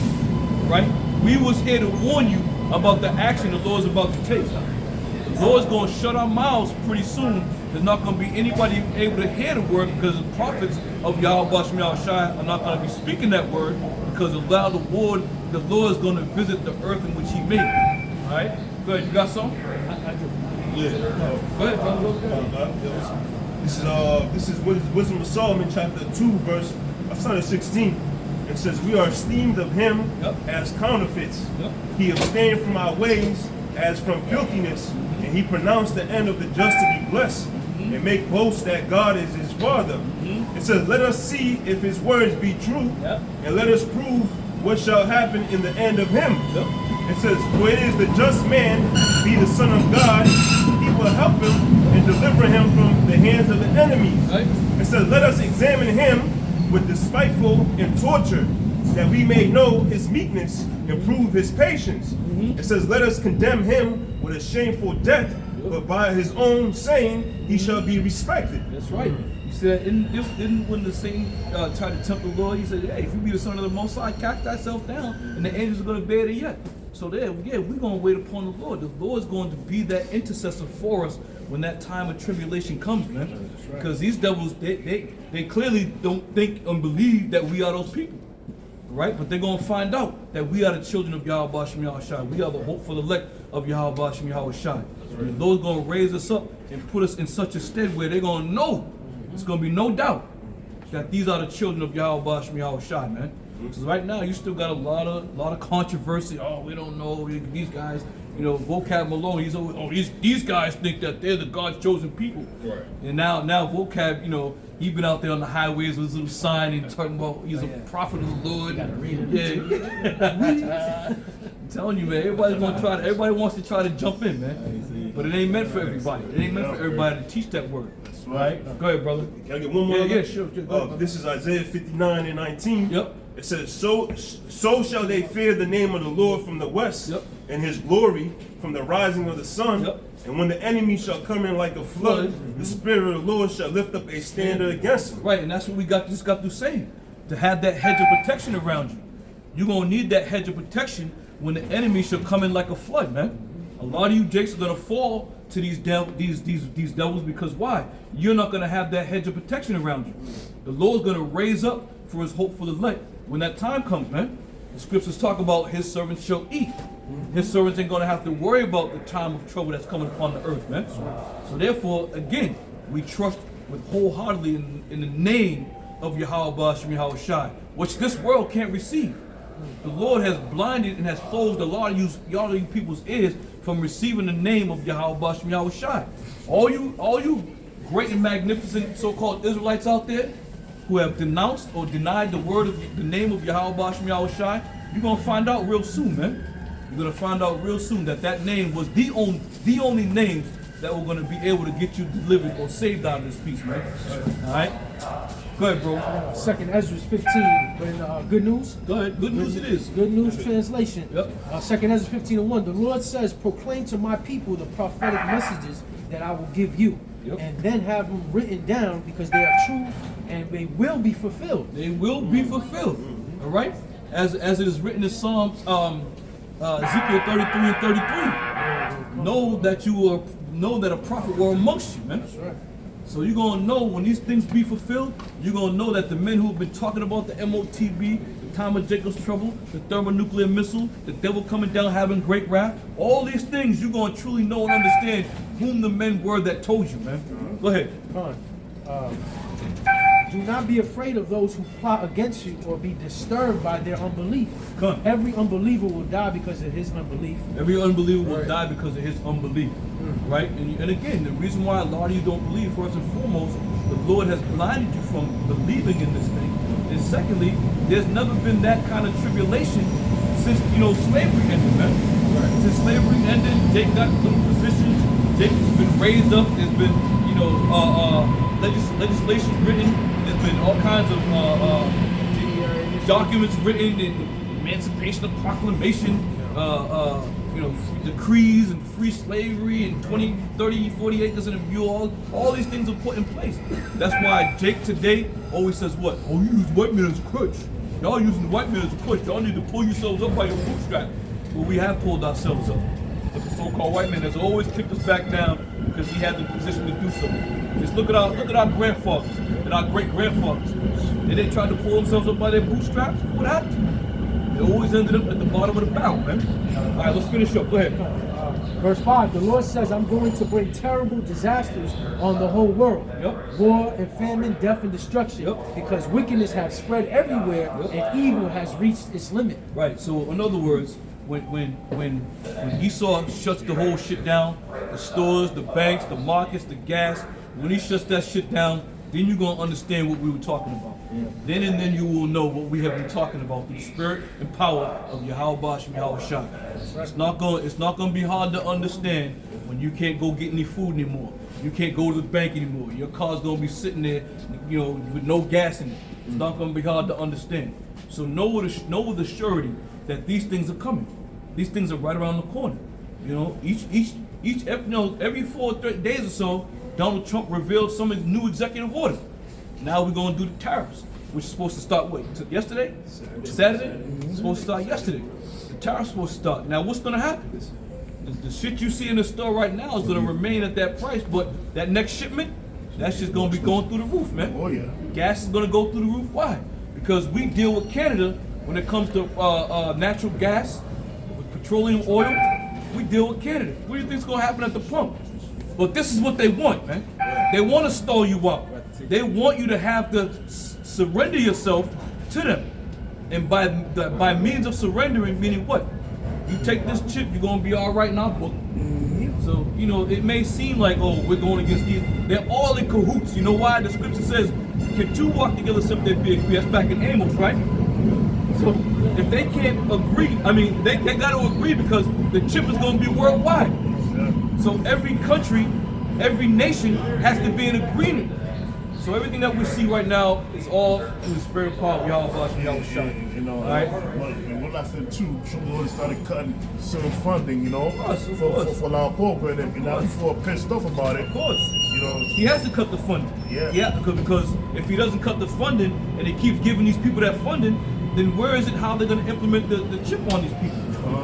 right? We was here to warn you about the action the Lord's about to take. The Lord's gonna shut our mouths pretty soon. There's not gonna be anybody able to hear the word because the prophets of Yahweh Shem Yahweh Shai are not gonna be speaking that word because the Lord is gonna visit the earth in which He made. All right, go ahead. You got something? Yeah. Go ahead, brother. This is Wisdom of Solomon, chapter 2, verse 16. It says, "We are esteemed of Him as counterfeits. He abstained from our ways as from filthiness, and He pronounced the end of the just to be blessed, and make boast that God is His Father." It says, "Let us see if His words be true, and let us prove what shall happen in the end of him." It says, "For it is the just man, be the son of God, He will help him and deliver him from the hands of the enemies." It says, "Let us examine him with the spiteful and torture, that we may know his meekness and prove his patience. It says, let us condemn him with a shameful death, but by his own saying he shall be respected. That's right. You said, didn't when the Satan tried to tempt the Lord, he said, hey, if you be the son of the Most High, cast thyself down, and the angels are going to bear thee yet. So there, yeah, we're going to wait upon the Lord. The Lord's going to be that intercessor for us when that time of tribulation comes, man. Because these devils, they clearly don't think and believe that we are those people. Right? But they're going to find out that we are the children of Yahweh Bashem Yahweh Shai. We are the hopeful elect of Yahweh Bashem Yahweh Shai. And the Lord's going to raise us up and put us in such a stead where they're going to know, there's going to be no doubt that these are the children of Yahweh Bashem Yahweh Shai, man. Because right now you still got a lot of controversy. Oh, we don't know these guys. You know, Vocab Malone, he's always, these guys think that they're the God's chosen people. Right. And now Vocab, you know, he's been out there on the highways with his little sign and talking about he's a prophet of the Lord. Yeah. I'm telling you, man, everybody wants to try to jump in, man. But it ain't meant for everybody. It ain't meant for everybody to teach that word. That's right. Go ahead, brother. Can I get one more? Yeah, sure. This is Isaiah 59:19. Yep. It says, so shall they fear the name of the Lord from the west, and his glory from the rising of the sun. And when the enemy shall come in like a flood, the Spirit of the Lord shall lift up a standard against him. Right, and that's what we just got through saying. To have that hedge of protection around you. You're going to need that hedge of protection when the enemy shall come in like a flood, man. A lot of you jakes are going to fall to these devils because why? You're not going to have that hedge of protection around you. The Lord's going to raise up for his hopeful elect when that time comes, man. The scriptures talk about his servants shall eat. His servants ain't going to have to worry about the time of trouble that's coming upon the earth, man. So therefore, again, we trust with wholeheartedly in the name of Yahweh Bashem Yahweh Shai, which this world can't receive. The Lord has blinded and has closed a lot of you people's ears from receiving the name of Yahweh Bashem Yahweh Shai. All you great and magnificent so-called Israelites out there who have denounced or denied the word of the name of Yahweh Bashem Yahweh Shai, you're gonna find out real soon, man. You're gonna find out real soon that name was the only names that were gonna be able to get you delivered or saved out of this piece, man. All right. Go ahead, bro. Second Ezra 15. Good news? Go ahead. Good news it is. Good news translation. Yep. Second Ezra 15:1. The Lord says, proclaim to my people the prophetic messages that I will give you. Yep. And then have them written down because they are true and they will be fulfilled. They will be fulfilled. All right? As it is written in Psalms, Ezekiel 33 and 33. Know that a prophet were amongst you, man. That's right. So you're going to know when these things be fulfilled, you're going to know that the men who have been talking about the MOTB, the time of Jacob's trouble, the thermonuclear missile, the devil coming down having great wrath, all these things you're going to truly know and understand whom the men were that told you, man. Go ahead. Do not be afraid of those who plot against you or be disturbed by their unbelief. Every unbeliever will die because of his unbelief. Every unbeliever will die because of his unbelief. Right? And again, the reason why a lot of you don't believe, first and foremost, the Lord has blinded you from believing in this thing. And secondly, there's never been that kind of tribulation since, slavery ended, man. Right. Since slavery ended, Jake got little positions. Jake's been raised up. There's been, legislation written. There's been all kinds of documents written, the Emancipation of Proclamation, decrees and free slavery and 20, 30, 40 acres in a view. All these things are put in place. That's why Jake today always says what? Oh, you use white men as a crutch. Y'all using the white men as a crutch. Y'all need to pull yourselves up by your bootstrap. Well, we have pulled ourselves up. But the so-called white man has always kicked us back down because he had the position to do so. Just look at our grandfathers and our great-grandfathers. They didn't try to pull themselves up by their bootstraps. What happened? They always ended up at the bottom of the barrel, man. All right, let's finish up. Go ahead. Verse 5, the Lord says, I'm going to bring terrible disasters on the whole world. Yep. War and famine, death and destruction. Yep. Because wickedness has spread everywhere and evil has reached its limit. Right, so in other words, when Esau shuts the whole shit down, the stores, the banks, the markets, the gas, when he shuts that shit down, then you're going to understand what we were talking about. Yeah. Then and then you will know what we have been talking about through the spirit and power of Yahweh Bashem Yahweh Shai. It's not going to be hard to understand when you can't go get any food anymore. You can't go to the bank anymore. Your car's going to be sitting there, with no gas in it. It's not going to be hard to understand. So know with a surety that these things are coming. These things are right around the corner. You know, every 4 days or so, Donald Trump revealed some new executive order. Now we're going to do the tariffs, which is supposed to start yesterday? Saturday? It's supposed to start yesterday. The tariffs supposed to start. Now what's going to happen? The shit you see in the store right now is going to remain at that price, but that next shipment, that's just going to be going through the roof, man. Oh yeah. Gas is going to go through the roof. Why? Because we deal with Canada when it comes to natural gas, with petroleum oil. We deal with Canada. What do you think is going to happen at the pump? But this is what they want, man. They want to stall you out. They want you to have to surrender yourself to them. And by means of surrendering, meaning what? You take this chip, you're going to be all right in our book. So, you know, it may seem like, oh, we're going against these. They're all in cahoots. You know why? The scripture says, can two walk together except they be agreed? That's back in Amos, right? So if they can't agree, I mean, they got to agree because the chip is going to be worldwide. So every country, every nation has to be in agreement. So everything that we see right now is all through the spirit of power of Yahweh. You know, All right? and what I said too, Trump started cutting certain funding, you know, Of course. for our program, and now people are pissed off about it. Of course. You know, He has to cut the funding. Yeah. Because if he doesn't cut the funding and he keeps giving these people that funding, then where is it how they're going to implement the chip on these people?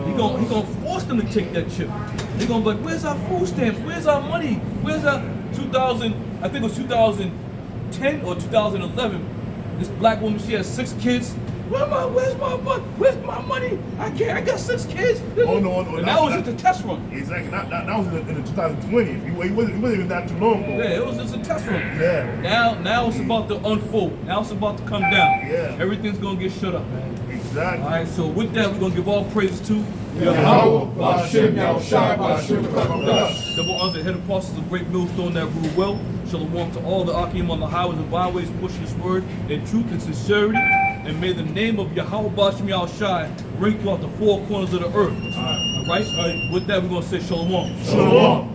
He's going to force them to take that chip. They're going to be like, where's our food stamps? Where's our money? Where's our 2000, I think it was 2010 or 2011, this black woman, she has 6 kids. Where's my money? I got 6 kids. Oh no! And that was just a test run. Exactly. That was in the 2020. It wasn't even that too long ago. Yeah, it was just a test run. Yeah. Now it's about to unfold. Now it's about to come down. Yeah. Everything's gonna get shut up, man. Exactly. All right. So with that, we're gonna give all praises to Yahweh, Ba'ashem, Yahushua, Ba'ashem, Ba'ashem. Double honor the head apostles of great millstone that rule well. Shalom to all the Akim on the highways and byways pushing this word in truth and sincerity. And may the name of Yahweh Ba'ashem Yahushua ring throughout the 4 corners of the earth. All right? With that, we're going to say Shalom. Shalom.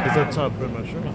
Is that top premature?